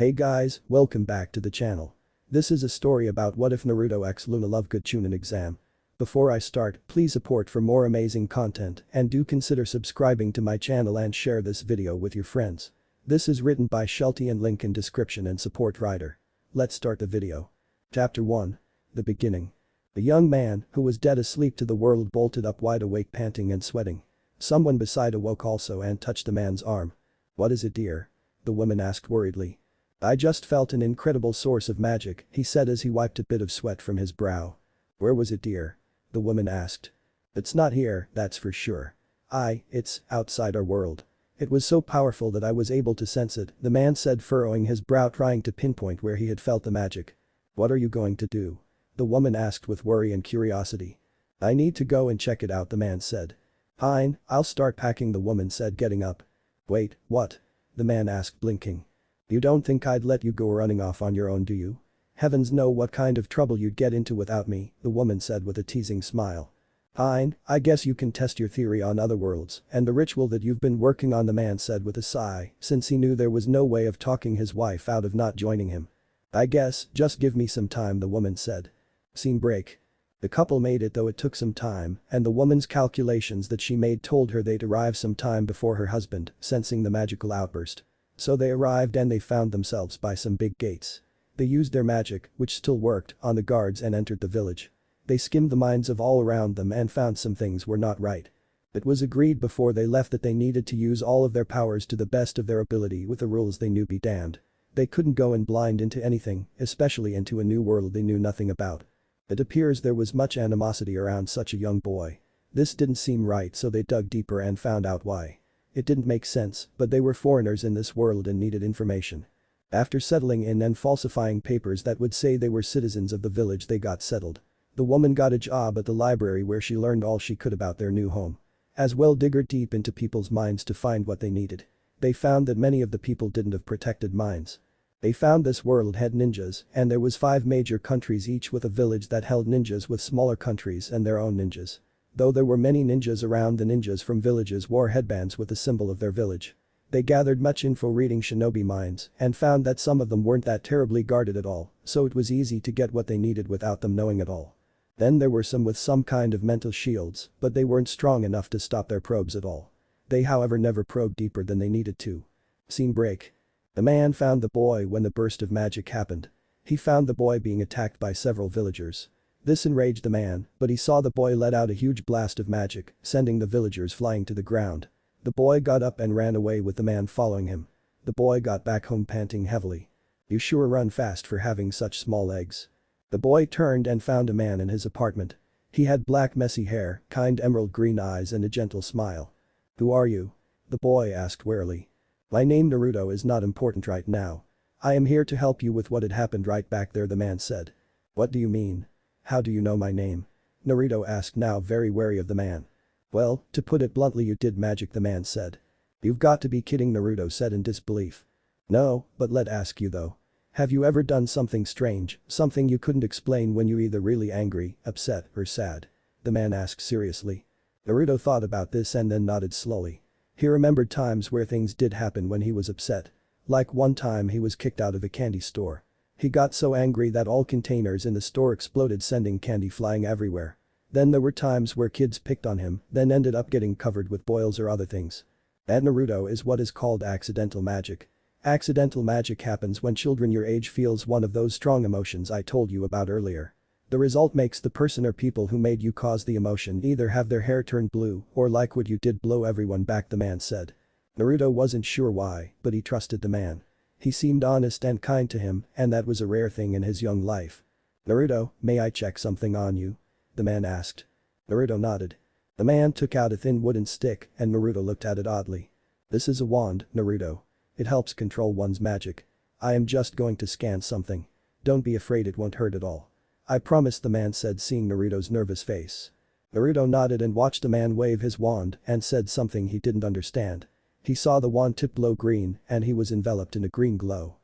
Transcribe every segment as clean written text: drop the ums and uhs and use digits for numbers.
Hey guys, welcome back to the channel. This is a story about what if Naruto x Luna Lovegood chunin exam. Before I start, please support for more amazing content and do consider subscribing to my channel and share this video with your friends. This is written by Sheltie and link in description and support writer. Let's start the video. Chapter 1. The beginning. A young man who was dead asleep to the world bolted up wide awake panting and sweating. Someone beside awoke also and touched the man's arm. "What is it, dear?" the woman asked worriedly. "I just felt an incredible source of magic," he said as he wiped a bit of sweat from his brow. "Where was it, dear?" the woman asked. "It's not here, that's for sure. It's outside our world. It was so powerful that I was able to sense it," the man said, furrowing his brow trying to pinpoint where he had felt the magic. "What are you going to do?" the woman asked with worry and curiosity. "I need to go and check it out," the man said. "Fine, I'll start packing," the woman said, getting up. "Wait, what?" the man asked, blinking. "You don't think I'd let you go running off on your own, do you? Heavens know what kind of trouble you'd get into without me," the woman said with a teasing smile. "Fine, I guess you can test your theory on other worlds and the ritual that you've been working on," the man said with a sigh, since he knew there was no way of talking his wife out of not joining him. "I guess, just give me some time," the woman said. Scene break. The couple made it, though it took some time, and the woman's calculations that she made told her they'd arrive some time before her husband, sensing the magical outburst. So they arrived and they found themselves by some big gates. They used their magic, which still worked, on the guards and entered the village. They skimmed the minds of all around them and found some things were not right. It was agreed before they left that they needed to use all of their powers to the best of their ability with the rules they knew be damned. They couldn't go in blind into anything, especially into a new world they knew nothing about. It appears there was much animosity around such a young boy. This didn't seem right, so they dug deeper and found out why. It didn't make sense, but they were foreigners in this world and needed information. After settling in and falsifying papers that would say they were citizens of the village, they got settled. The woman got a job at the library where she learned all she could about their new home. As well, dug deep into people's minds to find what they needed. They found that many of the people didn't have protected minds. They found this world had ninjas, and there was 5 major countries, each with a village that held ninjas, with smaller countries and their own ninjas. Though there were many ninjas around, the ninjas from villages wore headbands with the symbol of their village. They gathered much info reading shinobi minds and found that some of them weren't that terribly guarded at all, so it was easy to get what they needed without them knowing at all. Then there were some with some kind of mental shields, but they weren't strong enough to stop their probes at all. They, however, never probed deeper than they needed to. Scene break. The man found the boy when the burst of magic happened. He found the boy being attacked by several villagers. This enraged the man, but he saw the boy let out a huge blast of magic, sending the villagers flying to the ground. The boy got up and ran away with the man following him. The boy got back home panting heavily. "You sure run fast for having such small legs." The boy turned and found a man in his apartment. He had black messy hair, kind emerald green eyes and a gentle smile. "Who are you?" the boy asked warily. "My name Naruto is not important right now. I am here to help you with what had happened right back there," the man said. "What do you mean? How do you know my name?" Naruto asked, now very wary of the man. "Well, to put it bluntly, you did magic," the man said. "You've got to be kidding," Naruto said in disbelief. "No, but let ask you though. Have you ever done something strange, something you couldn't explain when you're either really angry, upset, or sad?" the man asked seriously. Naruto thought about this and then nodded slowly. He remembered times where things did happen when he was upset. Like one time he was kicked out of a candy store. He got so angry that all containers in the store exploded, sending candy flying everywhere. Then there were times where kids picked on him, then ended up getting covered with boils or other things. That, Naruto, is what is called accidental magic. Accidental magic happens when children your age feels one of those strong emotions I told you about earlier. The result makes the person or people who made you cause the emotion either have their hair turn blue or, like what you did, blow everyone back, the man said. Naruto wasn't sure why, but he trusted the man. He seemed honest and kind to him, and that was a rare thing in his young life. "Naruto, may I check something on you?" the man asked. Naruto nodded. The man took out a thin wooden stick and Naruto looked at it oddly. "This is a wand, Naruto. It helps control one's magic. I am just going to scan something. Don't be afraid, it won't hurt at all. I promise," the man said, seeing Naruto's nervous face. Naruto nodded and watched the man wave his wand and said something he didn't understand. He saw the wand tip glow green and he was enveloped in a green glow.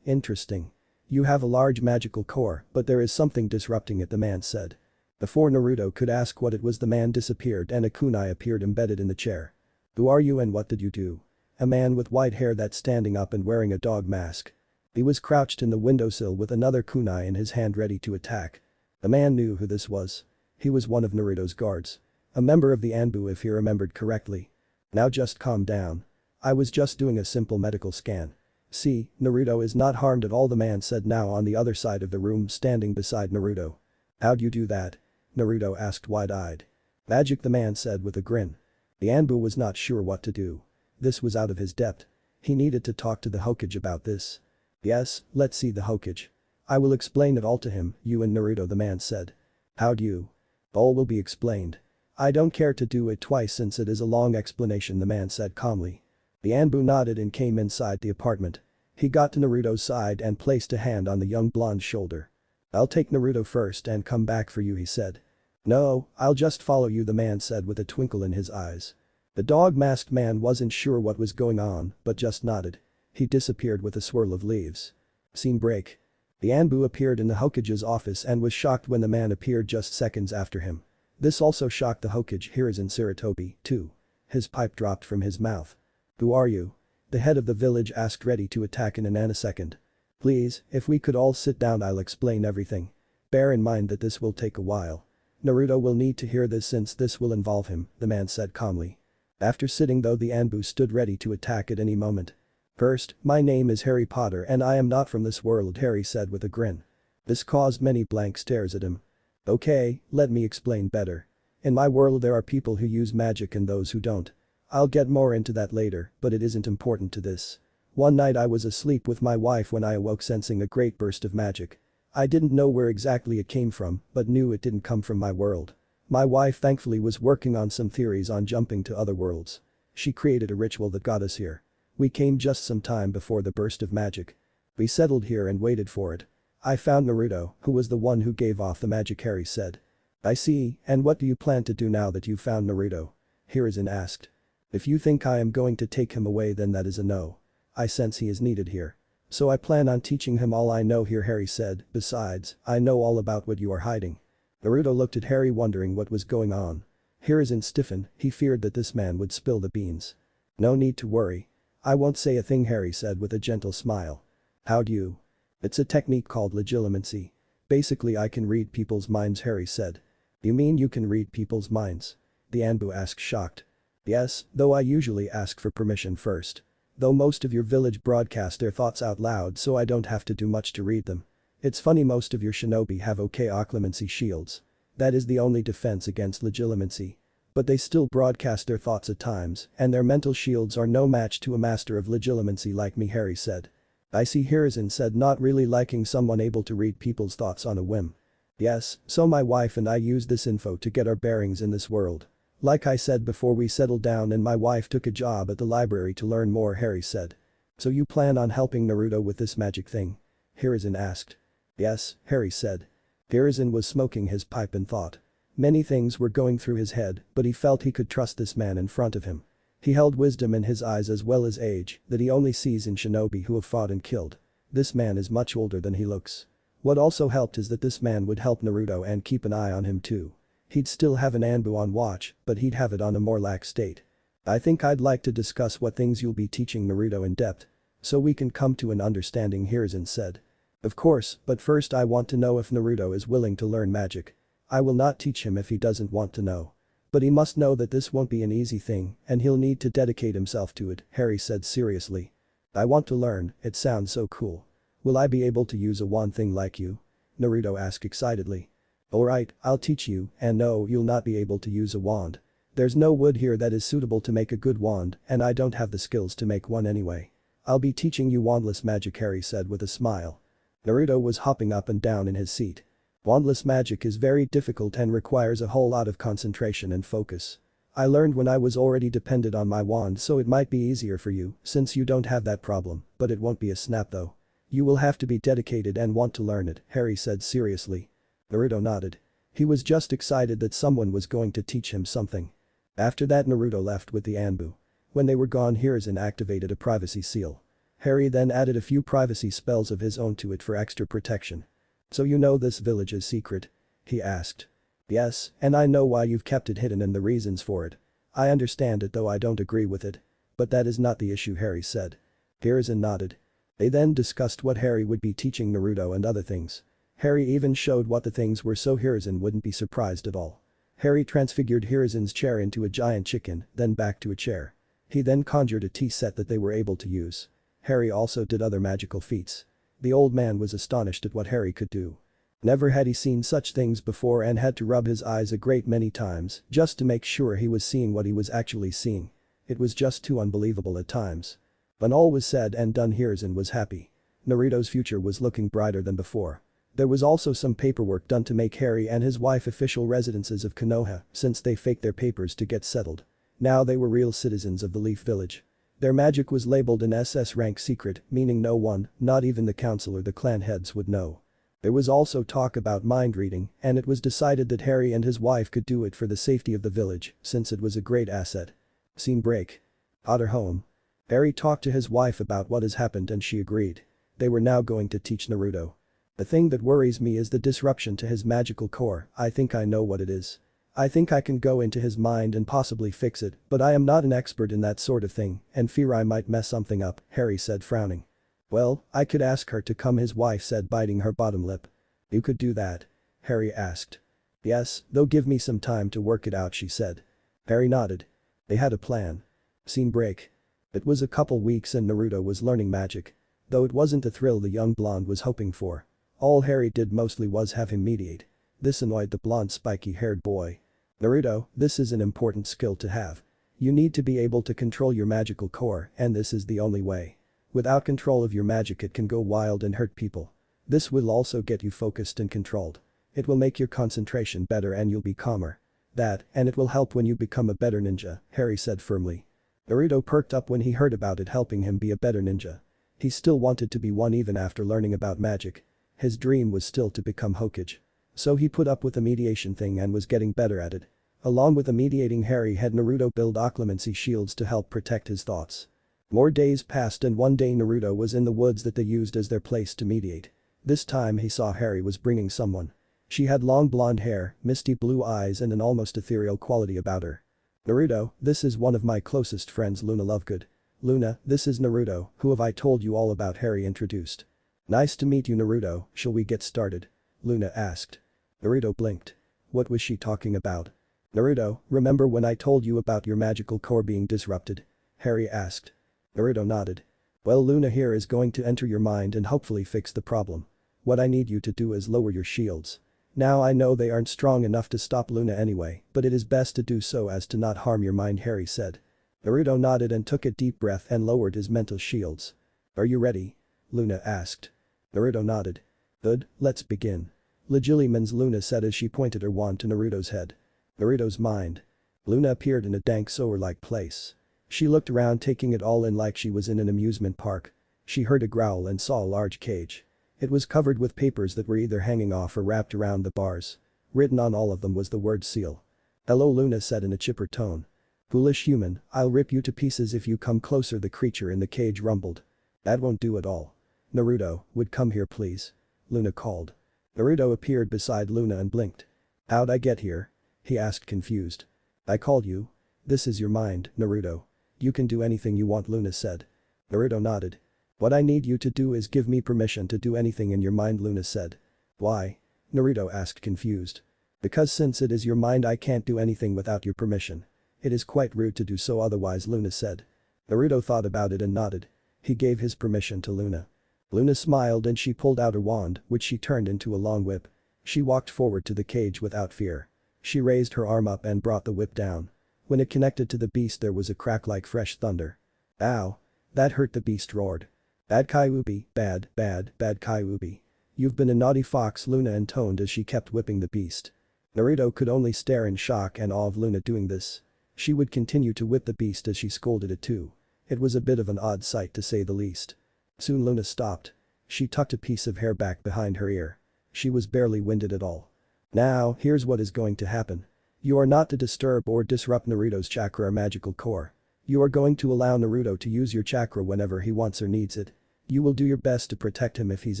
Interesting. You have a large magical core, but there is something disrupting it," the man said. Before Naruto could ask what it was, the man disappeared and a kunai appeared embedded in the chair. "Who are you and what did you do?" A man with white hair that's standing up and wearing a dog mask. He was crouched in the windowsill with another kunai in his hand ready to attack. The man knew who this was. He was one of Naruto's guards. A member of the Anbu if he remembered correctly. Now just calm down. I was just doing a simple medical scan. See, Naruto is not harmed at all, the man said, now on the other side of the room standing beside Naruto. How'd you do that? Naruto asked wide-eyed. Magic, the man said with a grin. The Anbu was not sure what to do. This was out of his depth. He needed to talk to the Hokage about this. Yes, let's see the Hokage. I will explain it all to him, you and Naruto, the man said. How'd you? All will be explained. I don't care to do it twice since it is a long explanation, the man said calmly. The Anbu nodded and came inside the apartment. He got to Naruto's side and placed a hand on the young blonde's shoulder. I'll take Naruto first and come back for you, he said. No, I'll just follow you, the man said with a twinkle in his eyes. The dog-masked man wasn't sure what was going on, but just nodded. He disappeared with a swirl of leaves. Scene break. The Anbu appeared in the Hokage's office and was shocked when the man appeared just seconds after him. This also shocked the Hokage Hiruzen Sarutobi, too. His pipe dropped from his mouth. Who are you? The head of the village asked, ready to attack in a nanosecond. Please, if we could all sit down, I'll explain everything. Bear in mind that this will take a while. Naruto will need to hear this since this will involve him, the man said calmly. After sitting though, the Anbu stood ready to attack at any moment. First, my name is Harry Potter and I am not from this world, Harry said with a grin. This caused many blank stares at him. Okay, let me explain better. In my world there are people who use magic and those who don't. I'll get more into that later, but it isn't important to this. One night I was asleep with my wife when I awoke sensing a great burst of magic. I didn't know where exactly it came from, but knew it didn't come from my world. My wife thankfully was working on some theories on jumping to other worlds. She created a ritual that got us here. We came just some time before the burst of magic. We settled here and waited for it. I found Naruto, who was the one who gave off the magic, Harry said. I see, and what do you plan to do now that you found Naruto? Hiruzen asked. If you think I am going to take him away, then that is a no. I sense he is needed here. So I plan on teaching him all I know here, Harry said. Besides, I know all about what you are hiding. Naruto looked at Harry wondering what was going on. Hiruzen stiffened, he feared that this man would spill the beans. No need to worry. I won't say a thing, Harry said with a gentle smile. How'd you? It's a technique called legilimency. Basically I can read people's minds, Harry said. You mean you can read people's minds? The Anbu asked, shocked. Yes, though I usually ask for permission first. Though most of your village broadcast their thoughts out loud so I don't have to do much to read them. It's funny, most of your shinobi have okay occlumency shields. That is the only defense against legilimency. But they still broadcast their thoughts at times, and their mental shields are no match to a master of legilimency like me, Harry said. I see, Hiruzen said, not really liking someone able to read people's thoughts on a whim. Yes, so my wife and I used this info to get our bearings in this world. Like I said before, we settled down and my wife took a job at the library to learn more, Harry said. So you plan on helping Naruto with this magic thing? Hiruzen asked. Yes, Harry said. Hiruzen was smoking his pipe and thought. Many things were going through his head, but he felt he could trust this man in front of him. He held wisdom in his eyes as well as age that he only sees in shinobi who have fought and killed. This man is much older than he looks. What also helped is that this man would help Naruto and keep an eye on him too. He'd still have an Anbu on watch, but he'd have it on a more lax state. I think I'd like to discuss what things you'll be teaching Naruto in depth. So we can come to an understanding, Hiruzen said. Of course, but first I want to know if Naruto is willing to learn magic. I will not teach him if he doesn't want to know. But he must know that this won't be an easy thing and he'll need to dedicate himself to it, Harry said seriously. I want to learn, it sounds so cool. Will I be able to use a wand thing like you? Naruto asked excitedly. Alright, I'll teach you, and no, you'll not be able to use a wand. There's no wood here that is suitable to make a good wand and I don't have the skills to make one anyway. I'll be teaching you wandless magic, Harry said with a smile. Naruto was hopping up and down in his seat. Wandless magic is very difficult and requires a whole lot of concentration and focus. I learned when I was already dependent on my wand, so it might be easier for you since you don't have that problem, but it won't be a snap though. You will have to be dedicated and want to learn it, Harry said seriously. Naruto nodded. He was just excited that someone was going to teach him something. After that, Naruto left with the Anbu. When they were gone, Hiruzen activated a privacy seal. Harry then added a few privacy spells of his own to it for extra protection. So you know this village is secret? He asked. Yes, and I know why you've kept it hidden and the reasons for it. I understand it though I don't agree with it. But that is not the issue, Harry said. Hiruzen nodded. They then discussed what Harry would be teaching Naruto and other things. Harry even showed what the things were so Hiruzen wouldn't be surprised at all. Harry transfigured Hiruzen's chair into a giant chicken, then back to a chair. He then conjured a tea set that they were able to use. Harry also did other magical feats. The old man was astonished at what Harry could do. Never had he seen such things before and had to rub his eyes a great many times just to make sure he was seeing what he was actually seeing. It was just too unbelievable at times. When all was said and done, Hiruzen was happy. Naruto's future was looking brighter than before. There was also some paperwork done to make Harry and his wife official residences of Konoha since they faked their papers to get settled. Now they were real citizens of the Leaf Village. Their magic was labeled an SS rank secret, meaning no one, not even the council or the clan heads, would know. There was also talk about mind reading, and it was decided that Harry and his wife could do it for the safety of the village since it was a great asset. Scene break. At her home. Harry talked to his wife about what has happened and she agreed. They were now going to teach Naruto. The thing that worries me is the disruption to his magical core. I think I know what it is. I think I can go into his mind and possibly fix it, but I am not an expert in that sort of thing and fear I might mess something up, Harry said, frowning. Well, I could ask her to come, his wife said, biting her bottom lip. You could do that? Harry asked. Yes, though give me some time to work it out, she said. Harry nodded. They had a plan. Scene break. It was a couple weeks and Naruto was learning magic. Though it wasn't the thrill the young blonde was hoping for. All Harry did mostly was have him mediate. This annoyed the blonde spiky-haired boy. Naruto, this is an important skill to have. You need to be able to control your magical core, and this is the only way. Without control of your magic it can go wild and hurt people. This will also get you focused and controlled. It will make your concentration better and you'll be calmer. That, and it will help when you become a better ninja, Harry said firmly. Naruto perked up when he heard about it helping him be a better ninja. He still wanted to be one even after learning about magic. His dream was still to become Hokage. So he put up with the mediation thing and was getting better at it. Along with the mediating, Harry had Naruto build occlumency shields to help protect his thoughts. More days passed and one day Naruto was in the woods that they used as their place to mediate. This time he saw Harry was bringing someone. She had long blonde hair, misty blue eyes and an almost ethereal quality about her. Naruto, this is one of my closest friends, Luna Lovegood. Luna, this is Naruto, who have I told you all about, Harry introduced. Nice to meet you, Naruto, shall we get started? Luna asked. Naruto blinked. What was she talking about? Naruto, remember when I told you about your magical core being disrupted? Harry asked. Naruto nodded. Well, Luna here is going to enter your mind and hopefully fix the problem. What I need you to do is lower your shields. Now I know they aren't strong enough to stop Luna anyway, but it is best to do so as to not harm your mind, Harry said. Naruto nodded and took a deep breath and lowered his mental shields. Are you ready? Luna asked. Naruto nodded. Good, let's begin. Legilimens, Luna said as she pointed her wand to Naruto's head. Naruto's mind. Luna appeared in a dank sewer-like place. She looked around, taking it all in like she was in an amusement park. She heard a growl and saw a large cage. It was covered with papers that were either hanging off or wrapped around the bars. Written on all of them was the word seal. Hello, Luna said in a chipper tone. Foolish human, I'll rip you to pieces if you come closer, the creature in the cage rumbled. That won't do at all. Naruto, would come here please? Luna called. Naruto appeared beside Luna and blinked. How'd I get here? He asked, confused. I called you. This is your mind, Naruto. You can do anything you want, Luna said. Naruto nodded. What I need you to do is give me permission to do anything in your mind, Luna said. Why? Naruto asked, confused. Because since it is your mind I can't do anything without your permission. It is quite rude to do so otherwise, Luna said. Naruto thought about it and nodded. He gave his permission to Luna. Luna smiled and she pulled out her wand, which she turned into a long whip. She walked forward to the cage without fear. She raised her arm up and brought the whip down. When it connected to the beast there was a crack like fresh thunder. Ow. That hurt, the beast roared. Bad Kyuubi, bad, bad, bad Kyuubi. You've been a naughty fox, Luna intoned as she kept whipping the beast. Naruto could only stare in shock and awe of Luna doing this. She would continue to whip the beast as she scolded it too. It was a bit of an odd sight to say the least. Soon Luna stopped. She tucked a piece of hair back behind her ear. She was barely winded at all. Now, here's what is going to happen. You are not to disturb or disrupt Naruto's chakra or magical core. You are going to allow Naruto to use your chakra whenever he wants or needs it. You will do your best to protect him if he's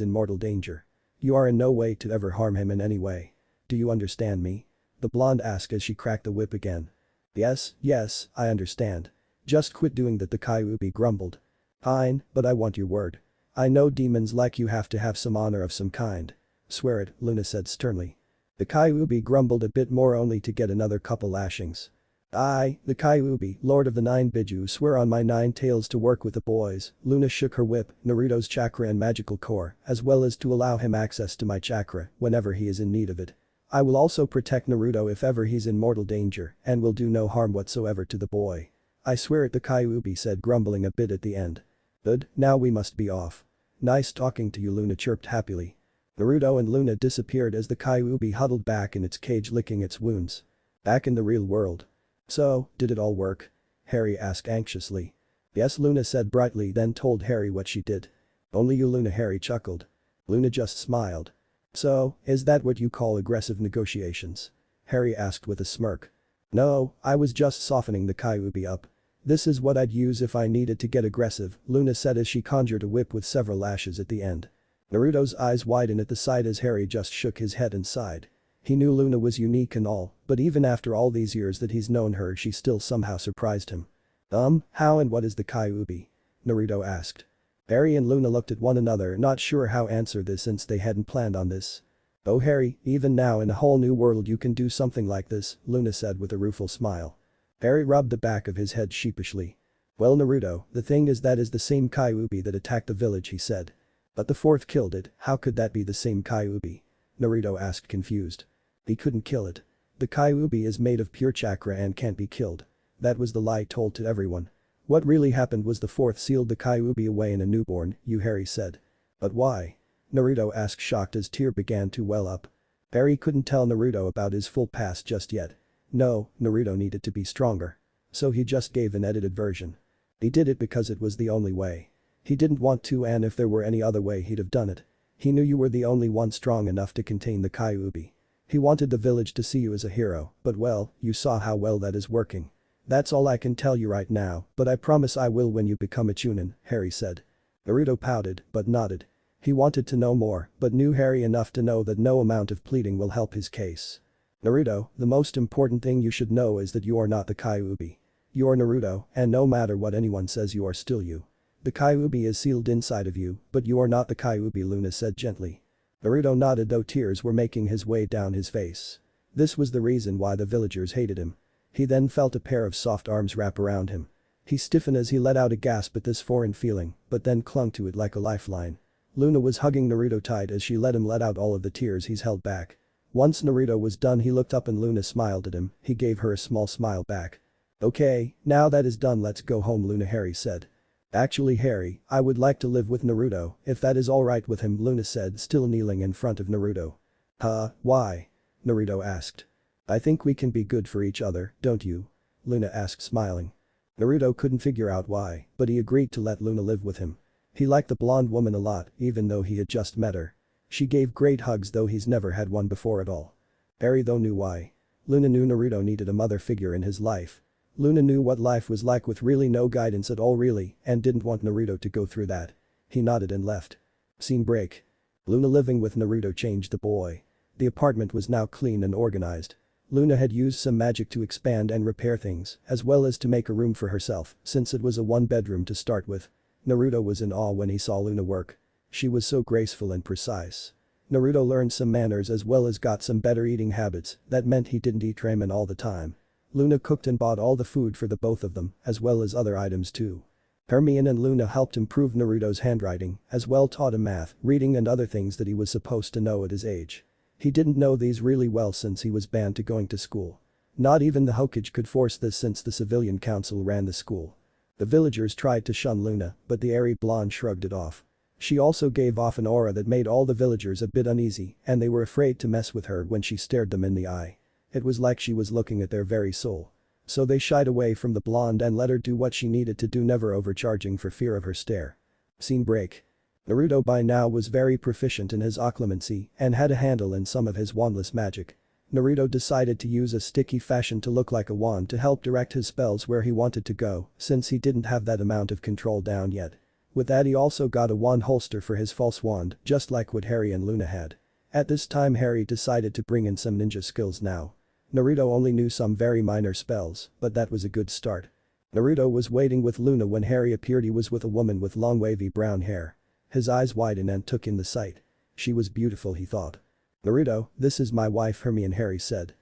in mortal danger. You are in no way to ever harm him in any way. Do you understand me? The blonde asked as she cracked the whip again. Yes, yes, I understand. Just quit doing that, the Kyuubi grumbled. Fine, but I want your word. I know demons like you have to have some honor of some kind. Swear it, Luna said sternly. The Kyuubi grumbled a bit more only to get another couple lashings. I, the Kyuubi, Lord of the Nine Biju, swear on my 9 tails to work with the boys. Luna shook her whip, Naruto's chakra and magical core, as well as to allow him access to my chakra whenever he is in need of it. I will also protect Naruto if ever he's in mortal danger and will do no harm whatsoever to the boy. I swear it, the Kyuubi said, grumbling a bit at the end. Good, now we must be off. Nice talking to you, Luna chirped happily. Naruto and Luna disappeared as the Kyuubi huddled back in its cage licking its wounds. Back in the real world. So, did it all work? Harry asked anxiously. Yes, Luna said brightly, then told Harry what she did. Only you, Luna, Harry chuckled. Luna just smiled. So, is that what you call aggressive negotiations? Harry asked with a smirk. No, I was just softening the Kyuubi up. This is what I'd use if I needed to get aggressive, Luna said as she conjured a whip with several lashes at the end. Naruto's eyes widened at the sight as Harry just shook his head and sighed. He knew Luna was unique and all, but even after all these years that he's known her, she still somehow surprised him. How and what is the Kyuubi? Naruto asked. Harry and Luna looked at one another, not sure how to answer this since they hadn't planned on this. Oh Harry, even now in a whole new world you can do something like this, Luna said with a rueful smile. Harry rubbed the back of his head sheepishly. Well Naruto, the thing is that is the same Kyuubi that attacked the village, he said. But the fourth killed it, how could that be the same Kyuubi? Naruto asked confused. He couldn't kill it. The Kyuubi is made of pure chakra and can't be killed. That was the lie told to everyone. What really happened was the fourth sealed the Kyuubi away in a newborn, Harry said. But why? Naruto asked shocked as tears began to well up. Harry couldn't tell Naruto about his full past just yet. No, Naruto needed to be stronger. So he just gave an edited version. He did it because it was the only way. He didn't want to, and if there were any other way he'd have done it. He knew you were the only one strong enough to contain the Kyuubi. He wanted the village to see you as a hero, but well, you saw how well that is working. That's all I can tell you right now, but I promise I will when you become a chunin, Harry said. Naruto pouted, but nodded. He wanted to know more, but knew Harry enough to know that no amount of pleading will help his case. Naruto, the most important thing you should know is that you are not the Kyuubi. You are Naruto, and no matter what anyone says you are still you. The Kyuubi is sealed inside of you, but you are not the Kyuubi, Luna said gently. Naruto nodded though tears were making his way down his face. This was the reason why the villagers hated him. He then felt a pair of soft arms wrap around him. He stiffened as he let out a gasp at this foreign feeling, but then clung to it like a lifeline. Luna was hugging Naruto tight as she let him let out all of the tears he's held back. Once Naruto was done, he looked up and Luna smiled at him. He gave her a small smile back. Okay, now that is done, let's go home, Luna, Harry said. Actually Harry, I would like to live with Naruto, if that is alright with him, Luna said, still kneeling in front of Naruto. Why? Naruto asked. I think we can be good for each other, don't you? Luna asked smiling. Naruto couldn't figure out why, but he agreed to let Luna live with him. He liked the blonde woman a lot, even though he had just met her. She gave great hugs though he's never had one before at all. Harry though knew why. Luna knew Naruto needed a mother figure in his life. Luna knew what life was like with really no guidance at all really, and didn't want Naruto to go through that. He nodded and left. Scene break. Luna living with Naruto changed the boy. The apartment was now clean and organized. Luna had used some magic to expand and repair things, as well as to make a room for herself, since it was a one-bedroom to start with. Naruto was in awe when he saw Luna work. She was so graceful and precise. Naruto learned some manners as well as got some better eating habits, that meant he didn't eat ramen all the time. Luna cooked and bought all the food for the both of them, as well as other items too. Hermione and Luna helped improve Naruto's handwriting, as well taught him math, reading and other things that he was supposed to know at his age. He didn't know these really well since he was banned to going to school. Not even the Hokage could force this since the civilian council ran the school. The villagers tried to shun Luna, but the airy blonde shrugged it off. She also gave off an aura that made all the villagers a bit uneasy, and they were afraid to mess with her when she stared them in the eye. It was like she was looking at their very soul. So they shied away from the blonde and let her do what she needed to do, never overcharging for fear of her stare. Scene break. Naruto by now was very proficient in his occlumency and had a handle in some of his wandless magic. Naruto decided to use a sticky fashion to look like a wand to help direct his spells where he wanted to go, since he didn't have that amount of control down yet. With that he also got a wand holster for his false wand, just like what Harry and Luna had. At this time Harry decided to bring in some ninja skills now. Naruto only knew some very minor spells, but that was a good start. Naruto was waiting with Luna when Harry appeared. He was with a woman with long wavy brown hair. His eyes widened and took in the sight. She was beautiful, he thought. Naruto, this is my wife Hermione, Harry said.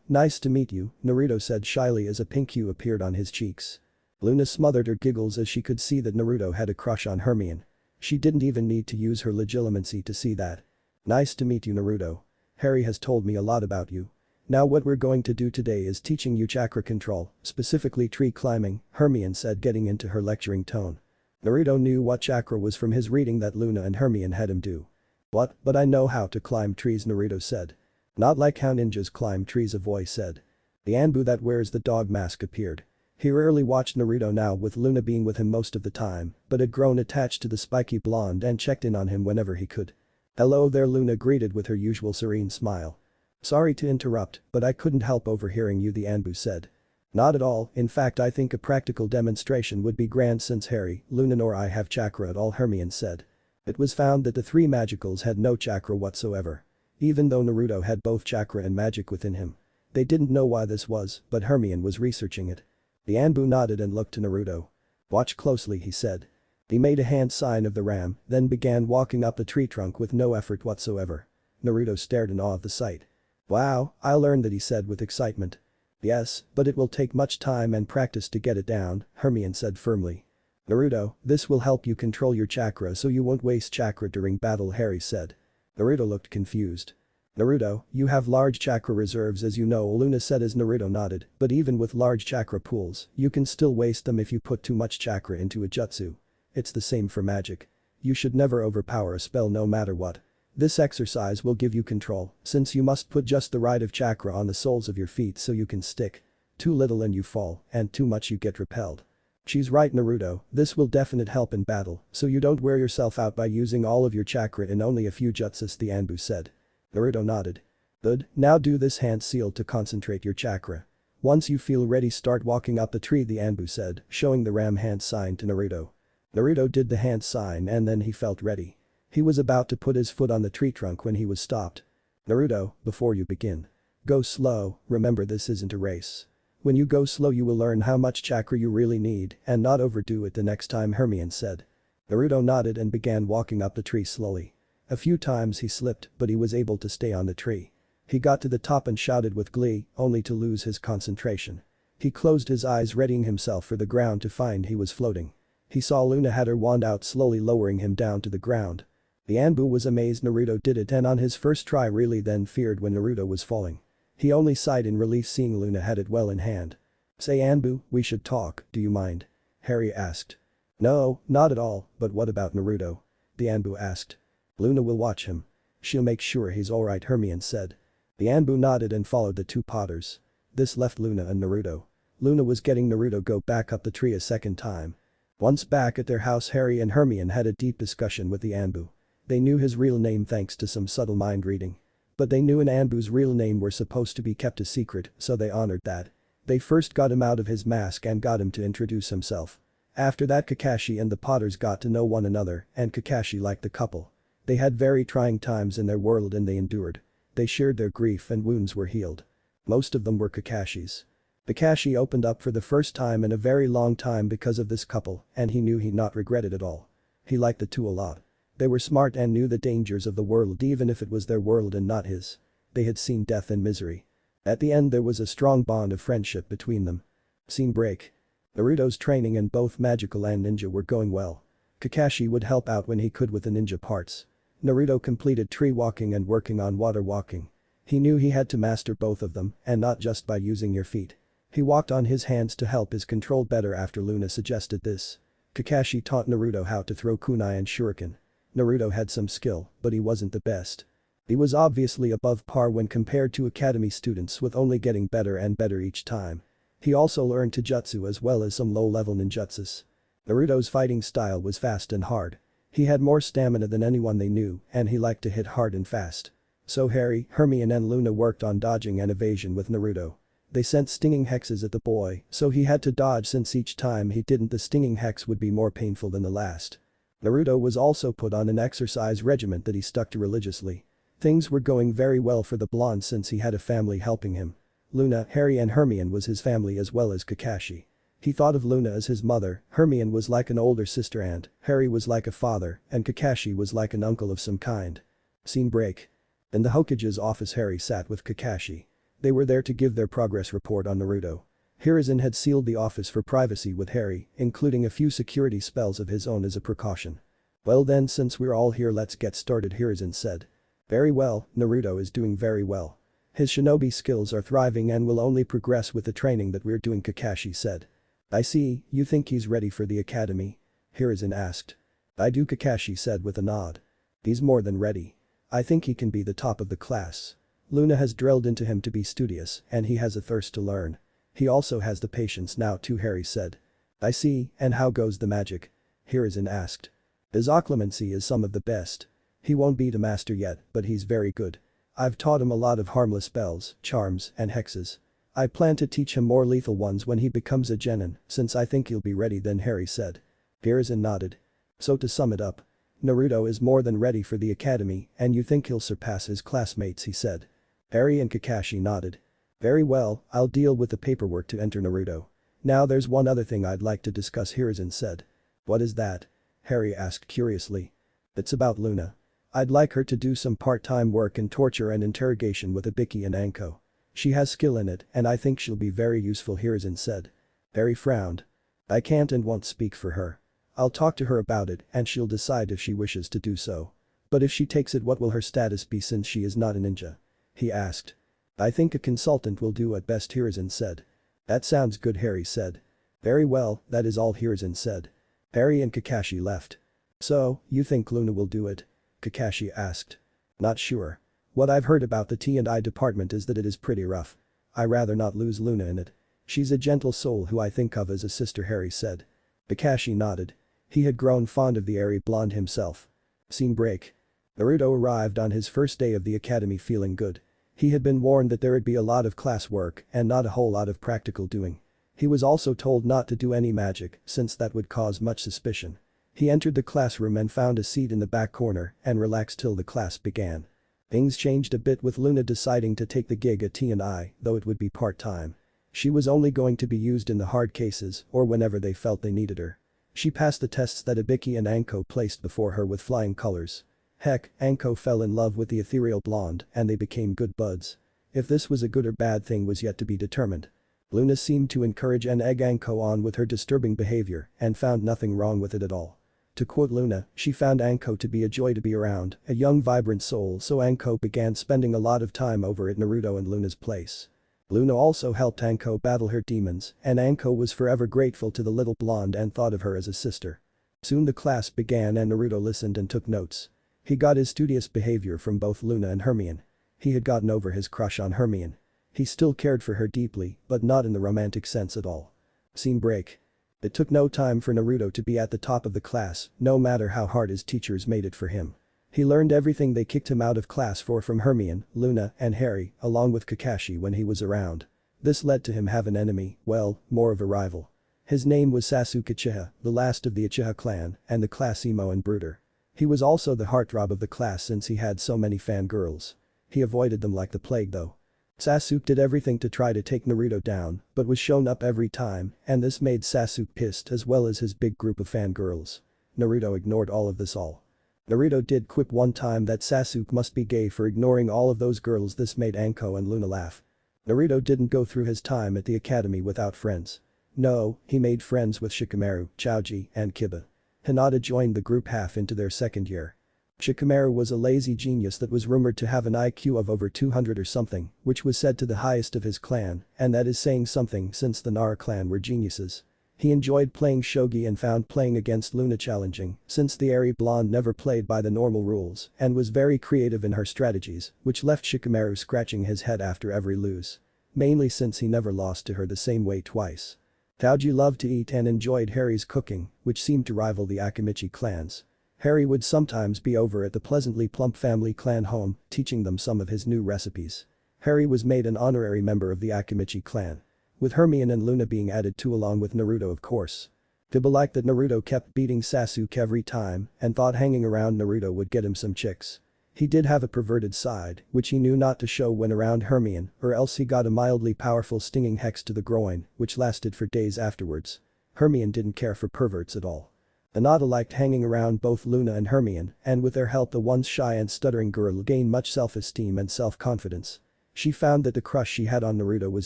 Nice to meet you, Naruto said shyly as a pink hue appeared on his cheeks. Luna smothered her giggles as she could see that Naruto had a crush on Hermione. She didn't even need to use her legitimacy to see that. Nice to meet you, Naruto. Harry has told me a lot about you. Now what we're going to do today is teaching you chakra control, specifically tree climbing, Hermione said, getting into her lecturing tone. Naruto knew what chakra was from his reading that Luna and Hermione had him do. What, but I know how to climb trees, Naruto said. Not like how ninjas climb trees, a voice said. The Anbu that wears the dog mask appeared. He rarely watched Naruto now, with Luna being with him most of the time, but had grown attached to the spiky blonde and checked in on him whenever he could. Hello there, Luna greeted with her usual serene smile. Sorry to interrupt, but I couldn't help overhearing you, the Anbu said. Not at all, in fact I think a practical demonstration would be grand since Harry, Luna nor I have chakra at all, Hermione said. It was found that the three magicals had no chakra whatsoever. Even though Naruto had both chakra and magic within him. They didn't know why this was, but Hermione was researching it. The Anbu nodded and looked to Naruto. Watch closely, he said. He made a hand sign of the ram, then began walking up the tree trunk with no effort whatsoever. Naruto stared in awe of the sight. Wow, I'll learn that, he said with excitement. Yes, but it will take much time and practice to get it down, Hermione said firmly. Naruto, this will help you control your chakra so you won't waste chakra during battle, Harry said. Naruto looked confused. Naruto, you have large chakra reserves as you know, Luna said as Naruto nodded, but even with large chakra pools, you can still waste them if you put too much chakra into a jutsu. It's the same for magic. You should never overpower a spell no matter what. This exercise will give you control, since you must put just the right of chakra on the soles of your feet so you can stick. Too little and you fall, and too much you get repelled. She's right, Naruto, this will definitely help in battle, so you don't wear yourself out by using all of your chakra in only a few jutsus, the Anbu said. Naruto nodded. Good, now do this hand seal to concentrate your chakra. Once you feel ready start walking up the tree, the Anbu said, showing the ram hand sign to Naruto. Naruto did the hand sign and then he felt ready. He was about to put his foot on the tree trunk when he was stopped. Naruto, before you begin. Go slow, remember this isn't a race. When you go slow you will learn how much chakra you really need and not overdo it the next time, Hermione said. Naruto nodded and began walking up the tree slowly. A few times he slipped but he was able to stay on the tree. He got to the top and shouted with glee, only to lose his concentration. He closed his eyes readying himself for the ground to find he was floating. He saw Luna had her wand out slowly lowering him down to the ground. The Anbu was amazed Naruto did it and on his first try really then feared when Naruto was falling. He only sighed in relief seeing Luna had it well in hand. Say Anbu, we should talk, do you mind? Harry asked. No, not at all, but what about Naruto? The Anbu asked. Luna will watch him. She'll make sure he's alright, Hermione said. The Anbu nodded and followed the two potters. This left Luna and Naruto. Luna was getting Naruto go back up the tree a second time. Once back at their house, Harry and Hermione had a deep discussion with the Anbu. They knew his real name thanks to some subtle mind reading. But they knew an Anbu's real name were supposed to be kept a secret, so they honored that. They first got him out of his mask and got him to introduce himself. After that Kakashi and the Potters got to know one another and Kakashi liked the couple. They had very trying times in their world and they endured. They shared their grief and wounds were healed. Most of them were Kakashi's. Kakashi opened up for the first time in a very long time because of this couple and he knew he'd not regret it at all. He liked the two a lot. They were smart and knew the dangers of the world even if it was their world and not his. They had seen death and misery. At the end there was a strong bond of friendship between them. Scene break. Naruto's training in both magical and ninja were going well. Kakashi would help out when he could with the ninja parts. Naruto completed tree walking and working on water walking. He knew he had to master both of them and not just by using your feet. He walked on his hands to help his control better after Luna suggested this. Kakashi taught Naruto how to throw kunai and shuriken. Naruto had some skill, but he wasn't the best. He was obviously above par when compared to academy students with only getting better and better each time. He also learned taijutsu as well as some low-level ninjutsus. Naruto's fighting style was fast and hard. He had more stamina than anyone they knew and he liked to hit hard and fast. So Harry, Hermione and Luna worked on dodging and evasion with Naruto. They sent stinging hexes at the boy, so he had to dodge since each time he didn't the stinging hex would be more painful than the last. Naruto was also put on an exercise regimen that he stuck to religiously. Things were going very well for the blonde since he had a family helping him. Luna, Harry and Hermione was his family as well as Kakashi. He thought of Luna as his mother, Hermione was like an older sister and Harry was like a father, and Kakashi was like an uncle of some kind. Scene break. In the Hokage's office Harry sat with Kakashi. They were there to give their progress report on Naruto. Hiruzen had sealed the office for privacy with Harry, including a few security spells of his own as a precaution. "Well then, since we're all here, let's get started," Hiruzen said. "Very well, Naruto is doing very well. His shinobi skills are thriving and will only progress with the training that we're doing," Kakashi said. "I see, you think he's ready for the academy?" Hiruzen asked. "I do," Kakashi said with a nod. "He's more than ready. I think he can be the top of the class. Luna has drilled into him to be studious and he has a thirst to learn. He also has the patience now too," Harry said. "I see, and how goes the magic?" Hiruzen asked. "His occlumency is some of the best. He won't beat a master yet, but he's very good. I've taught him a lot of harmless spells, charms, and hexes. I plan to teach him more lethal ones when he becomes a genin, since I think he'll be ready then," Harry said. Hiruzen nodded. "So to sum it up, Naruto is more than ready for the academy and you think he'll surpass his classmates," he said. Harry and Kakashi nodded. "Very well, I'll deal with the paperwork to enter Naruto. Now there's one other thing I'd like to discuss," Hiruzen said. "What is that?" Harry asked curiously. "It's about Luna. I'd like her to do some part-time work in torture and interrogation with Ibiki and Anko. She has skill in it and I think she'll be very useful," Hiruzen said. Harry frowned. "I can't and won't speak for her. I'll talk to her about it and she'll decide if she wishes to do so. But if she takes it, what will her status be since she is not a ninja?" he asked. "I think a consultant will do at best," Hiruzen said. "That sounds good," Harry said. "Very well, that is all," Hiruzen said. Harry and Kakashi left. "So, you think Luna will do it?" Kakashi asked. "Not sure. What I've heard about the T&I department is that it is pretty rough. I rather not lose Luna in it. She's a gentle soul who I think of as a sister," Harry said. Kakashi nodded. He had grown fond of the airy blonde himself. Scene break. Naruto arrived on his first day of the academy feeling good. He had been warned that there would be a lot of class work and not a whole lot of practical doing. He was also told not to do any magic since that would cause much suspicion. He entered the classroom and found a seat in the back corner and relaxed till the class began. Things changed a bit with Luna deciding to take the gig at T&I, though it would be part-time. She was only going to be used in the hard cases or whenever they felt they needed her. She passed the tests that Ibiki and Anko placed before her with flying colors. Heck, Anko fell in love with the ethereal blonde and they became good buds. If this was a good or bad thing was yet to be determined. Luna seemed to encourage and egg Anko on with her disturbing behavior and found nothing wrong with it at all. To quote Luna, she found Anko to be a joy to be around, a young vibrant soul, so Anko began spending a lot of time over at Naruto and Luna's place. Luna also helped Anko battle her demons and Anko was forever grateful to the little blonde and thought of her as a sister. Soon the class began and Naruto listened and took notes. He got his studious behavior from both Luna and Hermione. He had gotten over his crush on Hermione. He still cared for her deeply, but not in the romantic sense at all. Scene break. It took no time for Naruto to be at the top of the class, no matter how hard his teachers made it for him. He learned everything they kicked him out of class for from Hermione, Luna, and Harry, along with Kakashi when he was around. This led to him have an enemy, well, more of a rival. His name was Sasuke Uchiha, the last of the Uchiha clan, and the class emo and brooder. He was also the heartthrob of the class since he had so many fangirls. He avoided them like the plague though. Sasuke did everything to try to take Naruto down, but was shown up every time, and this made Sasuke pissed as well as his big group of fangirls. Naruto ignored all of this all. Naruto did quip one time that Sasuke must be gay for ignoring all of those girls. This made Anko and Luna laugh. Naruto didn't go through his time at the academy without friends. No, he made friends with Shikamaru, Choji, and Kiba. Hinata joined the group half into their second year. Shikamaru was a lazy genius that was rumored to have an IQ of over 200 or something, which was said to the highest of his clan, and that is saying something since the Nara clan were geniuses. He enjoyed playing shogi and found playing against Luna challenging, since the airy blonde never played by the normal rules and was very creative in her strategies, which left Shikamaru scratching his head after every lose. Mainly since he never lost to her the same way twice. Taoji loved to eat and enjoyed Harry's cooking, which seemed to rival the Akimichi clans. Harry would sometimes be over at the pleasantly plump family clan home, teaching them some of his new recipes. Harry was made an honorary member of the Akimichi clan. With Hermione and Luna being added too along with Naruto of course. Kiba liked that Naruto kept beating Sasuke every time and thought hanging around Naruto would get him some chicks. He did have a perverted side, which he knew not to show when around Hermione, or else he got a mildly powerful stinging hex to the groin, which lasted for days afterwards. Hermione didn't care for perverts at all. Hinata liked hanging around both Luna and Hermione, and with their help the once shy and stuttering girl gained much self-esteem and self-confidence. She found that the crush she had on Naruto was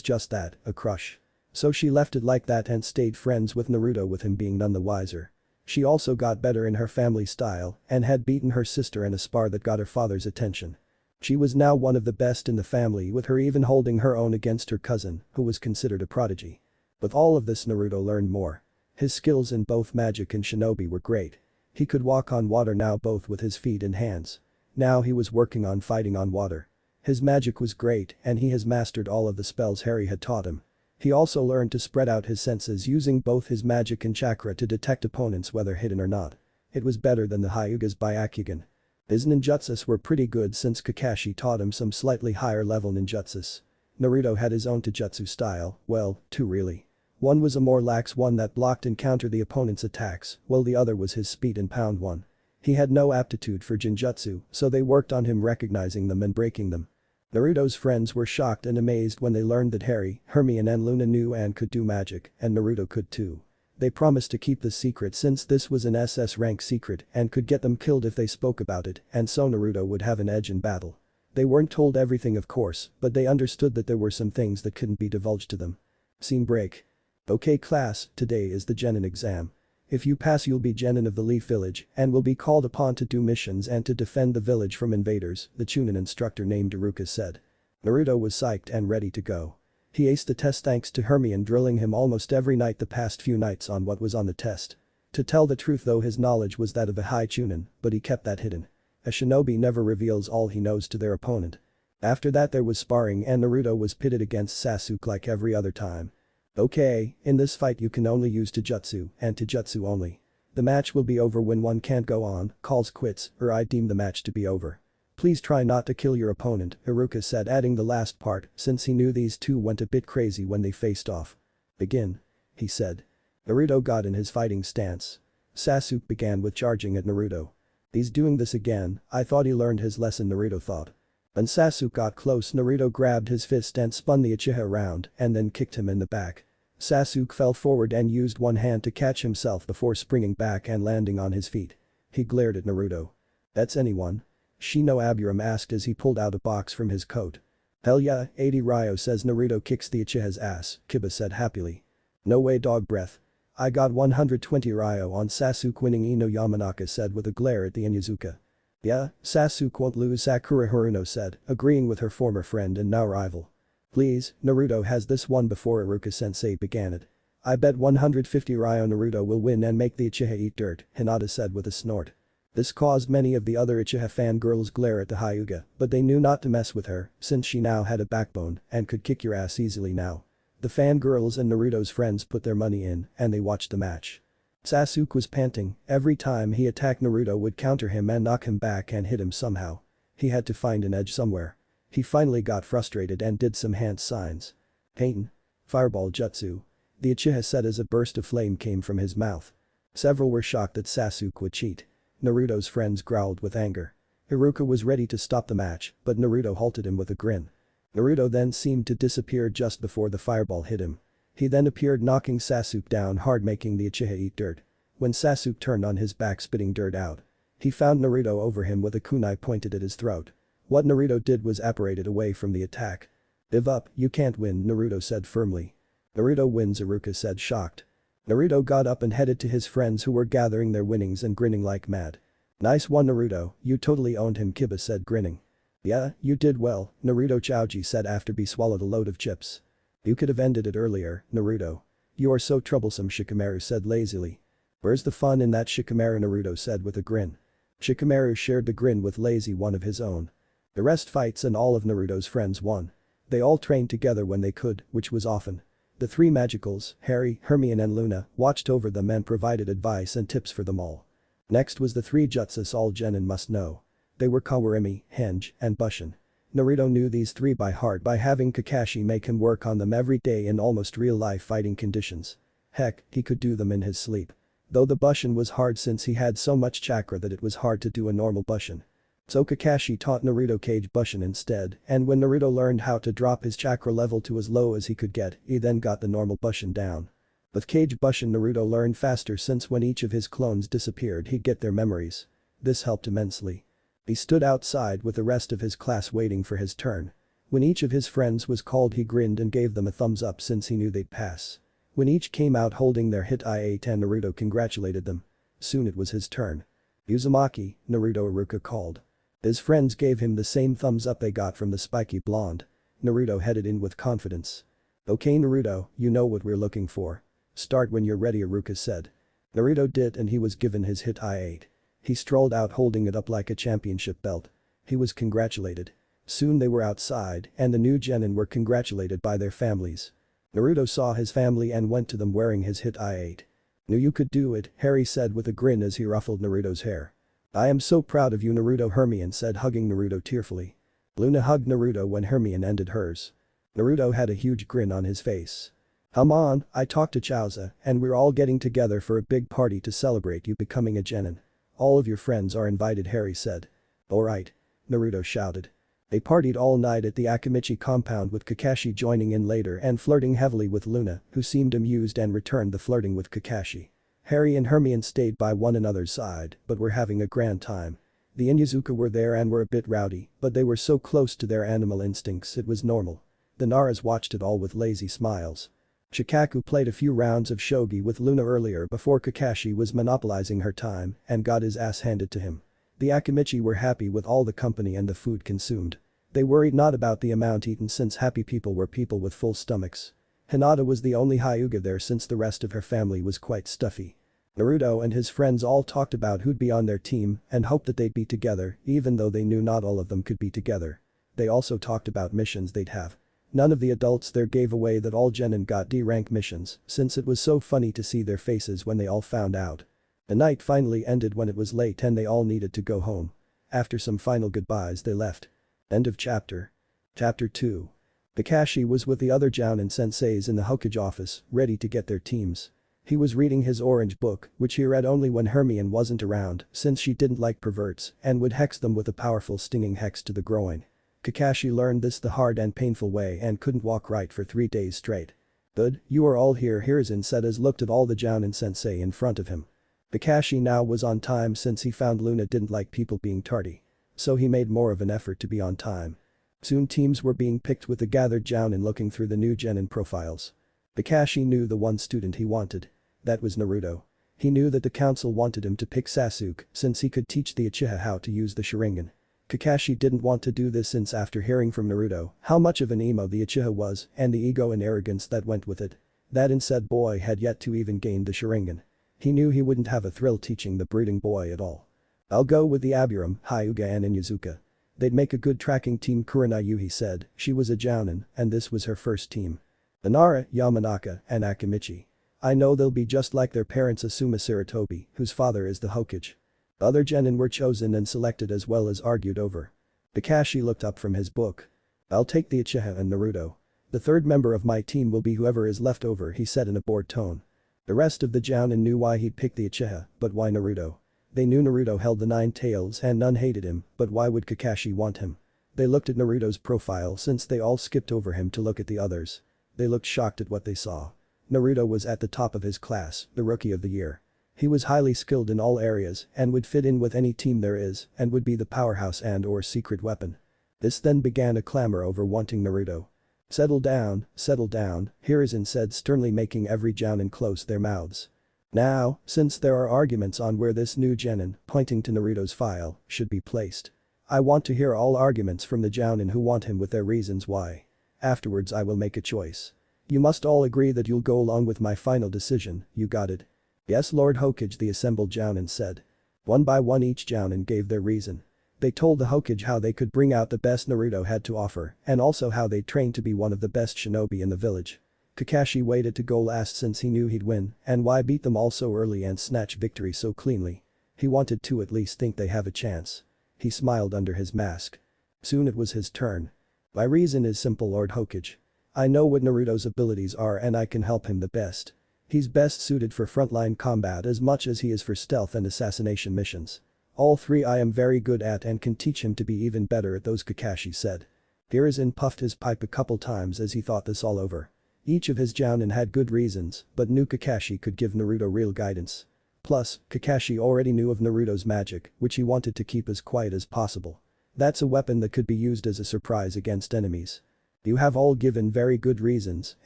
just that, a crush. So she left it like that and stayed friends with Naruto, with him being none the wiser. She also got better in her family style and had beaten her sister in a spar that got her father's attention. She was now one of the best in the family, with her even holding her own against her cousin, who was considered a prodigy. With all of this Naruto learned more. His skills in both magic and shinobi were great. He could walk on water now, both with his feet and hands. Now he was working on fighting on water. His magic was great and he has mastered all of the spells Harry had taught him. He also learned to spread out his senses using both his magic and chakra to detect opponents whether hidden or not. It was better than the Hyuga's Byakugan. His ninjutsus were pretty good since Kakashi taught him some slightly higher level ninjutsus. Naruto had his own taijutsu style, well, two really. One was a more lax one that blocked and countered the opponent's attacks, while the other was his speed and pound one. He had no aptitude for genjutsu, so they worked on him recognizing them and breaking them. Naruto's friends were shocked and amazed when they learned that Harry, Hermione and Luna knew and could do magic, and Naruto could too. They promised to keep the secret since this was an SS rank secret and could get them killed if they spoke about it, and so Naruto would have an edge in battle. They weren't told everything of course, but they understood that there were some things that couldn't be divulged to them. Scene break. Okay class, today is the Genin exam. If you pass you'll be Genin of the Leaf Village and will be called upon to do missions and to defend the village from invaders, the chunin instructor named Iruka said. Naruto was psyched and ready to go. He aced the test thanks to Hermione drilling him almost every night the past few nights on what was on the test. To tell the truth though, his knowledge was that of a high chunin, but he kept that hidden. A shinobi never reveals all he knows to their opponent. After that there was sparring and Naruto was pitted against Sasuke like every other time. Okay, in this fight you can only use taijutsu and taijutsu only. The match will be over when one can't go on, calls quits, or I deem the match to be over. Please try not to kill your opponent, Iruka said, adding the last part since he knew these two went a bit crazy when they faced off. Begin. He said. Naruto got in his fighting stance. Sasuke began with charging at Naruto. He's doing this again, I thought he learned his lesson, Naruto thought. When Sasuke got close Naruto grabbed his fist and spun the Uchiha around and then kicked him in the back. Sasuke fell forward and used one hand to catch himself before springing back and landing on his feet. He glared at Naruto. That's anyone? Shino Aburam asked as he pulled out a box from his coat. Hell yeah, 80 Ryo says Naruto kicks the Uchiha's ass, Kiba said happily. No way, dog breath. I got 120 Ryo on Sasuke winning, Ino Yamanaka said with a glare at the Inyazuka. Yeah, Sasuke won't lose, Sakura Haruno said, agreeing with her former friend and now rival. Please, Naruto has this one before Iruka-sensei began it. I bet 150 Ryo Naruto will win and make the Uchiha eat dirt, Hinata said with a snort. This caused many of the other Uchiha fangirls glare at the Hyuga, but they knew not to mess with her since she now had a backbone and could kick your ass easily now. The fangirls and Naruto's friends put their money in and they watched the match. Sasuke was panting, every time he attacked Naruto would counter him and knock him back and hit him somehow. He had to find an edge somewhere. He finally got frustrated and did some hand signs. Pain. Fireball jutsu. The Uchiha said as a burst of flame came from his mouth. Several were shocked that Sasuke would cheat. Naruto's friends growled with anger. Iruka was ready to stop the match, but Naruto halted him with a grin. Naruto then seemed to disappear just before the fireball hit him. He then appeared knocking Sasuke down hard, making the Uchiha eat dirt. When Sasuke turned on his back spitting dirt out, he found Naruto over him with a kunai pointed at his throat. What Naruto did was apparated away from the attack. Give up, you can't win, Naruto said firmly. Naruto wins, Iruka said shocked. Naruto got up and headed to his friends who were gathering their winnings and grinning like mad. Nice one Naruto, you totally owned him, Kiba said grinning. Yeah, you did well, Naruto Chouji said after he swallowed a load of chips. You could have ended it earlier, Naruto. You are so troublesome, Shikamaru said lazily. Where's the fun in that, Shikamaru, Naruto said with a grin. Shikamaru shared the grin with lazy one of his own. The rest fights and all of Naruto's friends won. They all trained together when they could, which was often. The three magicals, Harry, Hermione and Luna, watched over them and provided advice and tips for them all. Next was the three jutsus all genin must know. They were Kawarimi, Henge, and Bushin. Naruto knew these three by heart by having Kakashi make him work on them every day in almost real-life fighting conditions. Heck, he could do them in his sleep. Though the Bushin was hard since he had so much chakra that it was hard to do a normal Bushin. So Kakashi taught Naruto Kage Bushin instead, and when Naruto learned how to drop his chakra level to as low as he could get, he then got the normal Bushin down. With Kage Bushin Naruto learned faster since when each of his clones disappeared he'd get their memories. This helped immensely. He stood outside with the rest of his class waiting for his turn. When each of his friends was called he grinned and gave them a thumbs up since he knew they'd pass. When each came out holding their hit I-8 and Naruto congratulated them. Soon it was his turn. Uzumaki, Naruto Iruka called. His friends gave him the same thumbs up they got from the spiky blonde. Naruto headed in with confidence. Okay Naruto, you know what we're looking for. Start when you're ready Iruka said. Naruto did and he was given his hit I-8. He strolled out holding it up like a championship belt. He was congratulated. Soon they were outside and the new genin were congratulated by their families. Naruto saw his family and went to them wearing his hit I-8. Knew you could do it, Harry said with a grin as he ruffled Naruto's hair. I am so proud of you Naruto Hermione said hugging Naruto tearfully. Luna hugged Naruto when Hermione ended hers. Naruto had a huge grin on his face. Come on, I talked to Chauza and we're all getting together for a big party to celebrate you becoming a genin. All of your friends are invited Harry said. Alright. Naruto shouted. They partied all night at the Akimichi compound with Kakashi joining in later and flirting heavily with Luna, who seemed amused and returned the flirting with Kakashi. Harry and Hermione stayed by one another's side but were having a grand time. The Inyazuka were there and were a bit rowdy, but they were so close to their animal instincts it was normal. The Naras watched it all with lazy smiles. Shikaku played a few rounds of shogi with Luna earlier before Kakashi was monopolizing her time and got his ass handed to him. The Akimichi were happy with all the company and the food consumed. They worried not about the amount eaten since happy people were people with full stomachs. Hinata was the only Hyuga there since the rest of her family was quite stuffy. Naruto and his friends all talked about who'd be on their team and hoped that they'd be together even though they knew not all of them could be together. They also talked about missions they'd have. None of the adults there gave away that all genin got D-rank missions since it was so funny to see their faces when they all found out. The night finally ended when it was late and they all needed to go home. After some final goodbyes they left. End of chapter. Chapter 2. Kakashi was with the other Jounin senseis in the Hokage office, ready to get their teams. He was reading his orange book, which he read only when Hermione wasn't around since she didn't like perverts and would hex them with a powerful stinging hex to the groin. Kakashi learned this the hard and painful way and couldn't walk right for 3 days straight. Good, you are all here Hiruzen said as looked at all the Jounin sensei in front of him. Kakashi now was on time since he found Luna didn't like people being tardy. So he made more of an effort to be on time. Soon teams were being picked with the gathered Jounin looking through the new genin profiles. Kakashi knew the one student he wanted. That was Naruto. He knew that the council wanted him to pick Sasuke since he could teach the Uchiha how to use the Sharingan. Kakashi didn't want to do this since after hearing from Naruto how much of an emo the Uchiha was and the ego and arrogance that went with it. That insaid boy had yet to even gain the Sharingan. He knew he wouldn't have a thrill teaching the brooding boy at all. I'll go with the Aburam, Hyuga and Inyazuka. They'd make a good tracking team Kurinayu he said, she was a Jounin and this was her first team. Inara, Yamanaka, and Akimichi. I know they'll be just like their parents Asuma Sarutobi, whose father is the Hokage. Other genin were chosen and selected as well as argued over. Kakashi looked up from his book. I'll take the Uchiha and Naruto. The third member of my team will be whoever is left over he said in a bored tone. The rest of the Jounin knew why he'd picked the Uchiha, but why Naruto? They knew Naruto held the 9 tails and none hated him, but why would Kakashi want him? They looked at Naruto's profile since they all skipped over him to look at the others. They looked shocked at what they saw. Naruto was at the top of his class, the rookie of the year. He was highly skilled in all areas and would fit in with any team there is and would be the powerhouse and/or secret weapon. This then began a clamor over wanting Naruto. Settle down, Hiruzen said sternly making every Jounin close their mouths. Now, since there are arguments on where this new genin, pointing to Naruto's file, should be placed. I want to hear all arguments from the Jounin who want him with their reasons why. Afterwards I will make a choice. You must all agree that you'll go along with my final decision, you got it? Yes Lord Hokage the assembled Jounin said. One by one each Jounin gave their reason. They told the Hokage how they could bring out the best Naruto had to offer and also how they'd trained to be one of the best shinobi in the village. Kakashi waited to go last since he knew he'd win and why beat them all so early and snatch victory so cleanly. He wanted to at least think they have a chance. He smiled under his mask. Soon it was his turn. My reason is simple Lord Hokage. I know what Naruto's abilities are and I can help him the best. He's best suited for frontline combat as much as he is for stealth and assassination missions. All three I am very good at and can teach him to be even better at those, Kakashi said. Hiruzen puffed his pipe a couple times as he thought this all over. Each of his jounin had good reasons, but knew Kakashi could give Naruto real guidance. Plus, Kakashi already knew of Naruto's magic, which he wanted to keep as quiet as possible. That's a weapon that could be used as a surprise against enemies. You have all given very good reasons,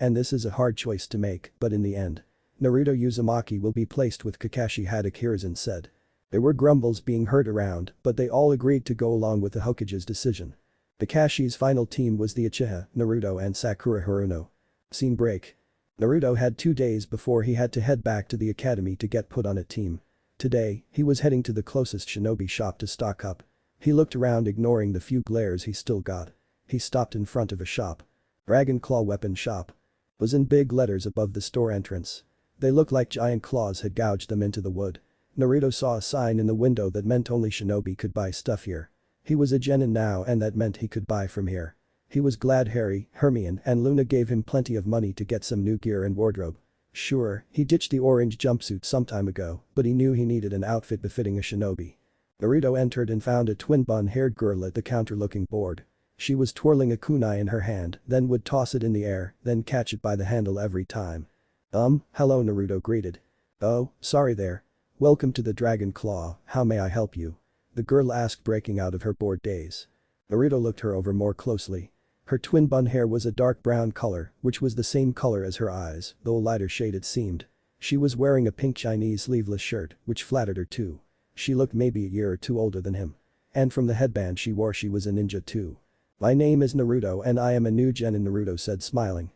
and this is a hard choice to make, but in the end, Naruto Uzumaki will be placed with Kakashi Haddock, Hiruzen said. There were grumbles being heard around, but they all agreed to go along with the Hokage's decision. Kakashi's final team was the Uchiha, Naruto and Sakura Haruno. Scene break. Naruto had 2 days before he had to head back to the academy to get put on a team. Today, he was heading to the closest shinobi shop to stock up. He looked around, ignoring the few glares he still got. He stopped in front of a shop. Dragon Claw Weapon Shop was in big letters above the store entrance. They looked like giant claws had gouged them into the wood. Naruto saw a sign in the window that meant only shinobi could buy stuff here. He was a genin now, and that meant he could buy from here. He was glad Harry, Hermione and Luna gave him plenty of money to get some new gear and wardrobe. Sure, he ditched the orange jumpsuit some time ago, but he knew he needed an outfit befitting a shinobi. Naruto entered and found a twin bun-haired girl at the counter looking bored. She was twirling a kunai in her hand, then would toss it in the air, then catch it by the handle every time. Hello, Naruto greeted. Oh, sorry there. Welcome to the Dragon Claw, how may I help you? The girl asked, breaking out of her bored daze. Naruto looked her over more closely. Her twin bun hair was a dark brown color, which was the same color as her eyes, though a lighter shade it seemed. She was wearing a pink Chinese sleeveless shirt, which flattered her too. She looked maybe a year or two older than him. And from the headband she wore, she was a ninja too. My name is Naruto and I am a new genin, Naruto said, smiling.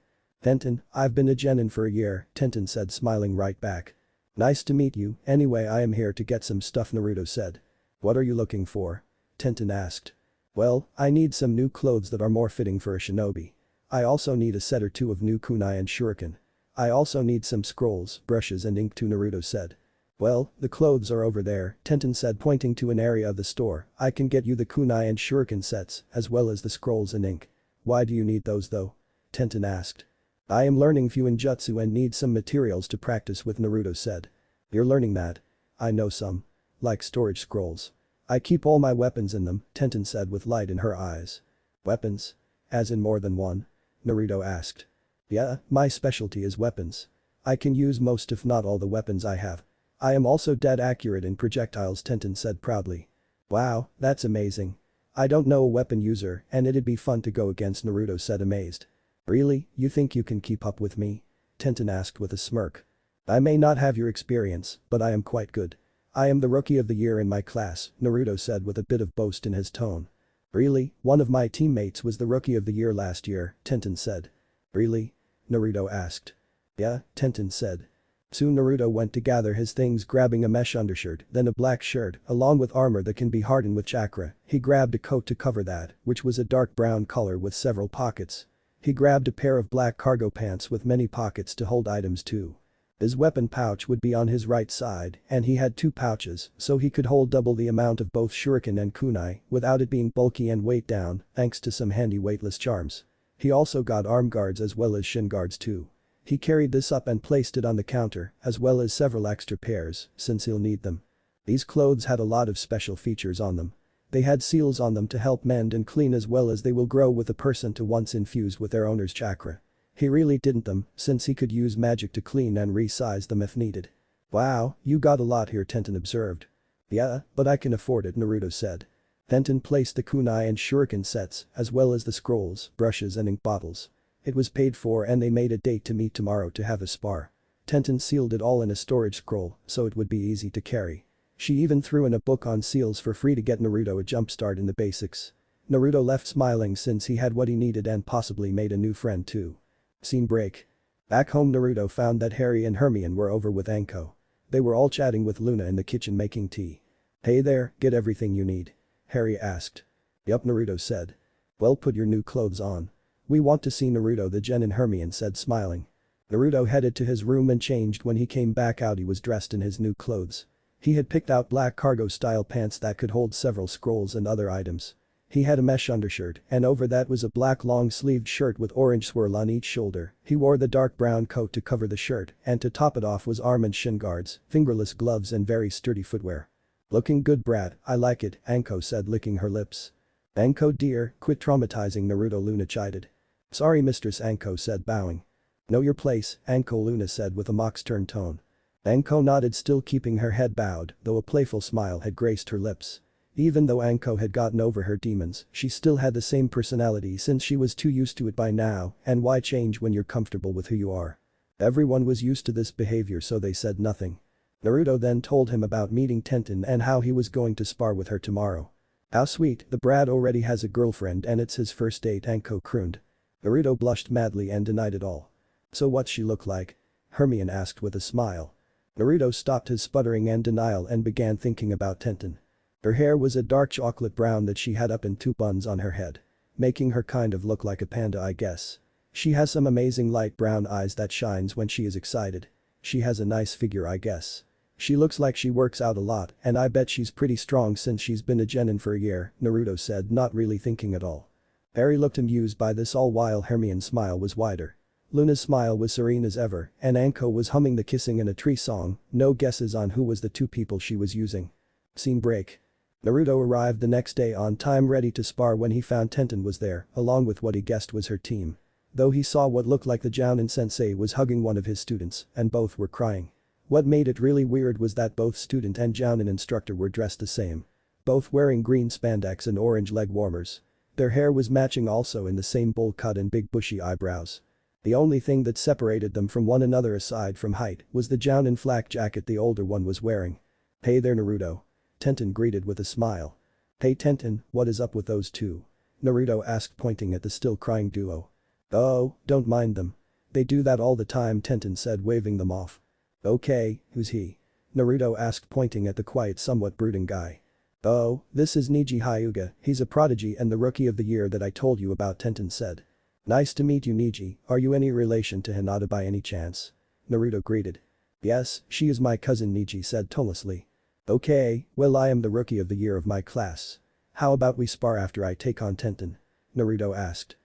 Tenten, I've been a genin for a year, Tenten said, smiling right back. Nice to meet you, anyway I am here to get some stuff, Naruto said. What are you looking for? Tenten asked. Well, I need some new clothes that are more fitting for a shinobi. I also need a set or two of new kunai and shuriken. I also need some scrolls, brushes and ink too, Naruto said. Well, the clothes are over there, Tenten said, pointing to an area of the store. I can get you the kunai and shuriken sets, as well as the scrolls and ink. Why do you need those though? Tenten asked. I am learning Fuinjutsu and need some materials to practice with, Naruto said. You're learning that? I know some. Like storage scrolls. I keep all my weapons in them, Tenten said with light in her eyes. Weapons? As in more than one? Naruto asked. Yeah, my specialty is weapons. I can use most if not all the weapons I have. I am also dead accurate in projectiles, Tenten said proudly. Wow, that's amazing. I don't know a weapon user and it'd be fun to go against, Naruto said amazed. Really, you think you can keep up with me? Tenten asked with a smirk. I may not have your experience, but I am quite good. I am the rookie of the year in my class, Naruto said with a bit of boast in his tone. Really, one of my teammates was the rookie of the year last year, Tenten said. Really? Naruto asked. Yeah, Tenten said. Soon Naruto went to gather his things, grabbing a mesh undershirt, then a black shirt, along with armor that can be hardened with chakra. He grabbed a coat to cover that, which was a dark brown color with several pockets. He grabbed a pair of black cargo pants with many pockets to hold items too. His weapon pouch would be on his right side, and he had 2 pouches, so he could hold double the amount of both shuriken and kunai without it being bulky and weighed down, thanks to some handy weightless charms. He also got arm guards as well as shin guards too. He carried this up and placed it on the counter, as well as several extra pairs, since he'll need them. These clothes had a lot of special features on them. They had seals on them to help mend and clean, as well as they will grow with a person to once infused with their owner's chakra. He really didn't them, since he could use magic to clean and resize them if needed. Wow, you got a lot here, Tenten observed. Yeah, but I can afford it, Naruto said. Tenten placed the kunai and shuriken sets, as well as the scrolls, brushes and ink bottles. It was paid for and they made a date to meet tomorrow to have a spar. Tenten sealed it all in a storage scroll, so it would be easy to carry. She even threw in a book on seals for free to get Naruto a jump start in the basics. Naruto left smiling since he had what he needed and possibly made a new friend too. Scene break. Back home, Naruto found that Harry and Hermione were over with Anko. They were all chatting with Luna in the kitchen making tea. Hey there, get everything you need? Harry asked. Yup, Naruto said. Well, put your new clothes on. We want to see Naruto, the genin, Hermione said, smiling. Naruto headed to his room and changed. When he came back out, he was dressed in his new clothes. He had picked out black cargo style pants that could hold several scrolls and other items. He had a mesh undershirt and over that was a black long-sleeved shirt with orange swirl on each shoulder. He wore the dark brown coat to cover the shirt and to top it off was arm and shin guards, fingerless gloves and very sturdy footwear. Looking good brat, I like it, Anko said licking her lips. Anko dear, quit traumatizing Naruto, Luna chided. Sorry Mistress, Anko said bowing. Know your place, Anko, Luna said with a mock-stern tone. Anko nodded, still keeping her head bowed, though a playful smile had graced her lips. Even though Anko had gotten over her demons, she still had the same personality since she was too used to it by now, and why change when you're comfortable with who you are? Everyone was used to this behavior, so they said nothing. Naruto then told him about meeting Tenten and how he was going to spar with her tomorrow. How sweet, the brat already has a girlfriend and it's his first date, Anko crooned. Naruto blushed madly and denied it all. So what's she look like? Hermione asked with a smile. Naruto stopped his sputtering and denial and began thinking about Tenten. Her hair was a dark chocolate brown that she had up in 2 buns on her head. Making her kind of look like a panda, I guess. She has some amazing light brown eyes that shines when she is excited. She has a nice figure, I guess. She looks like she works out a lot and I bet she's pretty strong since she's been a genin for a year, Naruto said, not really thinking at all. Harry looked amused by this all while Hermione's smile was wider. Luna's smile was serene as ever and Anko was humming the Kissing in a Tree song. No guesses on who was the 2 people she was using. Scene break. Naruto arrived the next day on time, ready to spar, when he found Tenten was there, along with what he guessed was her team. Though he saw what looked like the Jounin sensei was hugging one of his students and both were crying. What made it really weird was that both student and Jounin instructor were dressed the same. Both wearing green spandex and orange leg warmers. Their hair was matching, also in the same bowl cut and big bushy eyebrows. The only thing that separated them from one another aside from height was the Jounin flak jacket the older one was wearing. Hey there Naruto. Tenten greeted with a smile. Hey Tenten, what is up with those 2? Naruto asked, pointing at the still crying duo. Oh, don't mind them. They do that all the time, Tenten said, waving them off. Okay, who's he? Naruto asked, pointing at the quiet, somewhat brooding guy. Oh, this is Neji Hyuga, he's a prodigy and the rookie of the year that I told you about, Tenten said. Nice to meet you Neji, are you any relation to Hinata by any chance? Naruto greeted. Yes, she is my cousin, Neji said tonelessly. Okay, well I am the rookie of the year of my class. How about we spar after I take on Tenten? Naruto asked.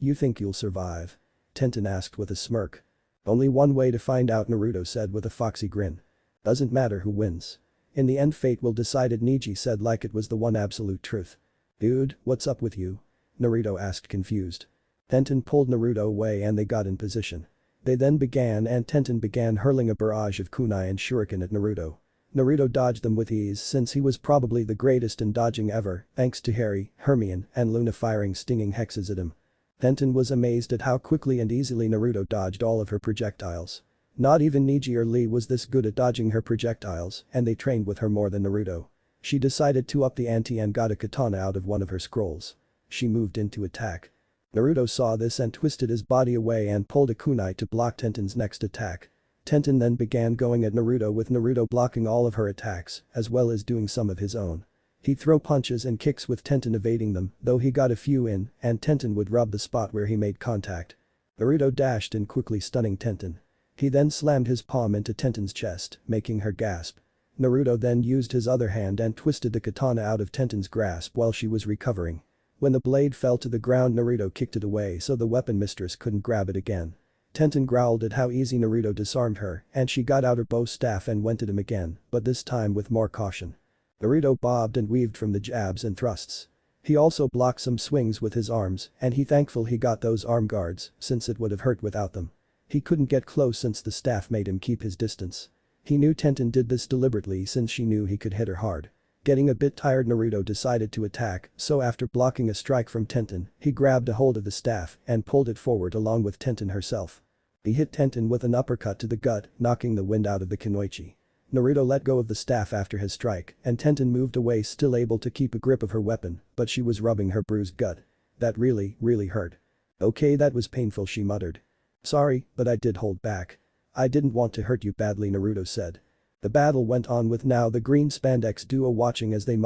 You think you'll survive? Tenten asked with a smirk. Only one way to find out, Naruto said with a foxy grin. Doesn't matter who wins. In the end fate will decide it, Neji said like it was the one absolute truth. Dude, what's up with you? Naruto asked, confused. Tenten pulled Naruto away and they got in position. They then began and Tenten began hurling a barrage of kunai and shuriken at Naruto. Naruto dodged them with ease since he was probably the greatest in dodging ever, thanks to Harry, Hermione, and Luna firing stinging hexes at him. Tenten was amazed at how quickly and easily Naruto dodged all of her projectiles. Not even Neji or Lee was this good at dodging her projectiles, and they trained with her more than Naruto. She decided to up the ante and got a katana out of one of her scrolls. She moved in to attack. Naruto saw this and twisted his body away and pulled a kunai to block Tenten's next attack. Tenten then began going at Naruto, with Naruto blocking all of her attacks, as well as doing some of his own. He'd throw punches and kicks with Tenten evading them, though he got a few in, and Tenten would rub the spot where he made contact. Naruto dashed in, quickly stunning Tenten. He then slammed his palm into Tenten's chest, making her gasp. Naruto then used his other hand and twisted the katana out of Tenten's grasp while she was recovering. When the blade fell to the ground, Naruto kicked it away so the weapon mistress couldn't grab it again. Tenten growled at how easy Naruto disarmed her, and she got out her bow staff and went at him again, but this time with more caution. Naruto bobbed and weaved from the jabs and thrusts. He also blocked some swings with his arms, and he thankful he got those arm guards, since it would have hurt without them. He couldn't get close since the staff made him keep his distance. He knew Tenten did this deliberately since she knew he could hit her hard. Getting a bit tired, Naruto decided to attack, so after blocking a strike from Tenten, he grabbed a hold of the staff and pulled it forward along with Tenten herself. He hit Tenten with an uppercut to the gut, knocking the wind out of the kunoichi. Naruto let go of the staff after his strike, and Tenten moved away, still able to keep a grip of her weapon, but she was rubbing her bruised gut. That really hurt. Okay, that was painful, she muttered. Sorry, but I did hold back. I didn't want to hurt you badly, Naruto said. The battle went on, with now the green spandex duo watching as they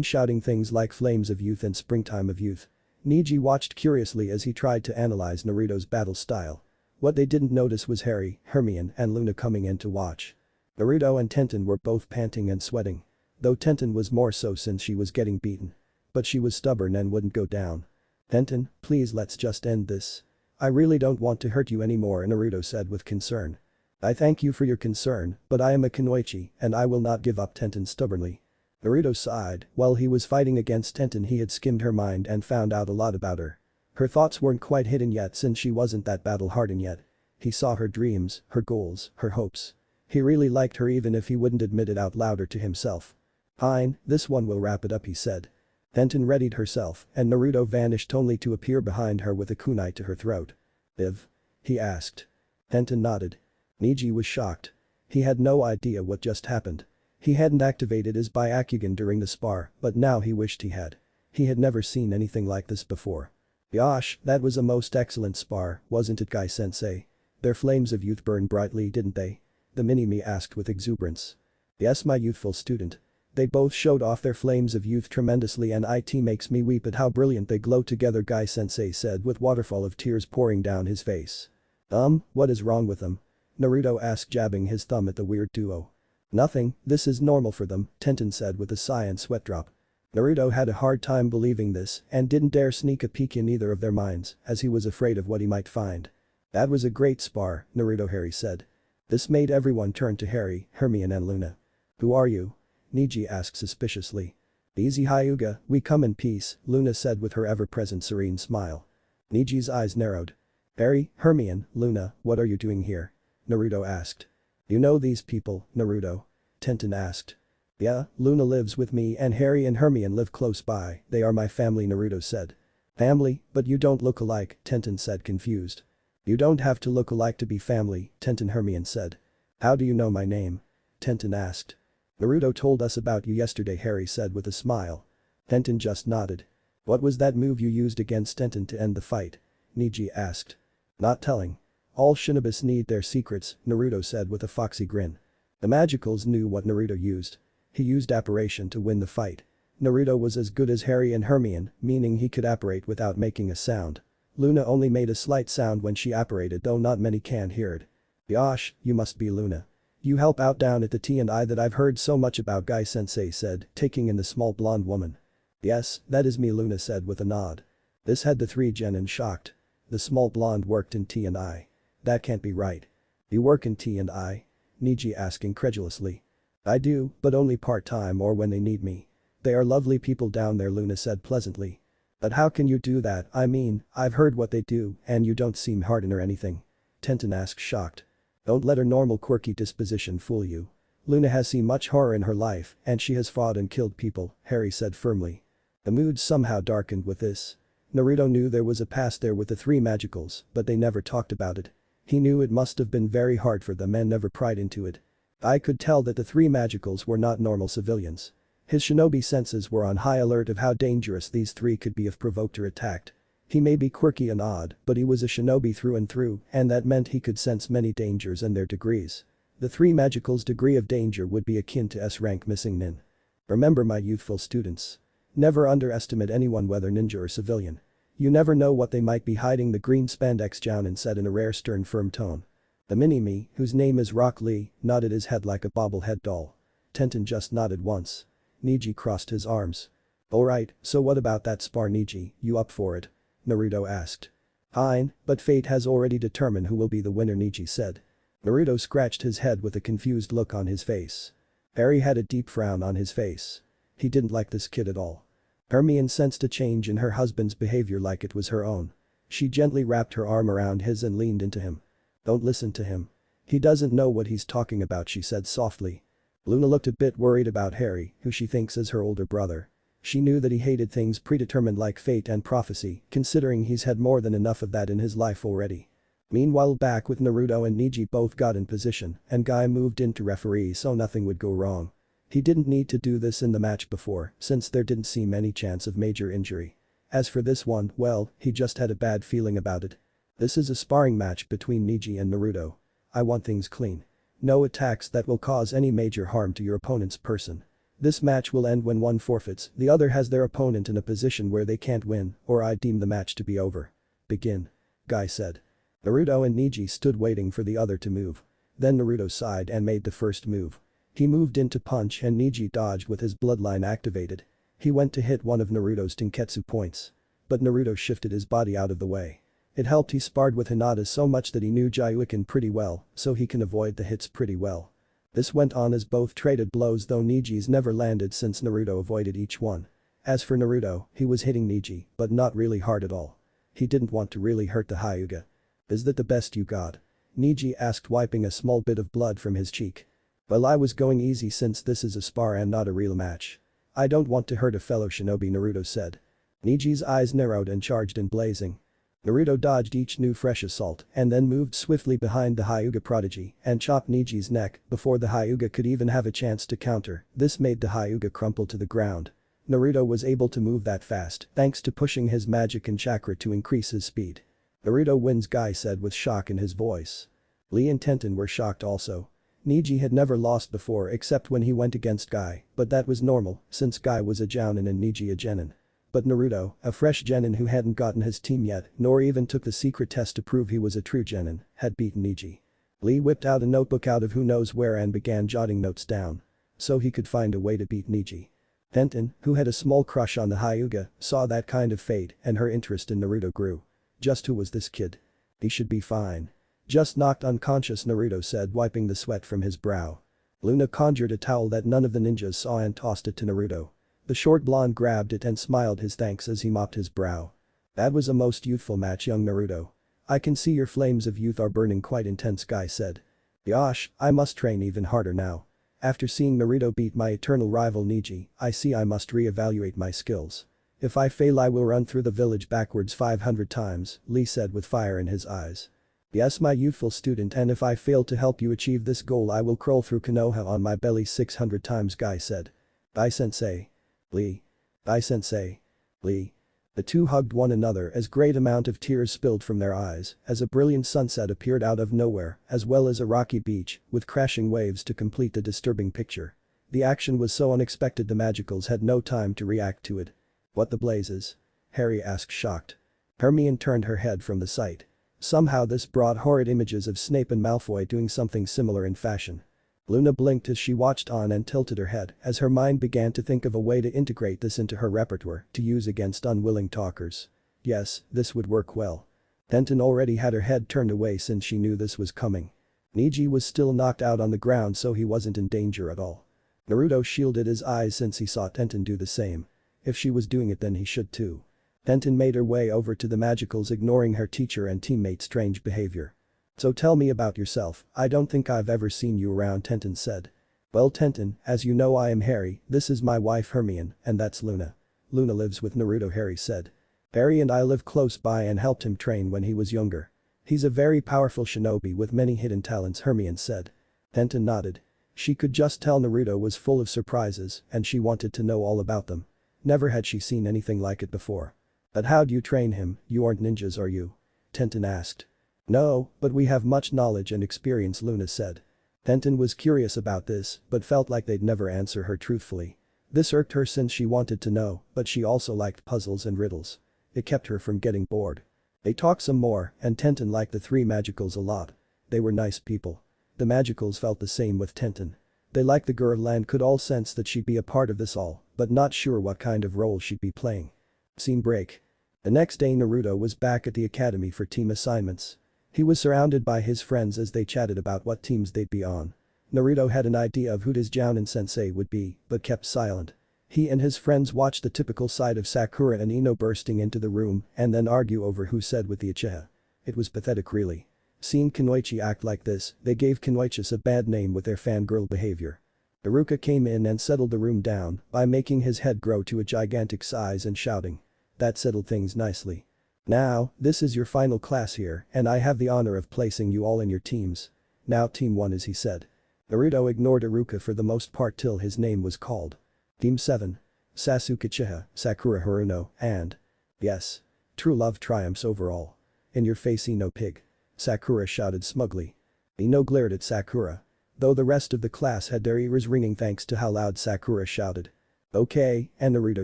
shouting things like flames of youth and springtime of youth. Neji watched curiously as he tried to analyze Naruto's battle style. What they didn't notice was Harry, Hermione, and Luna coming in to watch. Naruto and Tenten were both panting and sweating. Though Tenten was more so since she was getting beaten. But she was stubborn and wouldn't go down. Tenten, please let's just end this. I really don't want to hurt you anymore, Naruto said with concern. I thank you for your concern, but I am a kunoichi and I will not give up, Tenten stubbornly. Naruto sighed. While he was fighting against Tenten, he had skimmed her mind and found out a lot about her. Her thoughts weren't quite hidden yet since she wasn't that battle-hardened yet. He saw her dreams, her goals, her hopes. He really liked her even if he wouldn't admit it out louder to himself. Fine, this one will wrap it up, he said. Tenten readied herself and Naruto vanished only to appear behind her with a kunai to her throat. "Liv?" he asked. Tenten nodded. Neji was shocked. He had no idea what just happened. He hadn't activated his Byakugan during the spar, but now he wished he had. He had never seen anything like this before. Gosh, that was a most excellent spar, wasn't it, Guy-sensei? Their flames of youth burned brightly, didn't they? The mini-me asked with exuberance. Yes, my youthful student. They both showed off their flames of youth tremendously and it makes me weep at how brilliant they glow together, Guy-sensei said with waterfall of tears pouring down his face. What is wrong with them? Naruto asked, jabbing his thumb at the weird duo. Nothing, this is normal for them, Tenten said with a sigh and sweat drop. Naruto had a hard time believing this and didn't dare sneak a peek in either of their minds as he was afraid of what he might find. That was a great spar, Naruto Harry said. This made everyone turn to Harry, Hermione and Luna. Who are you? Neji asked suspiciously. Easy Hyuga, we come in peace, Luna said with her ever-present serene smile. Neji's eyes narrowed. Harry, Hermione, Luna, what are you doing here? Naruto asked. You know these people, Naruto? Tenten asked. Yeah, Luna lives with me and Harry and Hermione live close by, they are my family, Naruto said. Family, but you don't look alike, Tenten said confused. You don't have to look alike to be family, Tenten Hermione said. How do you know my name? Tenten asked. Naruto told us about you yesterday, Harry said with a smile. Tenten just nodded. What was that move you used against Tenten to end the fight? Neji asked. Not telling. All shinobis need their secrets, Naruto said with a foxy grin. The magicals knew what Naruto used. He used apparition to win the fight. Naruto was as good as Harry and Hermione, meaning he could apparate without making a sound. Luna only made a slight sound when she apparated, though not many can hear it. Gosh, you must be Luna. You help out down at the T&I that I've heard so much about, Guy-sensei said, taking in the small blonde woman. Yes, that is me, Luna said with a nod. This had the three genin shocked. The small blonde worked in T&I. That can't be right. You work in T&I? Neji asked incredulously. I do, but only part-time or when they need me. They are lovely people down there, Luna said pleasantly. But how can you do that? I mean, I've heard what they do and you don't seem hardened or anything. Tenten asked shocked. Don't let her normal quirky disposition fool you. Luna has seen much horror in her life and she has fought and killed people, Harry said firmly. The mood somehow darkened with this. Naruto knew there was a past there with the three magicals, but they never talked about it. He knew it must have been very hard for them and never pried into it. I could tell that the three magicals were not normal civilians. His shinobi senses were on high alert of how dangerous these three could be if provoked or attacked. He may be quirky and odd, but he was a shinobi through and through, and that meant he could sense many dangers and their degrees. The three magicals' degree of danger would be akin to S-rank missing nin. Remember, my youthful students. Never underestimate anyone, whether ninja or civilian. You never know what they might be hiding, the green spandex Jounin said in a rare stern firm tone. The mini-me, whose name is Rock Lee, nodded his head like a bobblehead doll. Tenten just nodded once. Neji crossed his arms. Alright, so what about that spar, Neji, you up for it? Naruto asked. Fine, but fate has already determined who will be the winner, Neji said. Naruto scratched his head with a confused look on his face. Harry had a deep frown on his face. He didn't like this kid at all. Hermione sensed a change in her husband's behavior like it was her own. She gently wrapped her arm around his and leaned into him. Don't listen to him. He doesn't know what he's talking about, she said softly. Luna looked a bit worried about Harry, who she thinks is her older brother. She knew that he hated things predetermined like fate and prophecy, considering he's had more than enough of that in his life already. Meanwhile, back with Naruto and Neji both got in position and Guy moved in to referee so nothing would go wrong. He didn't need to do this in the match before since there didn't seem any chance of major injury. As for this one, well, he just had a bad feeling about it. This is a sparring match between Neji and Naruto. I want things clean. No attacks that will cause any major harm to your opponent's person. This match will end when one forfeits, the other has their opponent in a position where they can't win, or I deem the match to be over. Begin. Guy said. Naruto and Neji stood waiting for the other to move. Then Naruto sighed and made the first move. He moved in to punch and Neji dodged with his bloodline activated. He went to hit one of Naruto's Tenketsu points. But Naruto shifted his body out of the way. It helped he sparred with Hinata so much that he knew Gyuukin pretty well, so he can avoid the hits pretty well. This went on as both traded blows, though Niji's never landed since Naruto avoided each one. As for Naruto, he was hitting Niji, but not really hard at all. He didn't want to really hurt the Hyuga. "Is that the best you got?" Niji asked, wiping a small bit of blood from his cheek. "Well, I was going easy since this is a spar and not a real match. I don't want to hurt a fellow shinobi," Naruto said. Niji's eyes narrowed and charged in blazing. Naruto dodged each new fresh assault and then moved swiftly behind the Hyuga prodigy and chopped Niji's neck before the Hyuga could even have a chance to counter. This made the Hyuga crumple to the ground. Naruto was able to move that fast thanks to pushing his magic and chakra to increase his speed. "Naruto wins," Guy said with shock in his voice. Lee and Tenten were shocked also. Niji had never lost before except when he went against Guy, but that was normal since Guy was a Jounin and Niji a Genin. But Naruto, a fresh Genin who hadn't gotten his team yet nor even took the secret test to prove he was a true Genin, had beaten Niji. Lee whipped out a notebook out of who knows where and began jotting notes down. So he could find a way to beat Niji. Tenten, who had a small crush on the Hyuga, saw that kind of fate and her interest in Naruto grew. Just who was this kid? He should be fine. Just knocked unconscious, Naruto said, wiping the sweat from his brow. Luna conjured a towel that none of the ninjas saw and tossed it to Naruto. The short blonde grabbed it and smiled his thanks as he mopped his brow. "That was a most youthful match, young Naruto. I can see your flames of youth are burning quite intense," Guy said. "Gosh, I must train even harder now. After seeing Naruto beat my eternal rival Niji, I see I must re-evaluate my skills. If I fail I will run through the village backwards 500 times, Lee said with fire in his eyes. "Yes, my youthful student, and if I fail to help you achieve this goal I will crawl through Konoha on my belly 600 times, Guy said. "Bai-sensei. Lee. Bai-sensei. Lee." The two hugged one another as great amount of tears spilled from their eyes as a brilliant sunset appeared out of nowhere as well as a rocky beach with crashing waves to complete the disturbing picture. The action was so unexpected the magicals had no time to react to it. "What the blazes?" Harry asked, shocked. Hermione turned her head from the sight. Somehow this brought horrid images of Snape and Malfoy doing something similar in fashion. Luna blinked as she watched on and tilted her head as her mind began to think of a way to integrate this into her repertoire to use against unwilling talkers. Yes, this would work well. Tenten already had her head turned away since she knew this was coming. Niji was still knocked out on the ground so he wasn't in danger at all. Naruto shielded his eyes since he saw Tenten do the same. If she was doing it then he should too. Tenten made her way over to the magicals ignoring her teacher and teammate's strange behavior. "So tell me about yourself, I don't think I've ever seen you around," Tenten said. "Well Tenten, as you know I am Harry, this is my wife Hermione, and that's Luna. Luna lives with Naruto," Harry said. "Harry and I live close by and helped him train when he was younger. He's a very powerful shinobi with many hidden talents," Hermione said. Tenten nodded. She could just tell Naruto was full of surprises and she wanted to know all about them. Never had she seen anything like it before. "But how do you train him, you aren't ninjas are you?" Tenten asked. "No, but we have much knowledge and experience," Luna said. Tenten was curious about this but felt like they'd never answer her truthfully. This irked her since she wanted to know, but she also liked puzzles and riddles. It kept her from getting bored. They talked some more and Tenten liked the three magicals a lot. They were nice people. The magicals felt the same with Tenten. They liked the girl and could all sense that she'd be a part of this all, but not sure what kind of role she'd be playing. Scene break. The next day Naruto was back at the academy for team assignments. He was surrounded by his friends as they chatted about what teams they'd be on. Naruto had an idea of who his Jounin sensei would be, but kept silent. He and his friends watched the typical sight of Sakura and Ino bursting into the room and then argue over who said with the Uchiha. It was pathetic really. Seeing Kunoichi act like this, they gave Kunoichis a bad name with their fangirl behavior. Iruka came in and settled the room down by making his head grow to a gigantic size and shouting. That settled things nicely. "Now, this is your final class here and I have the honor of placing you all in your teams. Now team 1 is," he said. Naruto ignored Iruka for the most part till his name was called. Team 7. Sasuke Uchiha, Sakura Haruno, and… Yes. True love triumphs over all. "In your face Ino pig." Sakura shouted smugly. Ino glared at Sakura. Though the rest of the class had their ears ringing thanks to how loud Sakura shouted. "Okay, and Naruto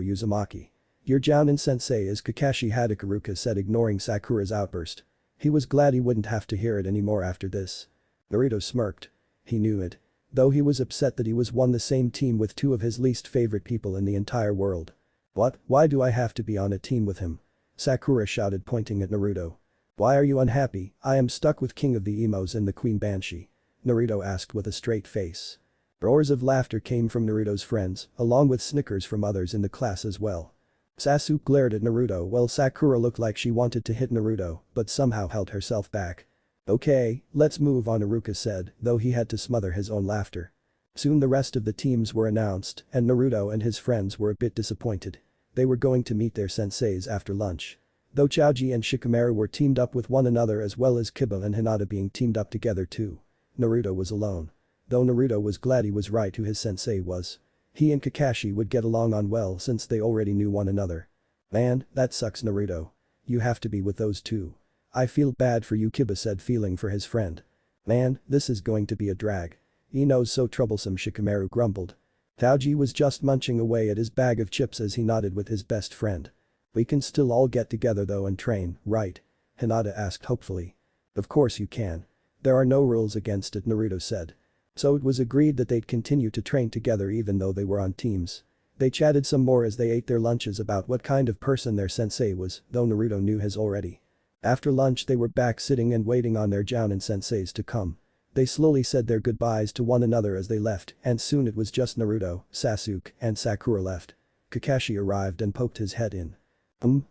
Uzumaki. Your Jounin sensei is Kakashi Hadouken," Iruka said ignoring Sakura's outburst. He was glad he wouldn't have to hear it anymore after this. Naruto smirked. He knew it. Though he was upset that he was on the same team with two of his least favorite people in the entire world. "What, why do I have to be on a team with him?" Sakura shouted pointing at Naruto. Why are you unhappy? I am stuck with King of the Emos and the Queen Banshee. Naruto asked with a straight face. Roars of laughter came from Naruto's friends, along with snickers from others in the class as well. Sasuke glared at Naruto while Sakura looked like she wanted to hit Naruto, but somehow held herself back. Okay, let's move on, Iruka said, though he had to smother his own laughter. Soon the rest of the teams were announced, and Naruto and his friends were a bit disappointed. They were going to meet their senseis after lunch. Though Choji and Shikamaru were teamed up with one another as well as Kiba and Hinata being teamed up together too. Naruto was alone. Though Naruto was glad he was right who his sensei was. He and Kakashi would get along on well since they already knew one another. Man, that sucks, Naruto. You have to be with those two. I feel bad for you, Kiba said, feeling for his friend. Man, this is going to be a drag. Ino's so troublesome, Shikamaru grumbled. Choji was just munching away at his bag of chips as he nodded with his best friend. We can still all get together though and train, right? Hinata asked hopefully. Of course you can. There are no rules against it, Naruto said. So it was agreed that they'd continue to train together even though they were on teams. They chatted some more as they ate their lunches about what kind of person their sensei was, though Naruto knew his already. After lunch they were back sitting and waiting on their jounin senseis to come. They slowly said their goodbyes to one another as they left, and soon it was just Naruto, Sasuke, and Sakura left. Kakashi arrived and poked his head in.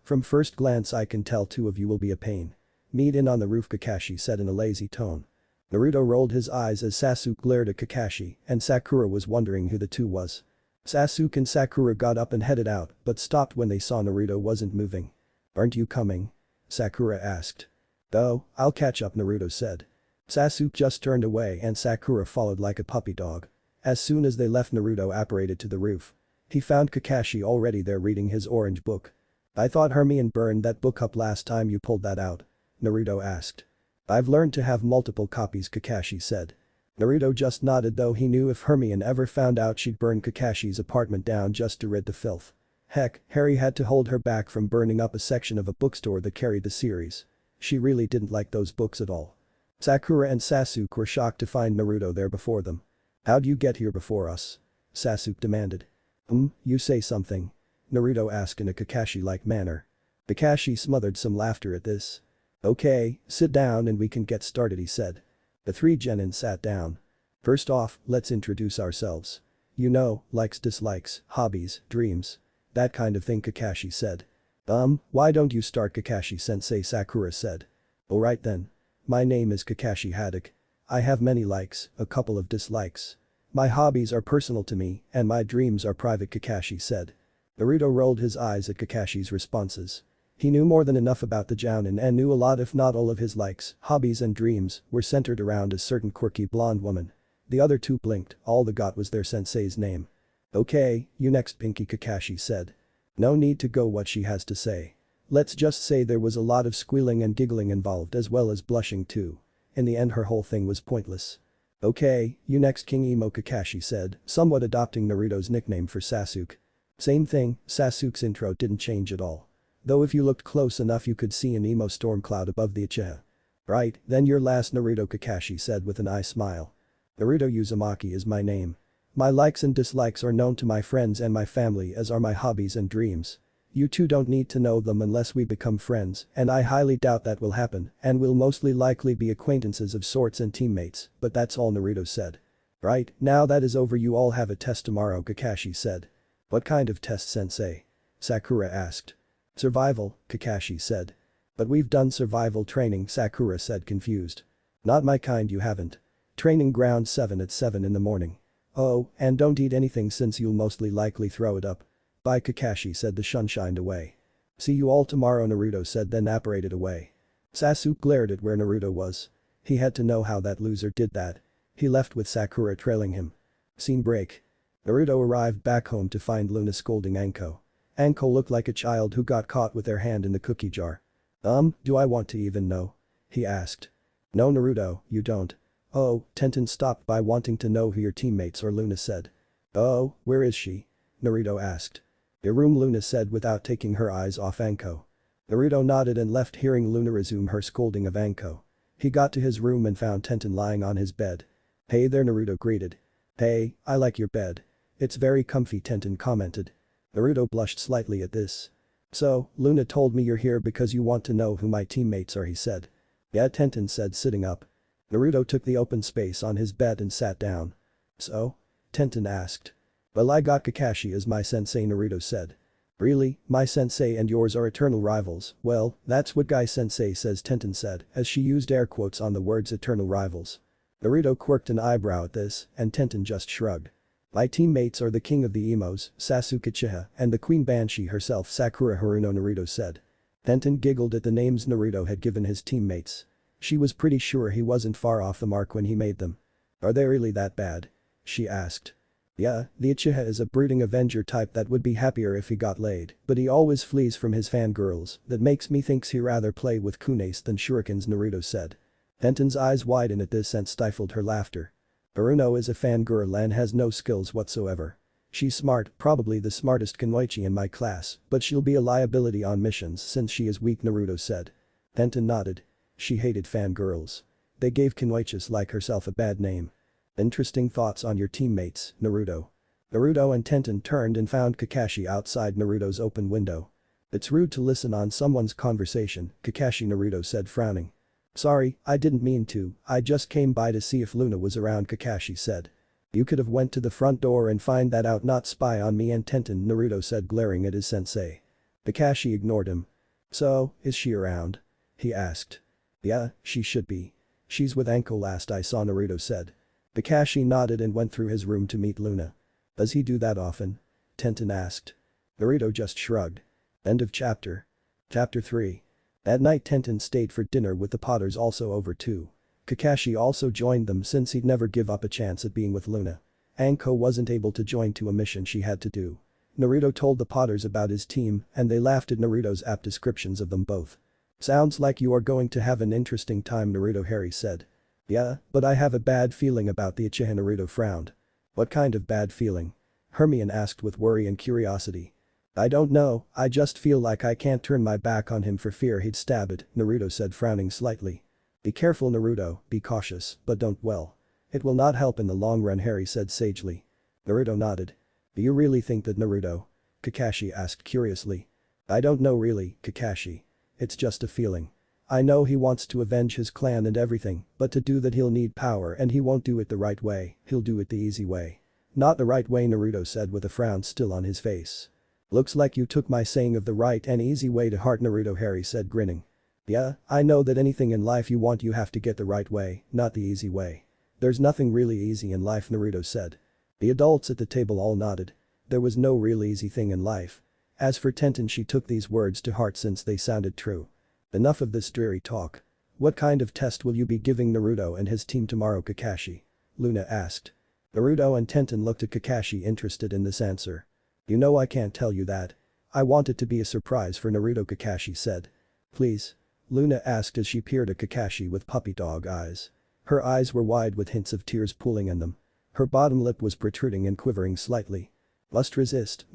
From first glance I can tell two of you will be a pain. Meet in on the roof, Kakashi said in a lazy tone. Naruto rolled his eyes as Sasuke glared at Kakashi, and Sakura was wondering who the two was. Sasuke and Sakura got up and headed out, but stopped when they saw Naruto wasn't moving. Aren't you coming? Sakura asked. Oh, I'll catch up, Naruto said. Sasuke just turned away and Sakura followed like a puppy dog. As soon as they left, Naruto apparated to the roof. He found Kakashi already there reading his orange book. I thought Hermione burned that book up last time you pulled that out. Naruto asked. I've learned to have multiple copies, Kakashi said. Naruto just nodded, though he knew if Hermione ever found out she'd burn Kakashi's apartment down just to rid the filth. Heck, Harry had to hold her back from burning up a section of a bookstore that carried the series. She really didn't like those books at all. Sakura and Sasuke were shocked to find Naruto there before them. How'd you get here before us? Sasuke demanded. You say something? Naruto asked in a Kakashi-like manner. Kakashi smothered some laughter at this. Okay, sit down and we can get started, he said. The three genin sat down. First off, let's introduce ourselves. You know, likes, dislikes, hobbies, dreams. That kind of thing, Kakashi said. Why don't you start, Kakashi-sensei, Sakura said. Alright then. My name is Kakashi Haddock. I have many likes, a couple of dislikes. My hobbies are personal to me, and my dreams are private, Kakashi said. Naruto rolled his eyes at Kakashi's responses. He knew more than enough about the jounin and knew a lot, if not all, of his likes, hobbies and dreams were centered around a certain quirky blonde woman. The other two blinked, all they got was their sensei's name. Okay, you next, Pinky, Kakashi said. No need to go what she has to say. Let's just say there was a lot of squealing and giggling involved as well as blushing too. In the end her whole thing was pointless. Okay, you next, King Emo, Kakashi said, somewhat adopting Naruto's nickname for Sasuke. Same thing, Sasuke's intro didn't change at all. Though if you looked close enough you could see an emo storm cloud above the Uchiha. Right, then you're last, Naruto, Kakashi said with an eye smile. Naruto Uzumaki is my name. My likes and dislikes are known to my friends and my family, as are my hobbies and dreams. You two don't need to know them unless we become friends, and I highly doubt that will happen, and we'll mostly likely be acquaintances of sorts and teammates, but that's all, Naruto said. Right, now that is over you all have a test tomorrow, Kakashi said. What kind of test, sensei? Sakura asked. Survival, Kakashi said. But we've done survival training, Sakura said, confused. Not my kind, you haven't. Training ground 7 at 7 in the morning. Oh, and don't eat anything since you'll mostly likely throw it up. Bye, Kakashi said. The sun shined away. See you all tomorrow, Naruto said, then apparated away. Sasuke glared at where Naruto was. He had to know how that loser did that. He left with Sakura trailing him. Scene break. Naruto arrived back home to find Luna scolding Anko. Anko looked like a child who got caught with their hand in the cookie jar. Do I want to even know? He asked. No, Naruto, you don't. Oh, Tenten stopped by wanting to know who your teammates are, Luna said. Oh, where is she? Naruto asked. Your room, Luna said without taking her eyes off Anko. Naruto nodded and left, hearing Luna resume her scolding of Anko. He got to his room and found Tenten lying on his bed. Hey there, Naruto greeted. Hey, I like your bed. It's very comfy, Tenten commented. Naruto blushed slightly at this. So, Luna told me you're here because you want to know who my teammates are, he said. Yeah, Tenten said, sitting up. Naruto took the open space on his bed and sat down. So? Tenten asked. Well, I got Kakashi as my sensei, Naruto said. Really, my sensei and yours are eternal rivals? Well, that's what Guy sensei says, Tenten said, as she used air quotes on the words eternal rivals. Naruto quirked an eyebrow at this, and Tenten just shrugged. My teammates are the king of the emos, Sasuke Uchiha, and the queen Banshee herself, Sakura Haruno, Naruto said. Tenten giggled at the names Naruto had given his teammates. She was pretty sure he wasn't far off the mark when he made them. Are they really that bad? She asked. Yeah, the Uchiha is a brooding avenger type that would be happier if he got laid, but he always flees from his fangirls. That makes me think he'd rather play with kunes than shurikens, Naruto said. Tenten's eyes widened at this and stifled her laughter. Haruno is a fangirl and has no skills whatsoever. She's smart, probably the smartest kunoichi in my class, but she'll be a liability on missions since she is weak, Naruto said. Tenten nodded. She hated fangirls. They gave kunoichis like herself a bad name. Interesting thoughts on your teammates, Naruto. Naruto and Tenten turned and found Kakashi outside Naruto's open window. It's rude to listen on someone's conversation, Kakashi, Naruto said, frowning. Sorry, I didn't mean to, I just came by to see if Luna was around, Kakashi said. You could have went to the front door and find that out, not spy on me and Tenten, Naruto said, glaring at his sensei. Kakashi ignored him. So, is she around? He asked. Yeah, she should be. She's with Anko last I saw, Naruto said. Kakashi nodded and went through his room to meet Luna. Does he do that often? Tenten asked. Naruto just shrugged. End of chapter. Chapter 3. That night Tenten stayed for dinner with the Potters, also over too. Kakashi also joined them since he'd never give up a chance at being with Luna. Anko wasn't able to join to a mission she had to do. Naruto told the Potters about his team and they laughed at Naruto's apt descriptions of them both. Sounds like you are going to have an interesting time, Naruto, Harry said. Yeah, but I have a bad feeling about the Uchiha, Naruto frowned. What kind of bad feeling? Hermione asked with worry and curiosity. I don't know, I just feel like I can't turn my back on him for fear he'd stab it, Naruto said, frowning slightly. Be careful, Naruto, be cautious, but don't well. It will not help in the long run, Harry said sagely. Naruto nodded. Do you really think that, Naruto? Kakashi asked curiously. I don't know really, Kakashi. It's just a feeling. I know he wants to avenge his clan and everything, but to do that he'll need power and he won't do it the right way, he'll do it the easy way. Not the right way, Naruto said with a frown still on his face. Looks like you took my saying of the right and easy way to heart, Naruto, Harry said, grinning. Yeah, I know that anything in life you want you have to get the right way, not the easy way. There's nothing really easy in life, Naruto said. The adults at the table all nodded. There was no real easy thing in life. As for Tenten, she took these words to heart since they sounded true. Enough of this dreary talk. What kind of test will you be giving Naruto and his team tomorrow, Kakashi? Luna asked. Naruto and Tenten looked at Kakashi, interested in this answer. You know I can't tell you that. I want it to be a surprise for Naruto, Kakashi said. Please? Luna asked as she peered at Kakashi with puppy dog eyes. Her eyes were wide with hints of tears pooling in them. Her bottom lip was protruding and quivering slightly. Must resist,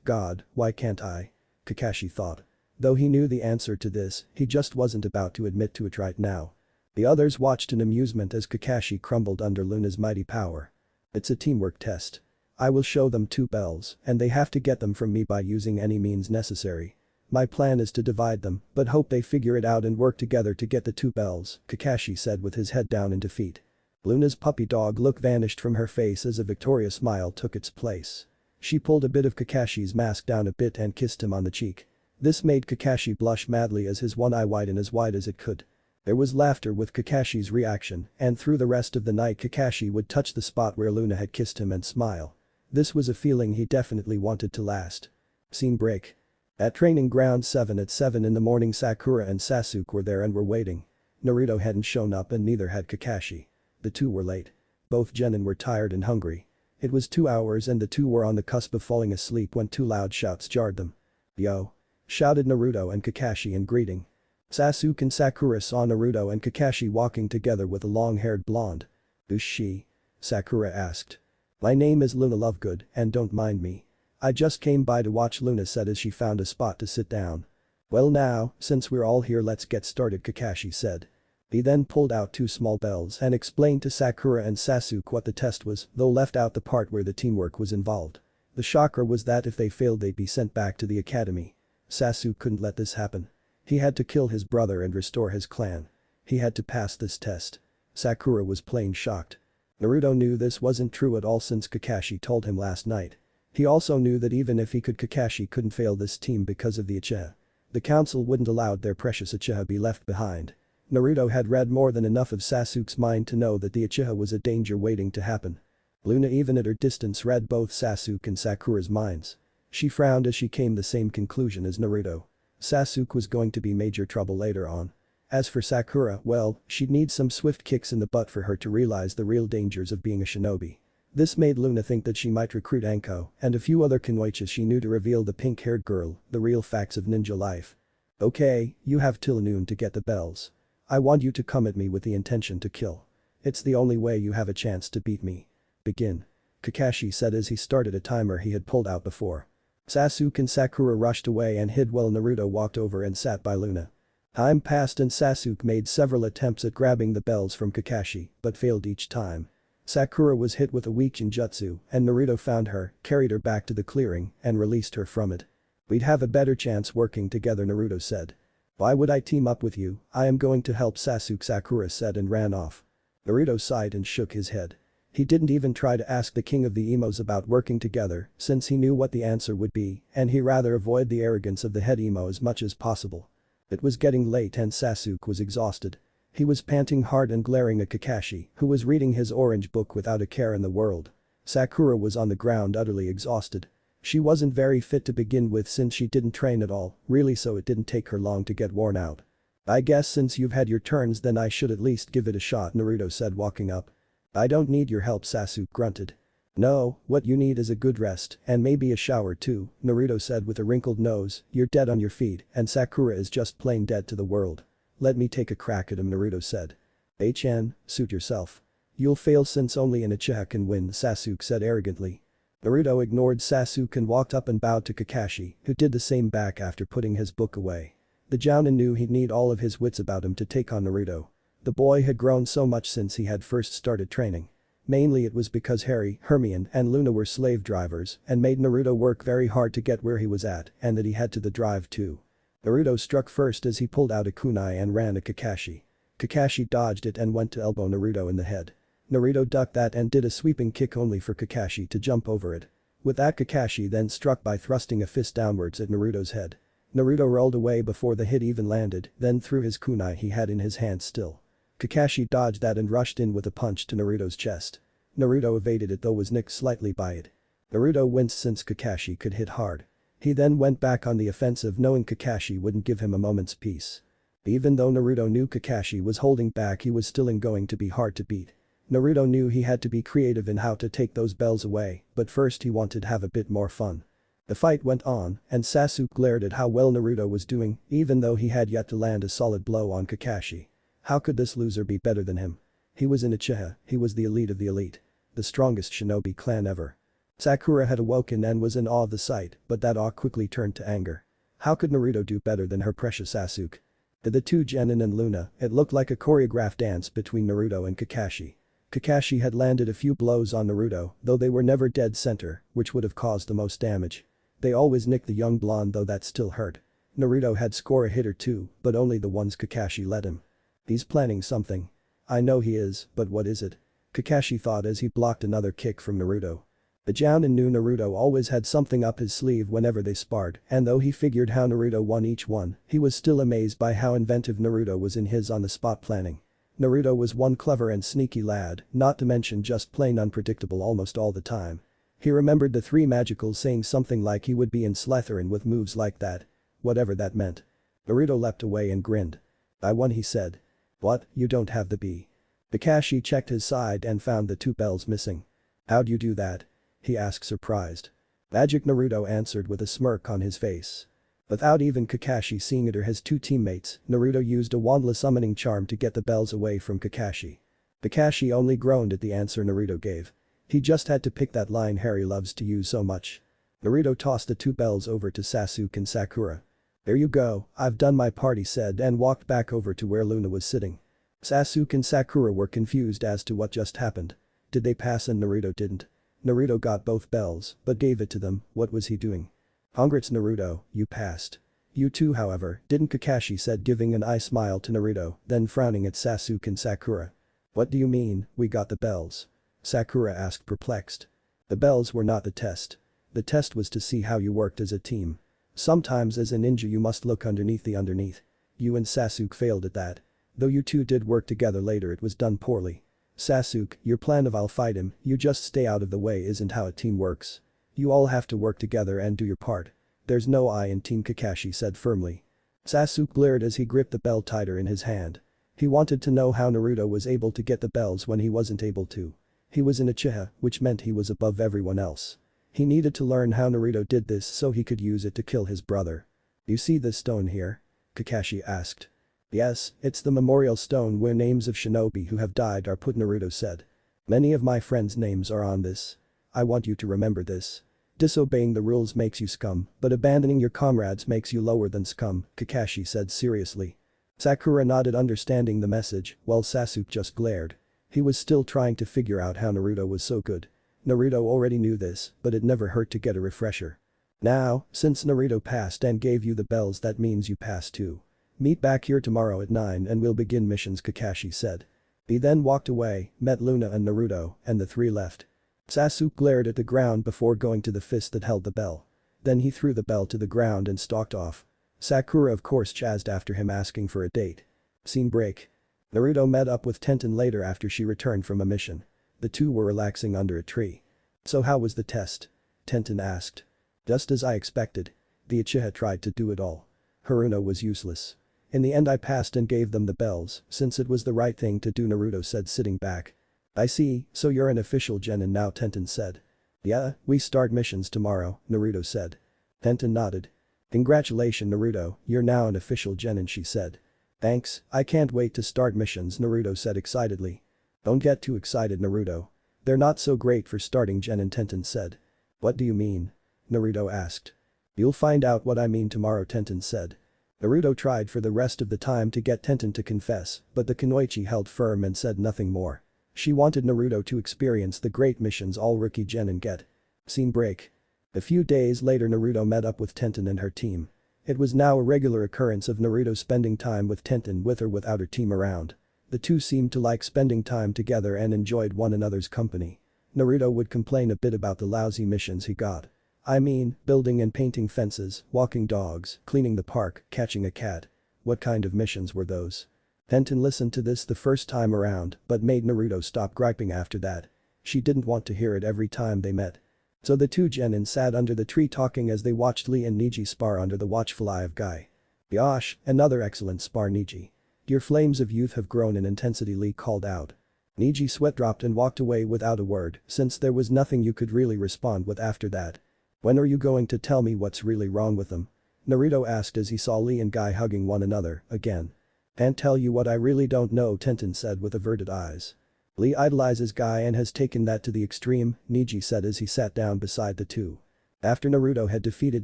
God, why can't I? Kakashi thought. Though he knew the answer to this, he just wasn't about to admit to it right now. The others watched in amusement as Kakashi crumbled under Luna's mighty power. It's a teamwork test. I will show them 2 bells and they have to get them from me by using any means necessary. My plan is to divide them, but hope they figure it out and work together to get the 2 bells, Kakashi said with his head down in defeat. Luna's puppy dog look vanished from her face as a victorious smile took its place. She pulled a bit of Kakashi's mask down a bit and kissed him on the cheek. This made Kakashi blush madly as his one eye widened as wide as it could. There was laughter with Kakashi's reaction, and through the rest of the night Kakashi would touch the spot where Luna had kissed him and smile. This was a feeling he definitely wanted to last. Scene break. At training ground 7 at 7 in the morning, Sakura and Sasuke were there and were waiting. Naruto hadn't shown up and neither had Kakashi. The two were late. Both genin were tired and hungry. It was 2 hours and the two were on the cusp of falling asleep when 2 loud shouts jarred them. Yo! Shouted Naruto and Kakashi in greeting. Sasuke and Sakura saw Naruto and Kakashi walking together with a long-haired blonde. Who's she? Sakura asked. My name is Luna Lovegood and don't mind me. I just came by to watch, Luna said as she found a spot to sit down. Well now, since we're all here let's get started, Kakashi said. He then pulled out 2 small bells and explained to Sakura and Sasuke what the test was, though left out the part where the teamwork was involved. The shocker was that if they failed they'd be sent back to the academy. Sasuke couldn't let this happen. He had to kill his brother and restore his clan. He had to pass this test. Sakura was plain shocked. Naruto knew this wasn't true at all since Kakashi told him last night. He also knew that even if he could, Kakashi couldn't fail this team because of the Uchiha. The council wouldn't allow their precious Uchiha be left behind. Naruto had read more than enough of Sasuke's mind to know that the Uchiha was a danger waiting to happen. Luna, even at her distance, read both Sasuke and Sakura's minds. She frowned as she came to the same conclusion as Naruto. Sasuke was going to be major trouble later on. As for Sakura, well, she'd need some swift kicks in the butt for her to realize the real dangers of being a shinobi. This made Luna think that she might recruit Anko and a few other kunoichis she knew to reveal the pink-haired girl the real facts of ninja life. Okay, you have till noon to get the bells. I want you to come at me with the intention to kill. It's the only way you have a chance to beat me. Begin. Kakashi said as he started a timer he had pulled out before. Sasuke and Sakura rushed away and hid while Naruto walked over and sat by Luna. Time passed and Sasuke made several attempts at grabbing the bells from Kakashi, but failed each time. Sakura was hit with a weak ninjutsu and Naruto found her, carried her back to the clearing, and released her from it. We'd have a better chance working together, Naruto said. Why would I team up with you? I am going to help Sasuke, Sakura said and ran off. Naruto sighed and shook his head. He didn't even try to ask the king of the emos about working together since he knew what the answer would be and he rather avoid the arrogance of the head emo as much as possible. It was getting late and Sasuke was exhausted. He was panting hard and glaring at Kakashi, who was reading his orange book without a care in the world. Sakura was on the ground utterly exhausted. She wasn't very fit to begin with since she didn't train at all, really, so it didn't take her long to get worn out. I guess since you've had your turns then I should at least give it a shot, Naruto said walking up. I don't need your help, Sasuke grunted. No, what you need is a good rest and maybe a shower too, Naruto said with a wrinkled nose. You're dead on your feet and Sakura is just plain dead to the world. Let me take a crack at him, Naruto said. HN, suit yourself. You'll fail since only an Uchiha can win, Sasuke said arrogantly. Naruto ignored Sasuke and walked up and bowed to Kakashi, who did the same back after putting his book away. The Jounin knew he'd need all of his wits about him to take on Naruto. The boy had grown so much since he had first started training. Mainly it was because Harry, Hermione and Luna were slave drivers and made Naruto work very hard to get where he was at and that he had to the drive too. Naruto struck first as he pulled out a kunai and ran at Kakashi. Kakashi dodged it and went to elbow Naruto in the head. Naruto ducked that and did a sweeping kick only for Kakashi to jump over it. With that, Kakashi then struck by thrusting a fist downwards at Naruto's head. Naruto rolled away before the hit even landed, then threw his kunai he had in his hand still. Kakashi dodged that and rushed in with a punch to Naruto's chest. Naruto evaded it though was nicked slightly by it. Naruto winced since Kakashi could hit hard. He then went back on the offensive knowing Kakashi wouldn't give him a moment's peace. Even though Naruto knew Kakashi was holding back, he was still going to be hard to beat. Naruto knew he had to be creative in how to take those bells away, but first he wanted to have a bit more fun. The fight went on, and Sasuke glared at how well Naruto was doing, even though he had yet to land a solid blow on Kakashi. How could this loser be better than him? He was an Uchiha, he was the elite of the elite. The strongest shinobi clan ever. Sakura had awoken and was in awe of the sight, but that awe quickly turned to anger. How could Naruto do better than her precious Sasuke? To the two Genin and Luna, it looked like a choreographed dance between Naruto and Kakashi. Kakashi had landed a few blows on Naruto, though they were never dead center, which would have caused the most damage. They always nicked the young blonde though that still hurt. Naruto had scored a hit or two, but only the ones Kakashi let him. He's planning something. I know he is, but what is it? Kakashi thought as he blocked another kick from Naruto. The Jounin knew Naruto always had something up his sleeve whenever they sparred, and though he figured how Naruto won each one, he was still amazed by how inventive Naruto was in his on-the-spot planning. Naruto was one clever and sneaky lad, not to mention just plain unpredictable almost all the time. He remembered the three magicals saying something like he would be in Slytherin with moves like that. Whatever that meant. Naruto leapt away and grinned. I won, he said. What, you don't have the B? Kakashi checked his side and found the two bells missing. How'd you do that? He asked surprised. Magic, Naruto answered with a smirk on his face. Without even Kakashi seeing it or his two teammates, Naruto used a wandless summoning charm to get the bells away from Kakashi. Kakashi only groaned at the answer Naruto gave. He just had to pick that line Harry loves to use so much. Naruto tossed the two bells over to Sasuke and Sakura. There you go, I've done my part, he said and walked back over to where Luna was sitting. Sasuke and Sakura were confused as to what just happened. Did they pass and Naruto didn't? Naruto got both bells, but gave it to them. What was he doing? Congrats Naruto, you passed. You too, however, didn't Kakashi said, giving an eye smile to Naruto, then frowning at Sasuke and Sakura. What do you mean, we got the bells? Sakura asked, perplexed. The bells were not the test. The test was to see how you worked as a team. Sometimes as a ninja you must look underneath the underneath. You and Sasuke failed at that. Though you two did work together later, it was done poorly. Sasuke, your plan of "I'll fight him, you just stay out of the way" isn't how a team works. You all have to work together and do your part. There's no I in Team Kakashi said firmly. Sasuke glared as he gripped the bell tighter in his hand. He wanted to know how Naruto was able to get the bells when he wasn't able to. He was an Uchiha, which meant he was above everyone else. He needed to learn how Naruto did this so he could use it to kill his brother. You see this stone here? Kakashi asked. Yes, it's the memorial stone where names of shinobi who have died are put, Naruto said. Many of my friends' names are on this. I want you to remember this. Disobeying the rules makes you scum, but abandoning your comrades makes you lower than scum, Kakashi said seriously. Sakura nodded, understanding the message, while Sasuke just glared. He was still trying to figure out how Naruto was so good. Naruto already knew this, but it never hurt to get a refresher. Now, since Naruto passed and gave you the bells, that means you passed too. Meet back here tomorrow at 9 and we'll begin missions, Kakashi said. He then walked away, met Luna and Naruto, and the three left. Sasuke glared at the ground before going to the fist that held the bell. Then he threw the bell to the ground and stalked off. Sakura of course chased after him, asking for a date. Scene break. Naruto met up with Tenten later after she returned from a mission. The two were relaxing under a tree. So how was the test? Tenten asked. Just as I expected. The Uchiha tried to do it all. Haruno was useless. In the end I passed and gave them the bells, since it was the right thing to do, Naruto said, sitting back. I see, so you're an official genin now, Tenten said. Yeah, we start missions tomorrow, Naruto said. Tenten nodded. Congratulations, Naruto, you're now an official genin, she said. Thanks, I can't wait to start missions, Naruto said excitedly. Don't get too excited, Naruto. They're not so great for starting genin, Tenten said. What do you mean? Naruto asked. You'll find out what I mean tomorrow, Tenten said. Naruto tried for the rest of the time to get Tenten to confess, but the kunoichi held firm and said nothing more. She wanted Naruto to experience the great missions all rookie genin get. Scene break. A few days later, Naruto met up with Tenten and her team. It was now a regular occurrence of Naruto spending time with Tenten, with or without her team around. The two seemed to like spending time together and enjoyed one another's company. Naruto would complain a bit about the lousy missions he got. I mean, building and painting fences, walking dogs, cleaning the park, catching a cat. What kind of missions were those? Tenten listened to this the first time around, but made Naruto stop griping after that. She didn't want to hear it every time they met. So the two genin sat under the tree talking as they watched Lee and Neji spar under the watchful eye of Guy. Gosh, another excellent spar, Neji. Your flames of youth have grown in intensity, Lee called out. Neji sweat dropped and walked away without a word, since there was nothing you could really respond with after that. When are you going to tell me what's really wrong with them? Naruto asked as he saw Lee and Guy hugging one another, again. Can't tell you what I really don't know, Tenten said with averted eyes. Lee idolizes Guy and has taken that to the extreme, Neji said as he sat down beside the two. After Naruto had defeated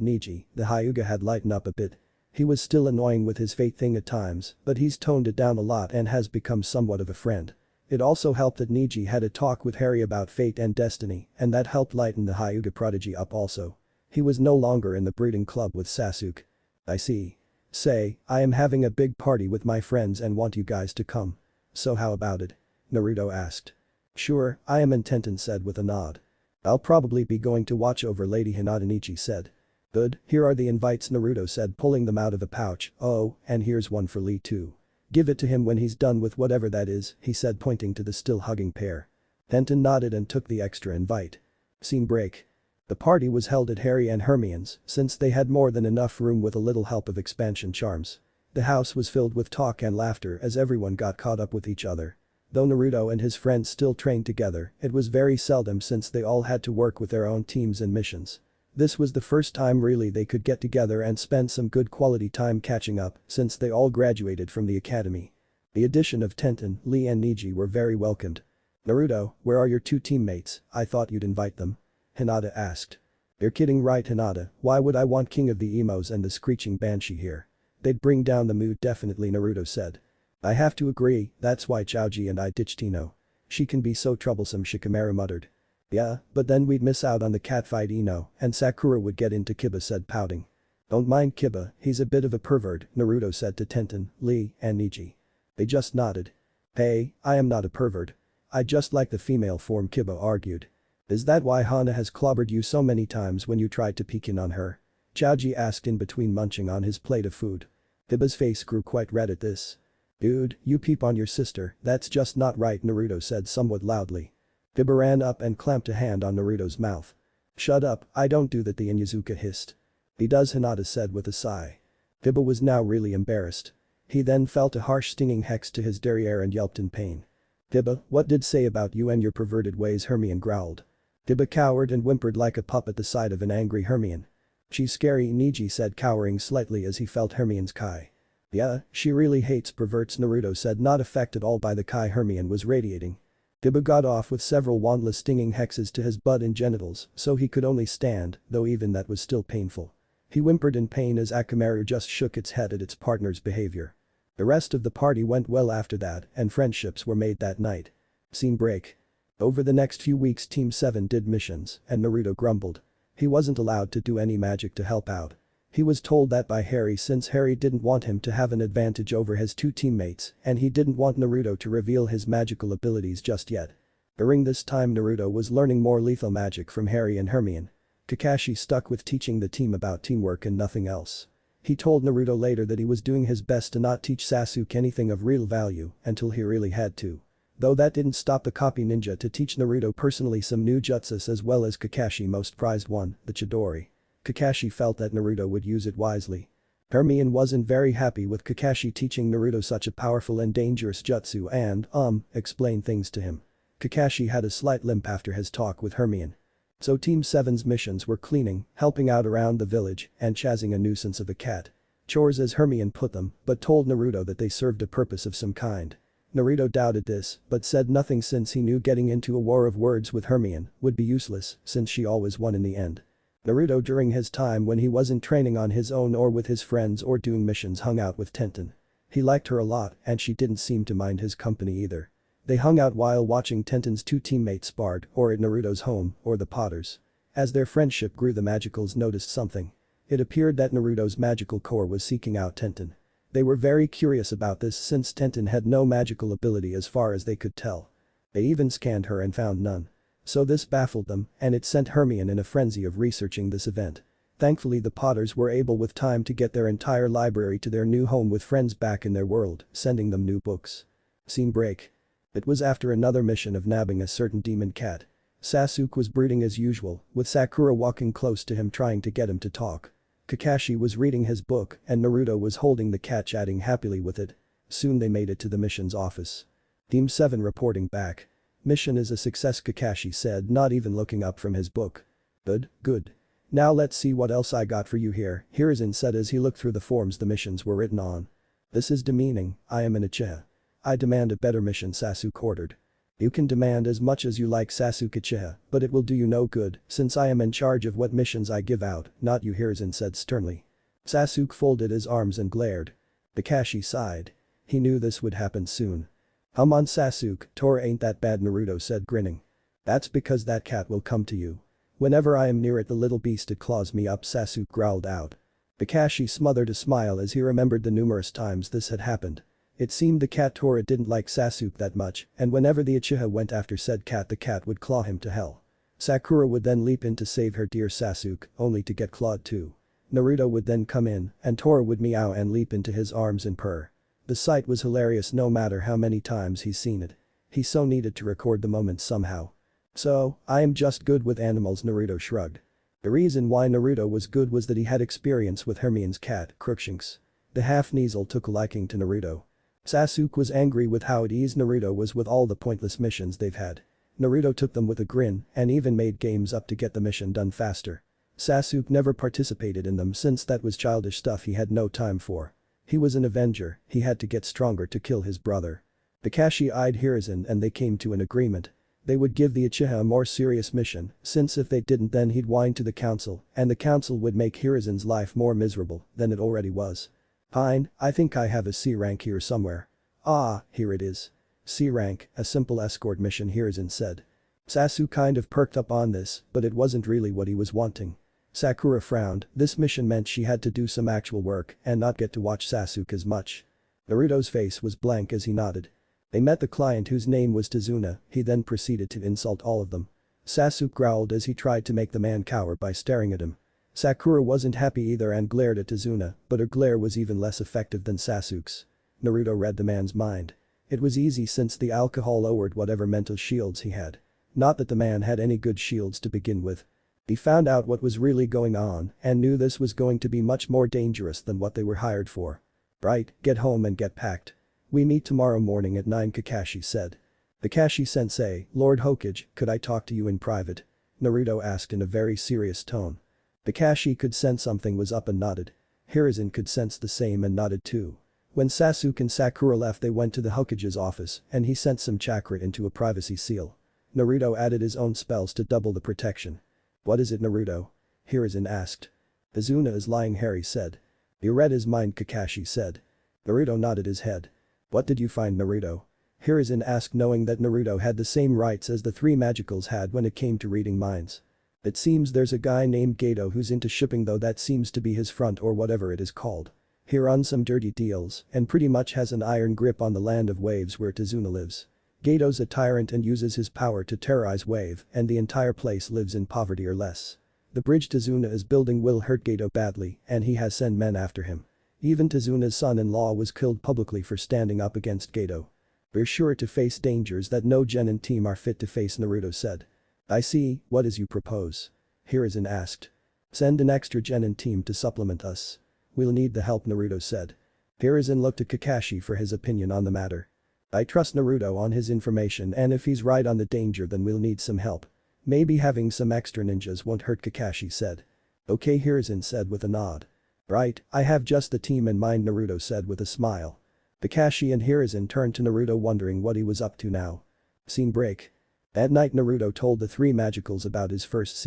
Neji, the Hyuga had lightened up a bit. He was still annoying with his fate thing at times, but he's toned it down a lot and has become somewhat of a friend. It also helped that Neji had a talk with Harry about fate and destiny, and that helped lighten the Hyuga prodigy up also. He was no longer in the breeding club with Sasuke. I see. Say, I am having a big party with my friends and want you guys to come. So how about it? Naruto asked. Sure, I am in, Tenten said with a nod. I'll probably be going to watch over Lady Hinata, Neji said. Good, here are the invites, Naruto said, pulling them out of a pouch. Oh, and here's one for Lee too. Give it to him when he's done with whatever that is, he said, pointing to the still hugging pair. Tenten nodded and took the extra invite. Scene break. The party was held at Harry and Hermione's, since they had more than enough room with a little help of expansion charms. The house was filled with talk and laughter as everyone got caught up with each other. Though Naruto and his friends still trained together, it was very seldom since they all had to work with their own teams and missions. This was the first time really they could get together and spend some good quality time catching up, since they all graduated from the academy. The addition of Tenten, Lee and Neji were very welcomed. Naruto, where are your two teammates? I thought you'd invite them. Hinata asked. You're kidding, right, Hinata? Why would I want King of the Emos and the Screeching Banshee here? They'd bring down the mood, definitely, Naruto said. I have to agree, that's why Chaoji and I ditched Ino. She can be so troublesome, Shikamaru muttered. Yeah, but then we'd miss out on the catfight, Ino, and Sakura would get into Kiba said, pouting. Don't mind Kiba, he's a bit of a pervert, Naruto said to Tenten, Lee, and Niji. They just nodded. Hey, I am not a pervert. I just like the female form, Kiba argued. Is that why Hana has clobbered you so many times when you tried to peek in on her? Chaoji asked in between munching on his plate of food. Kiba's face grew quite red at this. Dude, you peep on your sister, that's just not right, Naruto said somewhat loudly. Kiba ran up and clamped a hand on Naruto's mouth. Shut up, I don't do that, the Inuzuka hissed. He does, Hinata said with a sigh. Kiba was now really embarrassed. He then felt a harsh stinging hex to his derriere and yelped in pain. Kiba, what did say about you and your perverted ways, Hermione growled. Kiba cowered and whimpered like a pup at the sight of an angry Hermione. She's scary, Niji said, cowering slightly as he felt Hermione's kai. Yeah, she really hates perverts, Naruto said, not affected at all by the kai Hermione was radiating. Kiba got off with several wandless stinging hexes to his butt and genitals, so he could only stand, though even that was still painful. He whimpered in pain as Akamaru just shook its head at its partner's behavior. The rest of the party went well after that, and friendships were made that night. Scene break. Over the next few weeks Team 7 did missions, and Naruto grumbled. He wasn't allowed to do any magic to help out. He was told that by Harry since Harry didn't want him to have an advantage over his two teammates, and he didn't want Naruto to reveal his magical abilities just yet. During this time Naruto was learning more lethal magic from Harry and Hermione. Kakashi stuck with teaching the team about teamwork and nothing else. He told Naruto later that he was doing his best to not teach Sasuke anything of real value until he really had to. Though that didn't stop the copy ninja to teach Naruto personally some new jutsus as well as Kakashi's most prized one, the Chidori. Kakashi felt that Naruto would use it wisely. Hermione wasn't very happy with Kakashi teaching Naruto such a powerful and dangerous jutsu and, explained things to him. Kakashi had a slight limp after his talk with Hermione. So Team 7's missions were cleaning, helping out around the village, and chasing a nuisance of a cat. Chores as Hermione put them, but told Naruto that they served a purpose of some kind. Naruto doubted this, but said nothing since he knew getting into a war of words with Hermione would be useless since she always won in the end. Naruto during his time when he wasn't training on his own or with his friends or doing missions hung out with Tenten. He liked her a lot and she didn't seem to mind his company either. They hung out while watching Tenten's two teammates sparred or at Naruto's home or the Potters. As their friendship grew the Magicals noticed something. It appeared that Naruto's magical core was seeking out Tenten. They were very curious about this since Tenten had no magical ability as far as they could tell. They even scanned her and found none. So this baffled them and it sent Hermione in a frenzy of researching this event. Thankfully the Potters were able with time to get their entire library to their new home with friends back in their world, sending them new books. Scene break. It was after another mission of nabbing a certain demon cat. Sasuke was brooding as usual, with Sakura walking close to him trying to get him to talk. Kakashi was reading his book and Naruto was holding the cat chatting happily with it. Soon they made it to the mission's office. Team 7 reporting back. Mission is a success, Kakashi said, not even looking up from his book. Good, good. Now let's see what else I got for you here, Hiruzen said as he looked through the forms the missions were written on. This is demeaning, I am an Uchiha. I demand a better mission, Sasuke ordered. You can demand as much as you like, Sasuke Uchiha, but it will do you no good since I am in charge of what missions I give out, not you, Hiruzen said sternly. Sasuke folded his arms and glared. Kakashi sighed. He knew this would happen soon. Come on Sasuke, Tora ain't that bad, Naruto said grinning. That's because that cat will come to you. Whenever I am near it the little beast it claws me up, Sasuke growled out. Kakashi smothered a smile as he remembered the numerous times this had happened. It seemed the cat Tora didn't like Sasuke that much and whenever the Uchiha went after said cat the cat would claw him to hell. Sakura would then leap in to save her dear Sasuke only to get clawed too. Naruto would then come in and Tora would meow and leap into his arms and purr. The sight was hilarious no matter how many times he's seen it. He so needed to record the moment somehow. So, I am just good with animals, Naruto shrugged. The reason why Naruto was good was that he had experience with Hermione's cat, Crookshanks. The half-Kneasel took a liking to Naruto. Sasuke was angry with how at ease Naruto was with all the pointless missions they've had. Naruto took them with a grin and even made games up to get the mission done faster. Sasuke never participated in them since that was childish stuff he had no time for. He was an Avenger, he had to get stronger to kill his brother. Kakashi eyed Hiruzen and they came to an agreement. They would give the Uchiha a more serious mission since if they didn't then he'd whine to the council and the council would make Hiruzen's life more miserable than it already was. Fine, I think I have a C rank here somewhere. Ah, here it is. C rank, a simple escort mission, Hiruzen said. Sasuke kind of perked up on this, but it wasn't really what he was wanting. Sakura frowned, this mission meant she had to do some actual work and not get to watch Sasuke as much. Naruto's face was blank as he nodded. They met the client whose name was Tazuna, he then proceeded to insult all of them. Sasuke growled as he tried to make the man cower by staring at him. Sakura wasn't happy either and glared at Tazuna, but her glare was even less effective than Sasuke's. Naruto read the man's mind. It was easy since the alcohol lowered whatever mental shields he had. Not that the man had any good shields to begin with. He found out what was really going on and knew this was going to be much more dangerous than what they were hired for. Right, get home and get packed. We meet tomorrow morning at 9, Kakashi said. Kakashi-sensei, Lord Hokage, could I talk to you in private? Naruto asked in a very serious tone. Kakashi could sense something was up and nodded. Hiruzen could sense the same and nodded too. When Sasuke and Sakura left they went to the Hokage's office and he sent some chakra into a privacy seal. Naruto added his own spells to double the protection. What is it, Naruto? Hiruzen asked. Tazuna is lying, Harry said. You read his mind, Kakashi said. Naruto nodded his head. What did you find, Naruto? Hiruzen asked, knowing that Naruto had the same rights as the three magicals had when it came to reading minds. It seems there's a guy named Gato who's into shipping, though that seems to be his front or whatever it is called. He runs some dirty deals and pretty much has an iron grip on the land of waves where Tazuna lives. Gato's a tyrant and uses his power to terrorize Wave and the entire place lives in poverty or less. The bridge Tazuna is building will hurt Gato badly and he has sent men after him. Even Tazuna's son-in-law was killed publicly for standing up against Gato. We're sure to face dangers that no Genin team are fit to face, Naruto said. I see, what is you propose? Hiruzen asked. Send an extra Genin team to supplement us. We'll need the help, Naruto said. Hiruzen looked at Kakashi for his opinion on the matter. I trust Naruto on his information and if he's right on the danger then we'll need some help. Maybe having some extra ninjas won't hurt, Kakashi said. Okay, Hiruzen said with a nod. Right, I have just the team in mind, Naruto said with a smile. Kakashi and Hiruzen turned to Naruto wondering what he was up to now. Scene break. That night Naruto told the three magicals about his first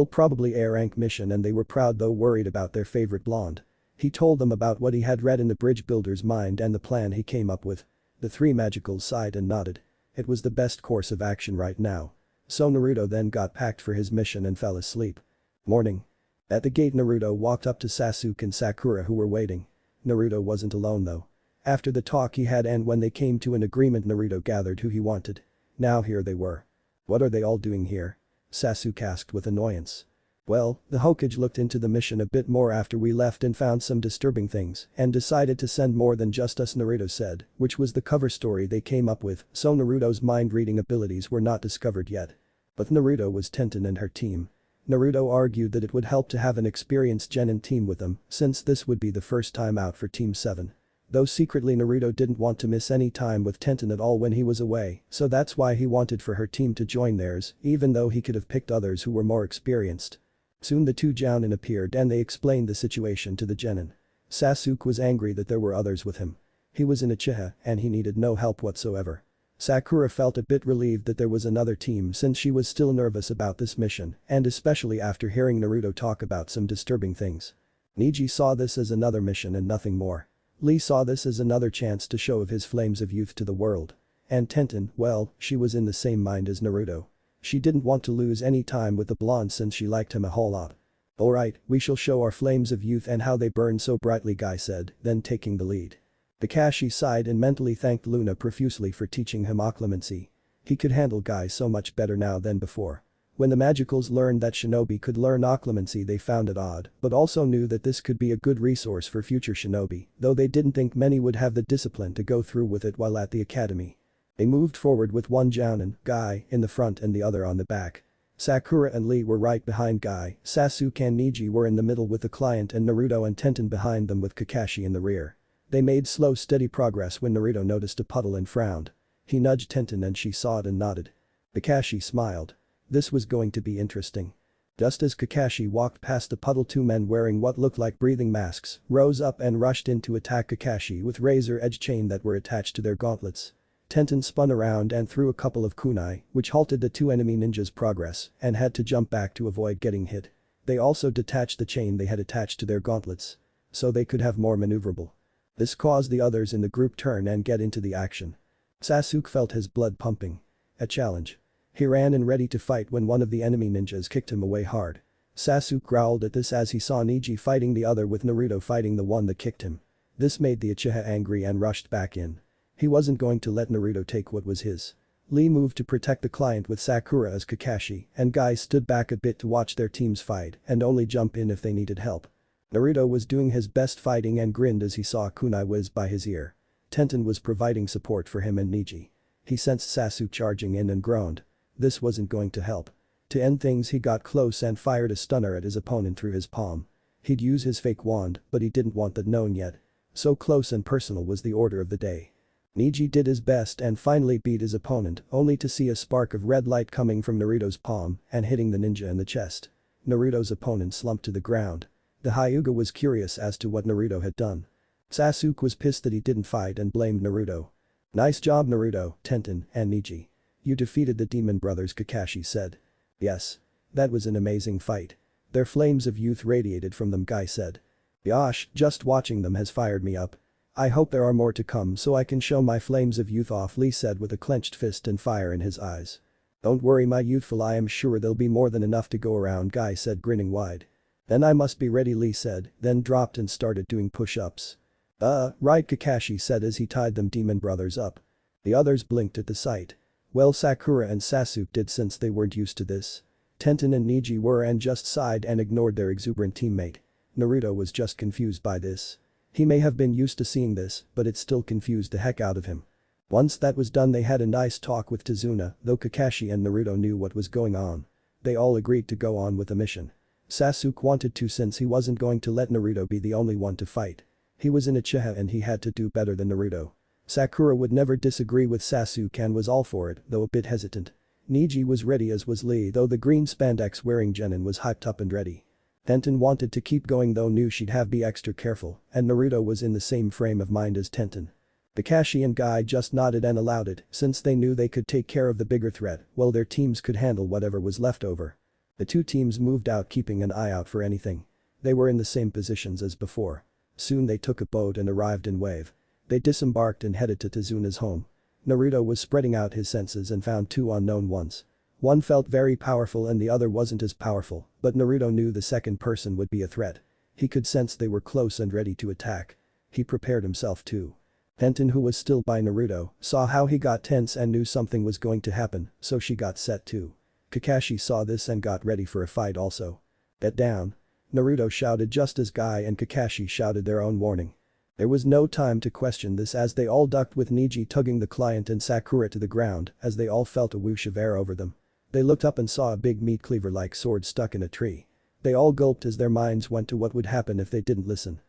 probably A rank mission and they were proud though worried about their favorite blonde. He told them about what he had read in the bridge builder's mind and the plan he came up with. The three magicals sighed and nodded. It was the best course of action right now. So Naruto then got packed for his mission and fell asleep. Morning. At the gate Naruto walked up to Sasuke and Sakura who were waiting. Naruto wasn't alone though. After the talk he had and when they came to an agreement Naruto gathered who he wanted. Now here they were. What are they all doing here? Sasuke asked with annoyance. Well, the Hokage looked into the mission a bit more after we left and found some disturbing things and decided to send more than just us, Naruto said, which was the cover story they came up with, so Naruto's mind-reading abilities were not discovered yet. But Naruto was Tenten and her team. Naruto argued that it would help to have an experienced Genin team with them since this would be the first time out for Team 7. Though secretly Naruto didn't want to miss any time with Tenten at all when he was away, so that's why he wanted for her team to join theirs, even though he could have picked others who were more experienced. Soon the two Jounin appeared and they explained the situation to the Genin. Sasuke was angry that there were others with him. He was in Uchiha and he needed no help whatsoever. Sakura felt a bit relieved that there was another team since she was still nervous about this mission and especially after hearing Naruto talk about some disturbing things. Neji saw this as another mission and nothing more. Lee saw this as another chance to show of his flames of youth to the world. And Tenten, well, she was in the same mind as Naruto. She didn't want to lose any time with the blonde since she liked him a whole lot. Alright, we shall show our flames of youth and how they burn so brightly, Guy said, then taking the lead. Kakashi sighed and mentally thanked Luna profusely for teaching him occlumency. He could handle Guy so much better now than before. When the magicals learned that shinobi could learn occlumency they found it odd, but also knew that this could be a good resource for future shinobi, though they didn't think many would have the discipline to go through with it while at the academy. They moved forward with one Jounin, Guy, in the front and the other on the back. Sakura and Lee were right behind Guy, Sasuke and Neji were in the middle with the client and Naruto and Tenten behind them with Kakashi in the rear. They made slow steady progress when Naruto noticed a puddle and frowned. He nudged Tenten and she saw it and nodded. Kakashi smiled. This was going to be interesting. Just as Kakashi walked past the puddle, two men wearing what looked like breathing masks rose up and rushed in to attack Kakashi with razor-edge chain that were attached to their gauntlets. Tenten spun around and threw a couple of kunai, which halted the two enemy ninjas' progress and had to jump back to avoid getting hit. They also detached the chain they had attached to their gauntlets. So they could have more maneuverable. This caused the others in the group turn and get into the action. Sasuke felt his blood pumping. A challenge. He ran in ready to fight when one of the enemy ninjas kicked him away hard. Sasuke growled at this as he saw Neji fighting the other with Naruto fighting the one that kicked him. This made the Uchiha angry and rushed back in. He wasn't going to let Naruto take what was his. Lee moved to protect the client with Sakura as Kakashi, and Guy stood back a bit to watch their teams fight and only jump in if they needed help. Naruto was doing his best fighting and grinned as he saw kunai whiz by his ear. Tenten was providing support for him and Neji. He sensed Sasuke charging in and groaned. This wasn't going to help. To end things, he got close and fired a stunner at his opponent through his palm. He'd use his fake wand, but he didn't want that known yet. So close and personal was the order of the day. Neji did his best and finally beat his opponent, only to see a spark of red light coming from Naruto's palm and hitting the ninja in the chest. Naruto's opponent slumped to the ground. The Hyuga was curious as to what Naruto had done. Sasuke was pissed that he didn't fight and blamed Naruto. "Nice job Naruto, Tenten, and Neji. You defeated the demon brothers," Kakashi said. "Yes. That was an amazing fight. Their flames of youth radiated from them," Guy said. "Gosh, just watching them has fired me up. I hope there are more to come so I can show my flames of youth off," Lee said with a clenched fist and fire in his eyes. "Don't worry my youthful, I am sure there'll be more than enough to go around," Guy said, grinning wide. "Then I must be ready," Lee said, then dropped and started doing push-ups. Right," Kakashi said as he tied them demon brothers up. The others blinked at the sight. Well, Sakura and Sasuke did since they weren't used to this. Tenten and Neji were and just sighed and ignored their exuberant teammate. Naruto was just confused by this. He may have been used to seeing this, but it still confused the heck out of him. Once that was done, they had a nice talk with Tazuna, though Kakashi and Naruto knew what was going on. They all agreed to go on with the mission. Sasuke wanted to since he wasn't going to let Naruto be the only one to fight. He was in Uchiha and he had to do better than Naruto. Sakura would never disagree with Sasuke and was all for it, though a bit hesitant. Neji was ready as was Lee, though the green spandex wearing Genin was hyped up and ready. Tenten wanted to keep going though knew she'd have to be extra careful, and Naruto was in the same frame of mind as Tenten. Kakashi and Guy just nodded and allowed it since they knew they could take care of the bigger threat while their teams could handle whatever was left over. The two teams moved out keeping an eye out for anything. They were in the same positions as before. Soon they took a boat and arrived in Wave. They disembarked and headed to Tazuna's home. Naruto was spreading out his senses and found two unknown ones. One felt very powerful and the other wasn't as powerful, but Naruto knew the second person would be a threat. He could sense they were close and ready to attack. He prepared himself too. Tenten, who was still by Naruto, saw how he got tense and knew something was going to happen, so she got set too. Kakashi saw this and got ready for a fight also. "Get down." Naruto shouted just as Guy and Kakashi shouted their own warning. There was no time to question this as they all ducked with Neji tugging the client and Sakura to the ground as they all felt a whoosh of air over them. They looked up and saw a big meat cleaver-like sword stuck in a tree. They all gulped as their minds went to what would happen if they didn't listen.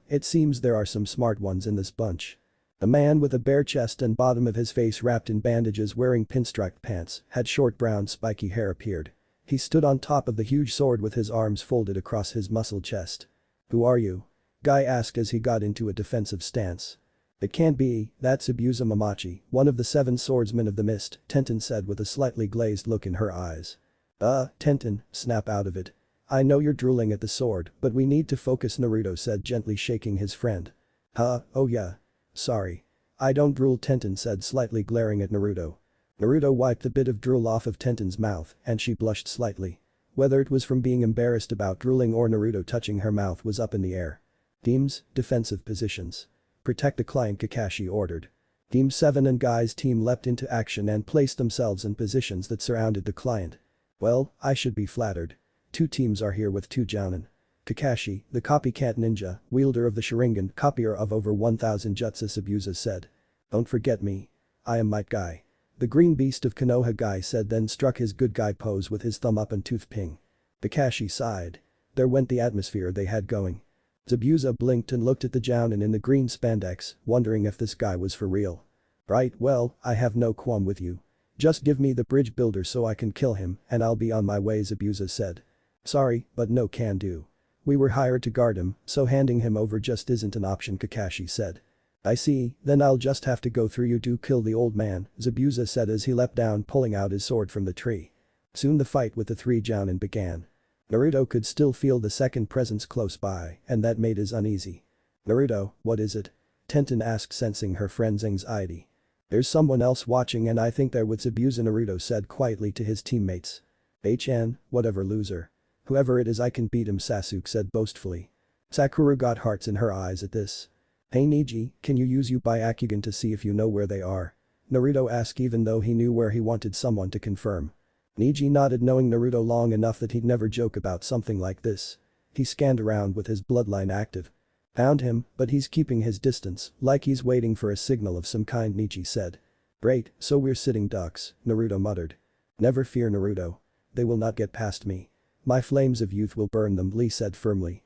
It seems there are some smart ones in this bunch. A man with a bare chest and bottom of his face wrapped in bandages wearing pinstriped pants had short brown spiky hair appeared. He stood on top of the huge sword with his arms folded across his muscled chest. "Who are you?" Guy asked as he got into a defensive stance. "It can't be, that's Abusa Mamachi, one of the 7 swordsmen of the mist," Tenten said with a slightly glazed look in her eyes. Tenten, snap out of it. "I know you're drooling at the sword, but we need to focus," Naruto said, gently shaking his friend. Oh yeah. Sorry. I don't drool," Tenten said, slightly glaring at Naruto. Naruto wiped a bit of drool off of Tenten's mouth and she blushed slightly. Whether it was from being embarrassed about drooling or Naruto touching her mouth was up in the air. "Teams, defensive positions. Protect the client," Kakashi ordered. Team 7 and Guy's team leapt into action and placed themselves in positions that surrounded the client. "Well, I should be flattered. 2 teams are here with 2 jounin. Kakashi, the copycat ninja, wielder of the Sharingan, copier of over 1000 jutsus," Abusa said. "Don't forget me. I am Might Guy. The green beast of Konoha," Guy said, then struck his good guy pose with his thumb up and tooth ping. Kakashi sighed. There went the atmosphere they had going. Zabuza blinked and looked at the jounin in the green spandex, wondering if this guy was for real. "Right, well, I have no qualm with you. Just give me the bridge builder so I can kill him and I'll be on my way," Zabuza said. "Sorry, but no can do. We were hired to guard him, so handing him over just isn't an option," Kakashi said. "I see, then I'll just have to go through you to kill the old man," Zabuza said as he leapt down, pulling out his sword from the tree. Soon the fight with the 3 jounin began. Naruto could still feel the second presence close by and that made his uneasy. "Naruto, what is it?" Tenten asked, sensing her friend's anxiety. "There's someone else watching and I think they're with Zabuza," Naruto said quietly to his teammates. "HN, whatever, loser." Whoever it is I can beat him, Sasuke said boastfully. Sakura got hearts in her eyes at this. Hey Neji, can you use your Byakugan to see if you know where they are? Naruto asked even though he knew where he wanted someone to confirm. Neji nodded knowing Naruto long enough that he'd never joke about something like this. He scanned around with his bloodline active. Found him, but he's keeping his distance, like he's waiting for a signal of some kind, Neji said. Great, so we're sitting ducks, Naruto muttered. Never fear Naruto. They will not get past me. My flames of youth will burn them, Lee said firmly.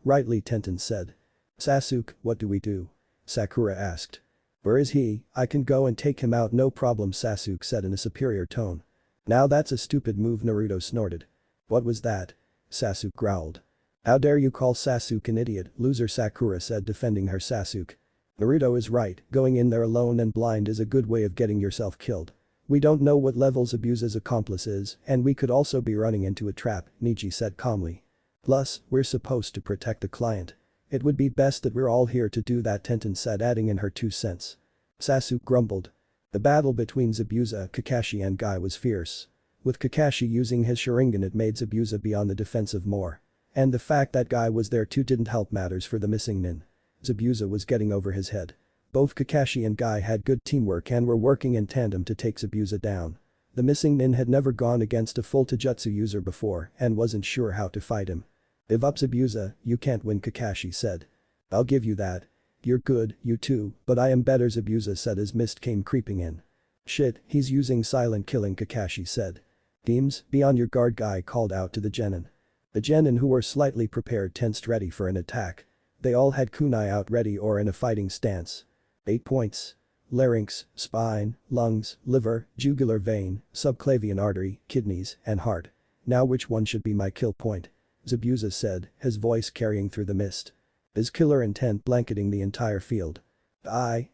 Rightly, Tenten said. Sasuke, what do we do? Sakura asked. Where is he? I can go and take him out, no problem, Sasuke said in a superior tone. Now that's a stupid move, Naruto snorted. What was that? Sasuke growled. How dare you call Sasuke an idiot, loser, Sakura said defending her Sasuke. Naruto is right, going in there alone and blind is a good way of getting yourself killed. We don't know what levels Abusa's accomplice is, and we could also be running into a trap, Neji said calmly. Plus, we're supposed to protect the client. It would be best that we're all here to do that, Tenten said, adding in her 2 cents. Sasuke grumbled. The battle between Zabuza, Kakashi and Guy was fierce. With Kakashi using his Sharingan, it made Zabuza be on the defensive more. And the fact that Guy was there too didn't help matters for the missing nin. Zabuza was getting over his head. Both Kakashi and Guy had good teamwork and were working in tandem to take Zabuza down. The missing nin had never gone against a full Taijutsu user before and wasn't sure how to fight him. Give up, Zabuza, you can't win, Kakashi said. I'll give you that. You're good, you too, but I am better, Zabuza said as mist came creeping in. Shit, he's using silent killing, Kakashi said. Teams, be on your guard, Guy called out to the genin. The genin, who were slightly prepared, tensed ready for an attack. They all had kunai out ready or in a fighting stance. 8 points. Larynx, spine, lungs, liver, jugular vein, subclavian artery, kidneys, and heart. Now which one should be my kill point? Zabuza said, his voice carrying through the mist. His killer intent blanketing the entire field.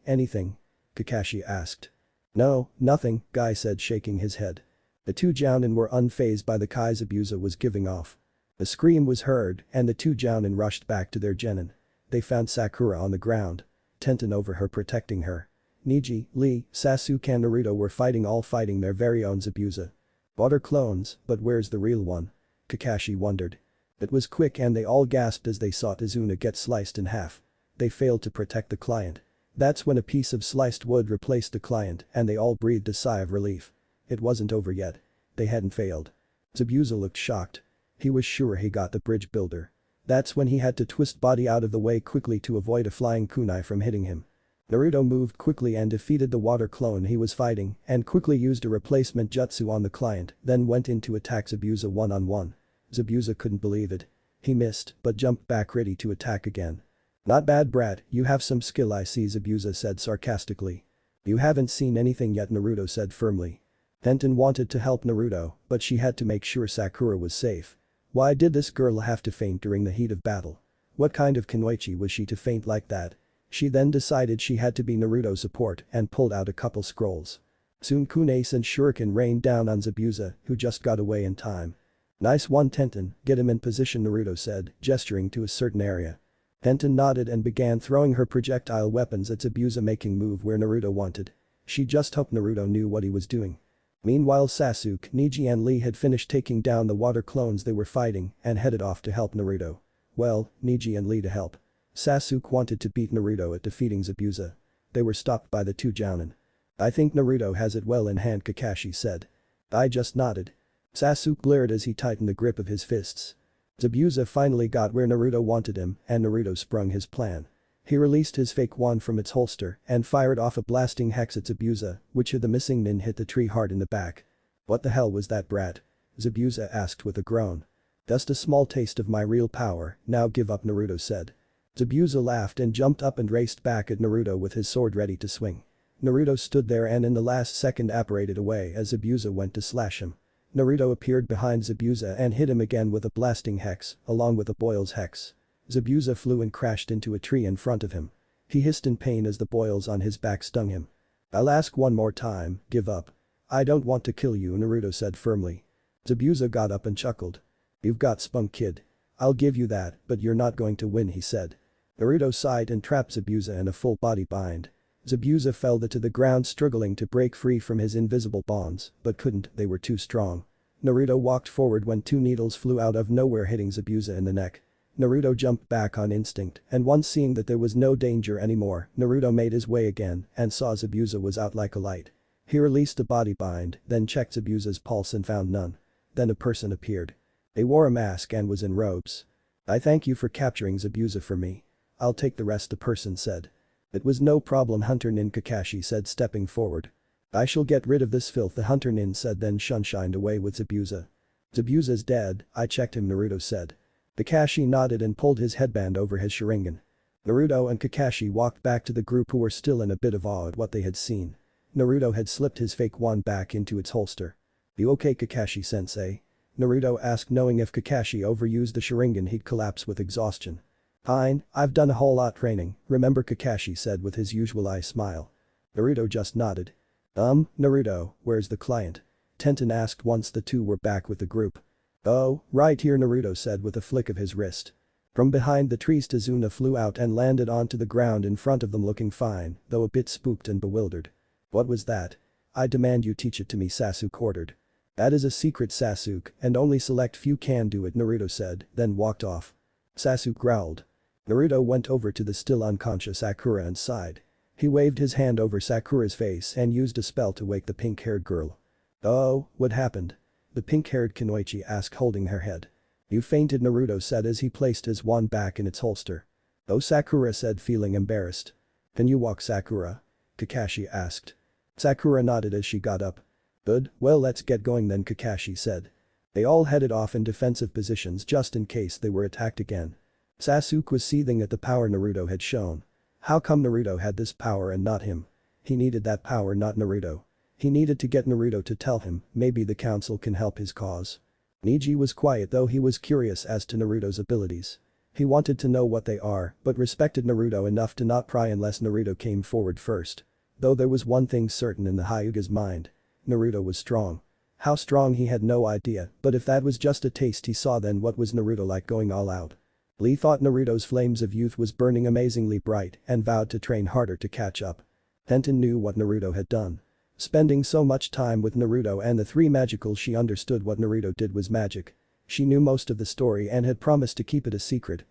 Anything? Kakashi asked. No, nothing, Guy said shaking his head. The 2 jounin were unfazed by the kai Zabuza was giving off. A scream was heard and the 2 jounin rushed back to their genin. They found Sakura on the ground. Tenten over her protecting her. Neji, Lee, Sasuke and Naruto were all fighting their very own Zabuza. Water clones, but where's the real one? Kakashi wondered. It was quick and they all gasped as they saw Izuna get sliced in half. They failed to protect the client. That's when a piece of sliced wood replaced the client and they all breathed a sigh of relief. It wasn't over yet. They hadn't failed. Zabuza looked shocked. He was sure he got the bridge builder. That's when he had to twist body out of the way quickly to avoid a flying kunai from hitting him. Naruto moved quickly and defeated the water clone he was fighting and quickly used a replacement jutsu on the client, then went in to attack Zabuza one-on-one. Zabuza couldn't believe it. He missed, but jumped back ready to attack again. Not bad, brat, you have some skill, I see, Zabuza said sarcastically. You haven't seen anything yet, Naruto said firmly. Tenten wanted to help Naruto, but she had to make sure Sakura was safe. Why did this girl have to faint during the heat of battle? What kind of kunoichi was she to faint like that? She then decided she had to be Naruto's support and pulled out a couple scrolls. Soon kunace and shuriken rained down on Zabuza, who just got away in time. Nice one, Tenten, get him in position, Naruto said, gesturing to a certain area. Tenten nodded and began throwing her projectile weapons at Zabuza, making move where Naruto wanted. She just hoped Naruto knew what he was doing. Meanwhile, Sasuke, Neji and Lee had finished taking down the water clones they were fighting and headed off to help Naruto. Well, Neji and Lee to help. Sasuke wanted to beat Naruto at defeating Zabuza. They were stopped by the 2 jounin. I think Naruto has it well in hand, Kakashi said. I just nodded. Sasuke glared as he tightened the grip of his fists. Zabuza finally got where Naruto wanted him and Naruto sprung his plan. He released his fake wand from its holster and fired off a blasting hex at Zabuza, which hit the missing nin hit the tree hard in the back. What the hell was that, brat? Zabuza asked with a groan. Just a small taste of my real power, now give up, Naruto said. Zabuza laughed and jumped up and raced back at Naruto with his sword ready to swing. Naruto stood there and in the last second apparated away as Zabuza went to slash him. Naruto appeared behind Zabuza and hit him again with a blasting hex, along with a boils hex. Zabuza flew and crashed into a tree in front of him. He hissed in pain as the boils on his back stung him. I'll ask one more time, give up. I don't want to kill you, Naruto said firmly. Zabuza got up and chuckled. You've got spunk, kid. I'll give you that, but you're not going to win, he said. Naruto sighed and trapped Zabuza in a full body bind. Zabuza fell to the ground struggling to break free from his invisible bonds, but couldn't, they were too strong. Naruto walked forward when two needles flew out of nowhere hitting Zabuza in the neck. Naruto jumped back on instinct and once seeing that there was no danger anymore, Naruto made his way again and saw Zabuza was out like a light. He released a body bind, then checked Zabuza's pulse and found none. Then a person appeared. They wore a mask and was in robes. "I thank you for capturing Zabuza for me. I'll take the rest," the person said. "It was no problem, Hunter Nin," Kakashi said, stepping forward. "I shall get rid of this filth," the Hunter Nin said, then shunshined away with Zabuza. "Zabuza's dead, I checked him," Naruto said. Kakashi nodded and pulled his headband over his Sharingan. Naruto and Kakashi walked back to the group who were still in a bit of awe at what they had seen. Naruto had slipped his fake wand back into its holster. "You okay, Kakashi-sensei?" Naruto asked, knowing if Kakashi overused the Sharingan he'd collapse with exhaustion. "Fine, I've done a whole lot training, remember," Kakashi said with his usual eye smile. Naruto just nodded. Naruto, where's the client?" Tenten asked once the two were back with the group. "Oh, right here," Naruto said with a flick of his wrist. From behind the trees Tazuna flew out and landed onto the ground in front of them looking fine, though a bit spooked and bewildered. "What was that?" "I demand you teach it to me," Sasuke ordered. "That is a secret, Sasuke, and only select few can do it," Naruto said, then walked off. Sasuke growled. Naruto went over to the still unconscious Sakura and sighed. He waved his hand over Sakura's face and used a spell to wake the pink-haired girl. "Oh, what happened?" the pink-haired Kunoichi asked, holding her head. "You fainted," Naruto said as he placed his wand back in its holster. "Oh," Sakura said, feeling embarrassed. "Can you walk, Sakura?" Kakashi asked. Sakura nodded as she got up. "Good, well let's get going then," Kakashi said. They all headed off in defensive positions just in case they were attacked again. Sasuke was seething at the power Naruto had shown. How come Naruto had this power and not him? He needed that power, not Naruto. He needed to get Naruto to tell him, maybe the council can help his cause. Neji was quiet though he was curious as to Naruto's abilities. He wanted to know what they are, but respected Naruto enough to not pry unless Naruto came forward first. Though there was one thing certain in the Hyuga's mind. Naruto was strong. How strong he had no idea, but if that was just a taste he saw, then what was Naruto like going all out? Lee thought Naruto's flames of youth was burning amazingly bright and vowed to train harder to catch up. Tenten knew what Naruto had done. Spending so much time with Naruto and the three magicals, she understood what Naruto did was magic. She knew most of the story and had promised to keep it a secret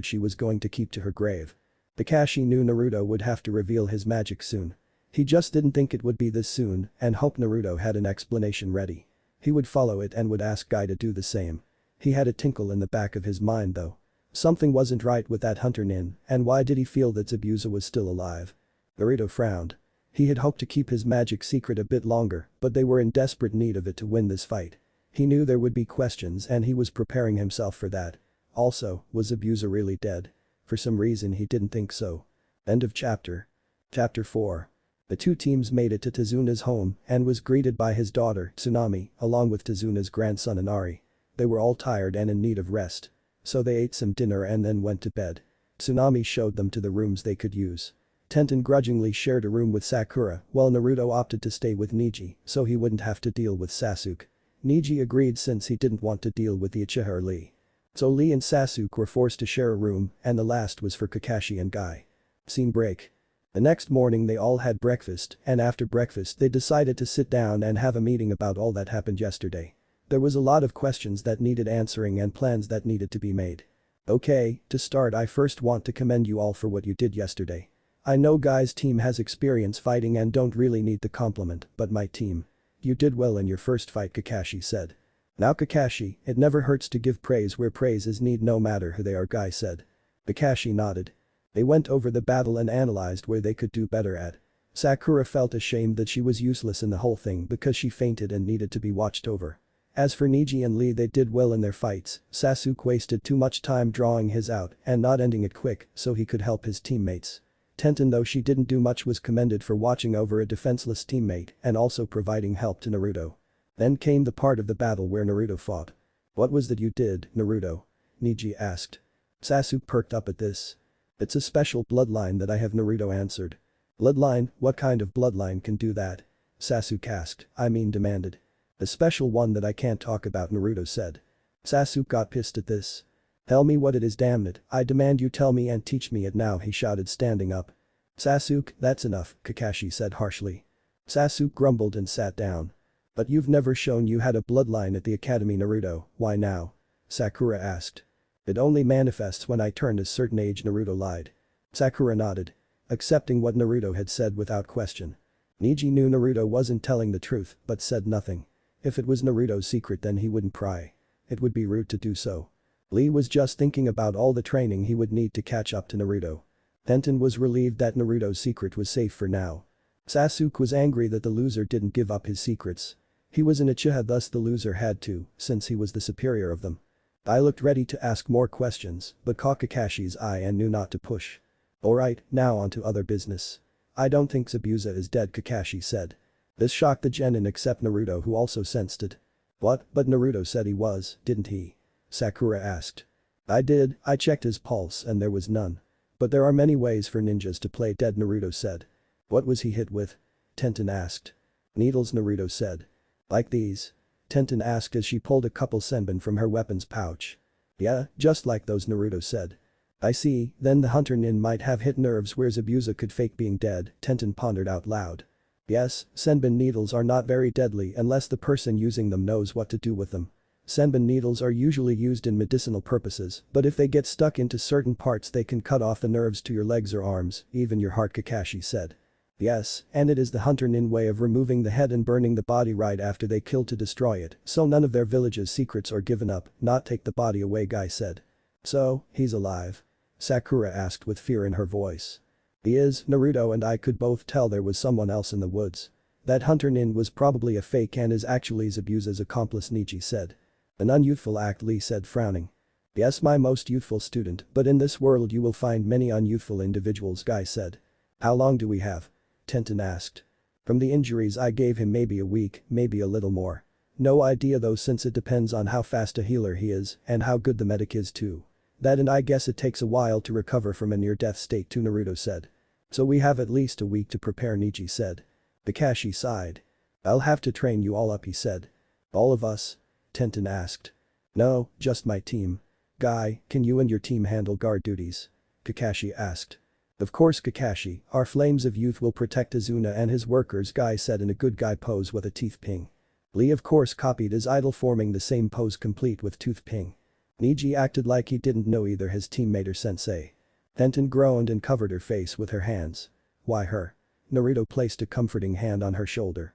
she was going to keep to her grave. Kakashi knew Naruto would have to reveal his magic soon. He just didn't think it would be this soon and hoped Naruto had an explanation ready. He would follow it and would ask Guy to do the same. He had a tinkle in the back of his mind though. Something wasn't right with that Hunter Nin, and why did he feel that Zabuza was still alive? Naruto frowned. He had hoped to keep his magic secret a bit longer, but they were in desperate need of it to win this fight. He knew there would be questions and he was preparing himself for that. Also, was Zabuza really dead? For some reason he didn't think so. End of chapter. Chapter 4. The two teams made it to Tazuna's home and was greeted by his daughter, Tsunami, along with Tazuna's grandson Inari. They were all tired and in need of rest. So they ate some dinner and then went to bed. Tsunami showed them to the rooms they could use. Tenten grudgingly shared a room with Sakura while Naruto opted to stay with Neji so he wouldn't have to deal with Sasuke. Neji agreed since he didn't want to deal with the Uchiha Lee. So Lee and Sasuke were forced to share a room and the last was for Kakashi and Guy. Scene break. The next morning they all had breakfast and after breakfast they decided to sit down and have a meeting about all that happened yesterday. There was a lot of questions that needed answering and plans that needed to be made. Okay, to start I first want to commend you all for what you did yesterday. I know Guy's team has experience fighting and don't really need the compliment, but my team. You did well in your first fight, Kakashi said. Now Kakashi, it never hurts to give praise where praise is needed no matter who they are, Guy said. Kakashi nodded. They went over the battle and analyzed where they could do better at. Sakura felt ashamed that she was useless in the whole thing because she fainted and needed to be watched over. As for Neji and Lee, they did well in their fights. Sasuke wasted too much time drawing his out and not ending it quick so he could help his teammates. Tenten, though she didn't do much, was commended for watching over a defenseless teammate and also providing help to Naruto. Then came the part of the battle where Naruto fought. What was that you did, Naruto? Neji asked. Sasuke perked up at this. It's a special bloodline that I have, Naruto answered. Bloodline? What kind of bloodline can do that? Sasuke asked, demanded. A special one that I can't talk about, Naruto said. Sasuke got pissed at this. Tell me what it is, damn it, I demand you tell me and teach me it now, he shouted, standing up. Sasuke, that's enough, Kakashi said harshly. Sasuke grumbled and sat down. But you've never shown you had a bloodline at the academy Naruto, why now? Sakura asked. It only manifests when I turn a certain age, Naruto lied. Sakura nodded, accepting what Naruto had said without question. Neji knew Naruto wasn't telling the truth but said nothing. If it was Naruto's secret then he wouldn't pry. It would be rude to do so. Lee was just thinking about all the training he would need to catch up to Naruto. Tenten was relieved that Naruto's secret was safe for now. Sasuke was angry that the loser didn't give up his secrets. He was an Uchiha, thus the loser had to, since he was the superior of them. I looked ready to ask more questions but caught Kakashi's eye and knew not to push. Alright, now on to other business. I don't think Zabuza is dead, Kakashi said. This shocked the genin except Naruto, who also sensed it. What, but Naruto said he was, didn't he? Sakura asked. I did, I checked his pulse and there was none. But there are many ways for ninjas to play dead, Naruto said. What was he hit with? Tenten asked. Needles, Naruto said. Like these? Tenten asked as she pulled a couple senbon from her weapons pouch. Yeah, just like those, Naruto said. I see, then the hunter nin might have hit nerves where Zabuza could fake being dead, Tenten pondered out loud. Yes, senbon needles are not very deadly unless the person using them knows what to do with them. Senbon needles are usually used in medicinal purposes, but if they get stuck into certain parts they can cut off the nerves to your legs or arms, even your heart, Kakashi said. Yes, and it is the hunter nin way of removing the head and burning the body right after they kill to destroy it, so none of their village's secrets are given up, not take the body away, Guy said. So, he's alive? Sakura asked with fear in her voice. He is, Naruto and I could both tell there was someone else in the woods. That hunter nin was probably a fake and is actually Zabuza's accomplice, Neji said. An unyouthful act, Lee said, frowning. Yes, my most youthful student, but in this world you will find many unyouthful individuals, Guy said. How long do we have? Tenten asked. From the injuries I gave him, maybe a week, maybe a little more. No idea though, since it depends on how fast a healer he is and how good the medic is too. That, and I guess it takes a while to recover from a near-death state too, Naruto said. So we have at least a week to prepare, Neji said. Kakashi sighed. I'll have to train you all up, he said. All of us? Tenten asked. No, just my team. Guy, can you and your team handle guard duties? Kakashi asked. Of course, Kakashi, our flames of youth will protect Azuna and his workers, Guy said in a good guy pose with a teeth ping. Lee of course copied his idol, forming the same pose complete with tooth ping. Neji acted like he didn't know either his teammate or sensei. Tenten groaned and covered her face with her hands. Why her? Naruto placed a comforting hand on her shoulder.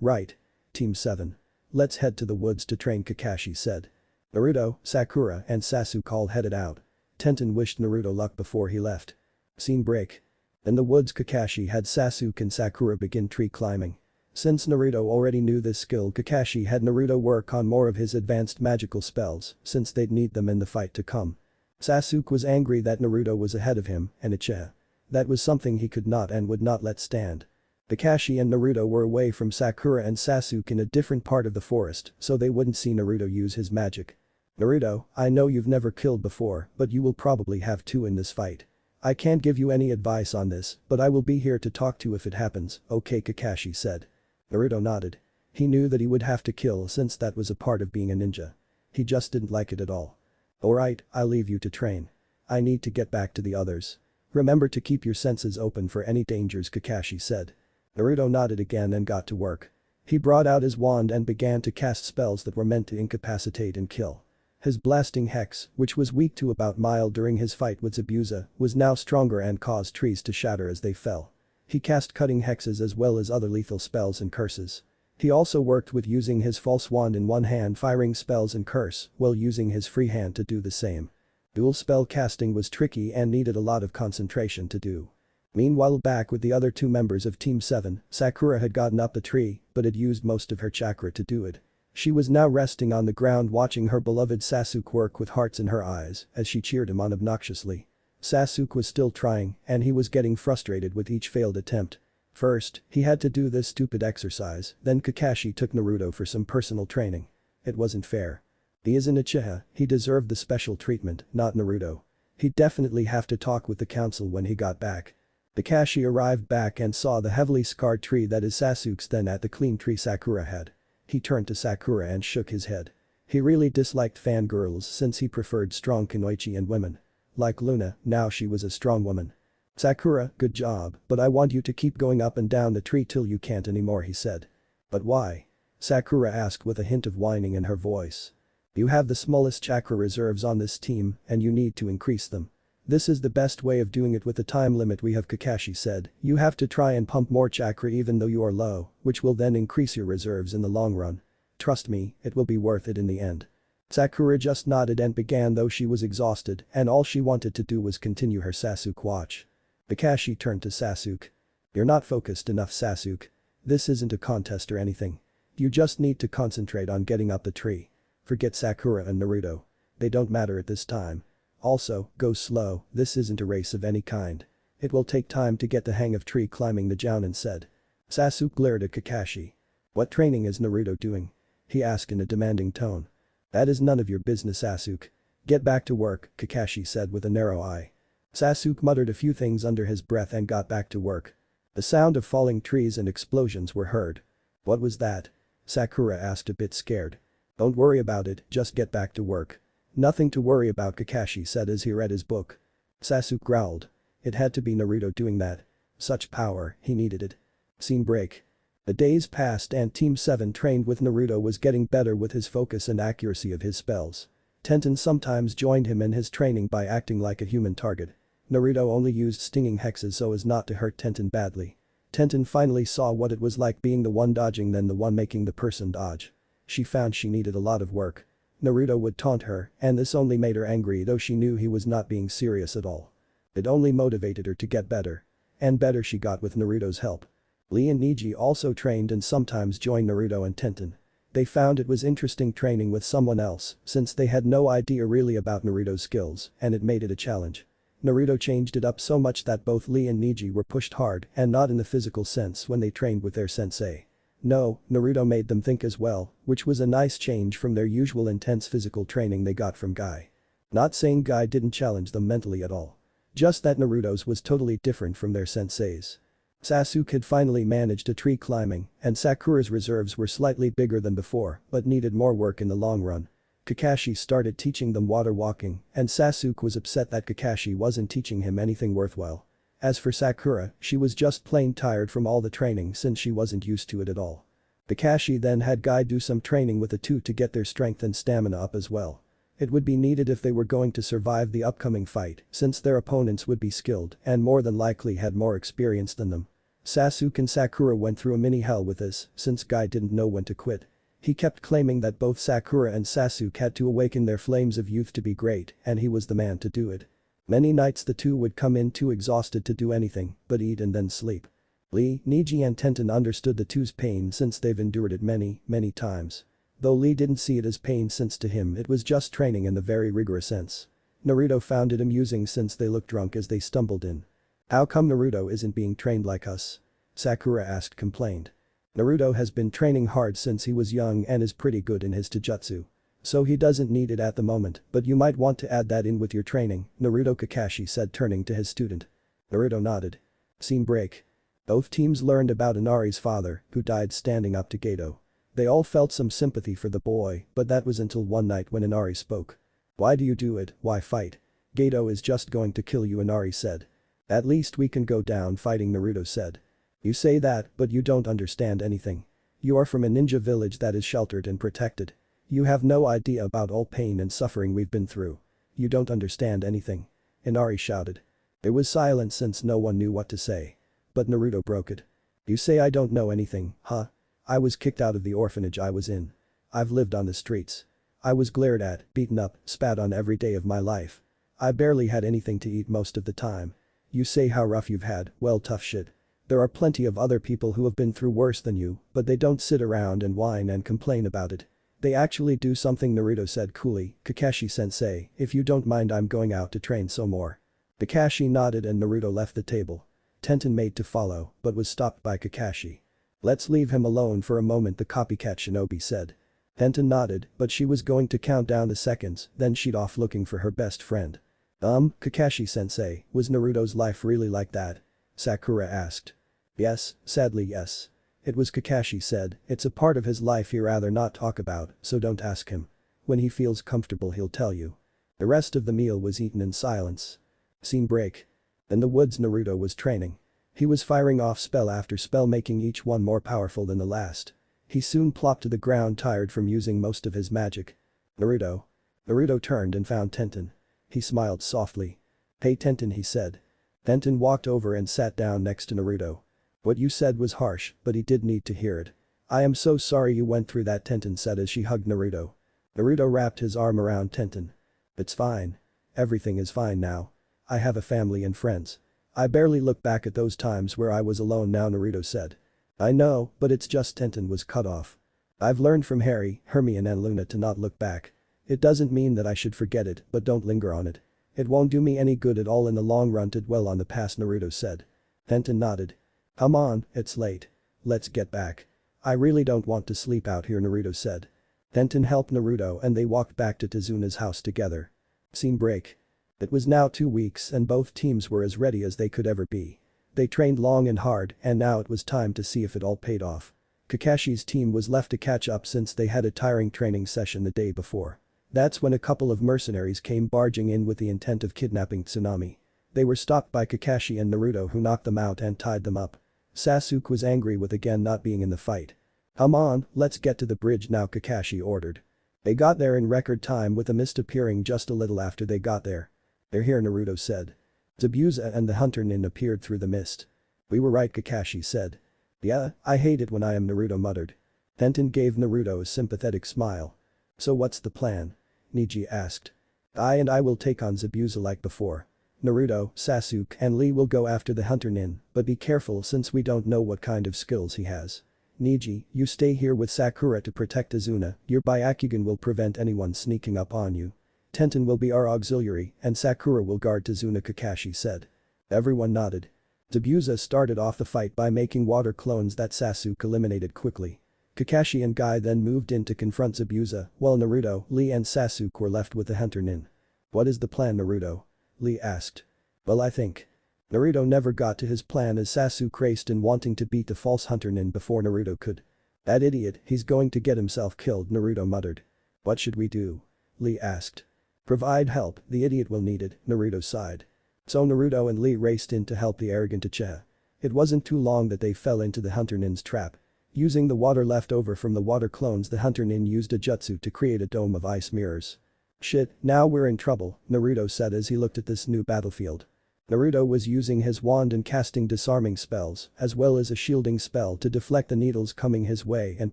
Right. Team 7. Let's head to the woods to train, Kakashi said. Naruto, Sakura and Sasuke all headed out. Tenten wished Naruto luck before he left. Scene break. In the woods, Kakashi had Sasuke and Sakura begin tree climbing. Since Naruto already knew this skill, Kakashi had Naruto work on more of his advanced magical spells since they'd need them in the fight to come. Sasuke was angry that Naruto was ahead of him and Uchiha. That was something he could not and would not let stand. Kakashi and Naruto were away from Sakura and Sasuke in a different part of the forest so they wouldn't see Naruto use his magic. Naruto, I know you've never killed before but you will probably have to in this fight. I can't give you any advice on this but I will be here to talk to if it happens, okay, Kakashi said. Naruto nodded. He knew that he would have to kill since that was a part of being a ninja. He just didn't like it at all. Alright, I'll leave you to train. I need to get back to the others. Remember to keep your senses open for any dangers, Kakashi said. Naruto nodded again and got to work. He brought out his wand and began to cast spells that were meant to incapacitate and kill. His blasting hex, which was weak to about mild during his fight with Zabuza, was now stronger and caused trees to shatter as they fell. He cast cutting hexes as well as other lethal spells and curses. He also worked with using his false wand in one hand, firing spells and curse while using his free hand to do the same. Dual spell casting was tricky and needed a lot of concentration to do. Meanwhile, back with the other two members of Team 7, Sakura had gotten up the tree but had used most of her chakra to do it. She was now resting on the ground watching her beloved Sasuke work with hearts in her eyes as she cheered him on obnoxiously. Sasuke was still trying and he was getting frustrated with each failed attempt. First, he had to do this stupid exercise, then Kakashi took Naruto for some personal training. It wasn't fair. He is an Uchiha, he deserved the special treatment, not Naruto. He'd definitely have to talk with the council when he got back. Kakashi arrived back and saw the heavily scarred tree that is Sasuke's, then at the clean tree Sakura had. He turned to Sakura and shook his head. He really disliked fangirls since he preferred strong kunoichi and women. Like Luna, now she was a strong woman. Sakura, good job, but I want you to keep going up and down the tree till you can't anymore, he said. But why? Sakura asked with a hint of whining in her voice. You have the smallest chakra reserves on this team and you need to increase them. This is the best way of doing it with the time limit we have, Kakashi said. You have to try and pump more chakra even though you are low, which will then increase your reserves in the long run. Trust me, it will be worth it in the end. Sakura just nodded and began though she was exhausted and all she wanted to do was continue her Sasuke watch. Kakashi turned to Sasuke. You're not focused enough, Sasuke. This isn't a contest or anything. You just need to concentrate on getting up the tree. Forget Sakura and Naruto. They don't matter at this time. Also, go slow, this isn't a race of any kind. It will take time to get the hang of tree climbing, the Jounin said. Sasuke glared at Kakashi. What training is Naruto doing? He asked in a demanding tone. That is none of your business, Sasuke. Get back to work, Kakashi said with a narrow eye. Sasuke muttered a few things under his breath and got back to work. The sound of falling trees and explosions were heard. What was that? Sakura asked a bit scared. Don't worry about it, just get back to work. Nothing to worry about, Kakashi said as he read his book. Sasuke growled. It had to be Naruto doing that. Such power, he needed it. Scene break. The days passed and Team 7 trained with Naruto was getting better with his focus and accuracy of his spells. Tenten sometimes joined him in his training by acting like a human target. Naruto only used stinging hexes so as not to hurt Tenten badly. Tenten finally saw what it was like being the one dodging than the one making the person dodge. She found she needed a lot of work. Naruto would taunt her, and this only made her angry though she knew he was not being serious at all. It only motivated her to get better. And better she got with Naruto's help. Lee and Neji also trained and sometimes joined Naruto and Tenten. They found it was interesting training with someone else since they had no idea really about Naruto's skills and it made it a challenge. Naruto changed it up so much that both Lee and Neji were pushed hard and not in the physical sense when they trained with their sensei. No, Naruto made them think as well, which was a nice change from their usual intense physical training they got from Guy. Not saying Guy didn't challenge them mentally at all. Just that Naruto's was totally different from their senseis. Sasuke had finally managed a tree climbing and Sakura's reserves were slightly bigger than before but needed more work in the long run. Kakashi started teaching them water walking and Sasuke was upset that Kakashi wasn't teaching him anything worthwhile. As for Sakura, she was just plain tired from all the training since she wasn't used to it at all. Kakashi then had Guy do some training with the two to get their strength and stamina up as well. It would be needed if they were going to survive the upcoming fight since their opponents would be skilled and more than likely had more experience than them. Sasuke and Sakura went through a mini hell with this since Guy didn't know when to quit. He kept claiming that both Sakura and Sasuke had to awaken their flames of youth to be great and he was the man to do it. Many nights the two would come in too exhausted to do anything but eat and then sleep. Lee, Neji and Tenten understood the two's pain since they've endured it many times. Though Lee didn't see it as pain since to him it was just training in the very rigorous sense. Naruto found it amusing since they looked drunk as they stumbled in. How come Naruto isn't being trained like us? Sakura asked complained. Naruto has been training hard since he was young and is pretty good in his taijutsu. So he doesn't need it at the moment but you might want to add that in with your training, Naruto, Kakashi said turning to his student. Naruto nodded. Scene break. Both teams learned about Inari's father who died standing up to Geto. They all felt some sympathy for the boy but that was until one night when Inari spoke. Why do you do it, why fight? Geto is just going to kill you, Inari said. At least we can go down fighting, Naruto said. You say that but you don't understand anything. You are from a ninja village that is sheltered and protected. You have no idea about all pain and suffering we've been through. You don't understand anything. Inari shouted. There was silence since no one knew what to say. But Naruto broke it. You say I don't know anything, huh? I was kicked out of the orphanage I was in. I've lived on the streets. I was glared at, beaten up, spat on every day of my life. I barely had anything to eat most of the time. You say how rough you've had, well tough shit. There are plenty of other people who have been through worse than you but they don't sit around and whine and complain about it. They actually do something, Naruto said coolly. Kakashi-sensei, if you don't mind I'm going out to train some more. Kakashi nodded and Naruto left the table. Tenten made to follow but was stopped by Kakashi. Let's leave him alone for a moment, the copycat shinobi said. Tenten nodded but she was going to count down the seconds then she'd off looking for her best friend. Kakashi-sensei, was Naruto's life really like that? Sakura asked. Yes, sadly yes. It was, Kakashi said, it's a part of his life he'd rather not talk about, so don't ask him. When he feels comfortable he'll tell you. The rest of the meal was eaten in silence. Scene break. In the woods Naruto was training. He was firing off spell after spell making each one more powerful than the last. He soon plopped to the ground tired from using most of his magic. Naruto. Naruto turned and found Tenten. He smiled softly. "Hey Tenten," he said. Tenten walked over and sat down next to Naruto. "What you said was harsh, but he did need to hear it. I am so sorry you went through that," Tenten said as she hugged Naruto. Naruto wrapped his arm around Tenten. "It's fine. Everything is fine now. I have a family and friends. I barely look back at those times where I was alone now," Naruto said. "I know, but it's just," Tenten was cut off. "I've learned from Harry, Hermione and Luna to not look back. It doesn't mean that I should forget it, but don't linger on it. It won't do me any good at all in the long run to dwell on the past," Naruto said. Tenten nodded. "Come on, it's late. Let's get back. I really don't want to sleep out here," Naruto said. Tenten helped Naruto and they walked back to Tezuna's house together. Scene break. It was now 2 weeks and both teams were as ready as they could ever be. They trained long and hard and now it was time to see if it all paid off. Kakashi's team was left to catch up since they had a tiring training session the day before. That's when a couple of mercenaries came barging in with the intent of kidnapping Tsunami. They were stopped by Kakashi and Naruto who knocked them out and tied them up. Sasuke was angry with again not being in the fight. "Come on, let's get to the bridge now," Kakashi ordered. They got there in record time with a mist appearing just a little after they got there. "They're here," Naruto said. Zabuza and the hunter Nin appeared through the mist. "We were right," Kakashi said. "Yeah, I hate it when I am," Naruto muttered. Tenten gave Naruto a sympathetic smile. "So what's the plan?" Neji asked. I will take on Zabuza like before. Naruto, Sasuke and Lee will go after the hunter Nin, but be careful since we don't know what kind of skills he has. Neji, you stay here with Sakura to protect Azuna, your Byakugan will prevent anyone sneaking up on you. Tenten will be our auxiliary and Sakura will guard Tazuna, Kakashi said. Everyone nodded. Zabuza started off the fight by making water clones that Sasuke eliminated quickly. Kakashi and Guy then moved in to confront Zabuza, while Naruto, Lee and Sasuke were left with the hunter Nin. "What is the plan, Naruto?" Lee asked. "Well, I think." Naruto never got to his plan as Sasuke raced in wanting to beat the false hunter Nin before Naruto could. "That idiot, he's going to get himself killed," Naruto muttered. "What should we do?" Lee asked. "Provide help, the idiot will need it," Naruto sighed. So Naruto and Lee raced in to help the arrogant Uchiha. It wasn't too long that they fell into the hunter Nin's trap. Using the water left over from the water clones, the hunter Nin used a jutsu to create a dome of ice mirrors. "Shit, now we're in trouble," Naruto said as he looked at this new battlefield. Naruto was using his wand and casting disarming spells, as well as a shielding spell to deflect the needles coming his way and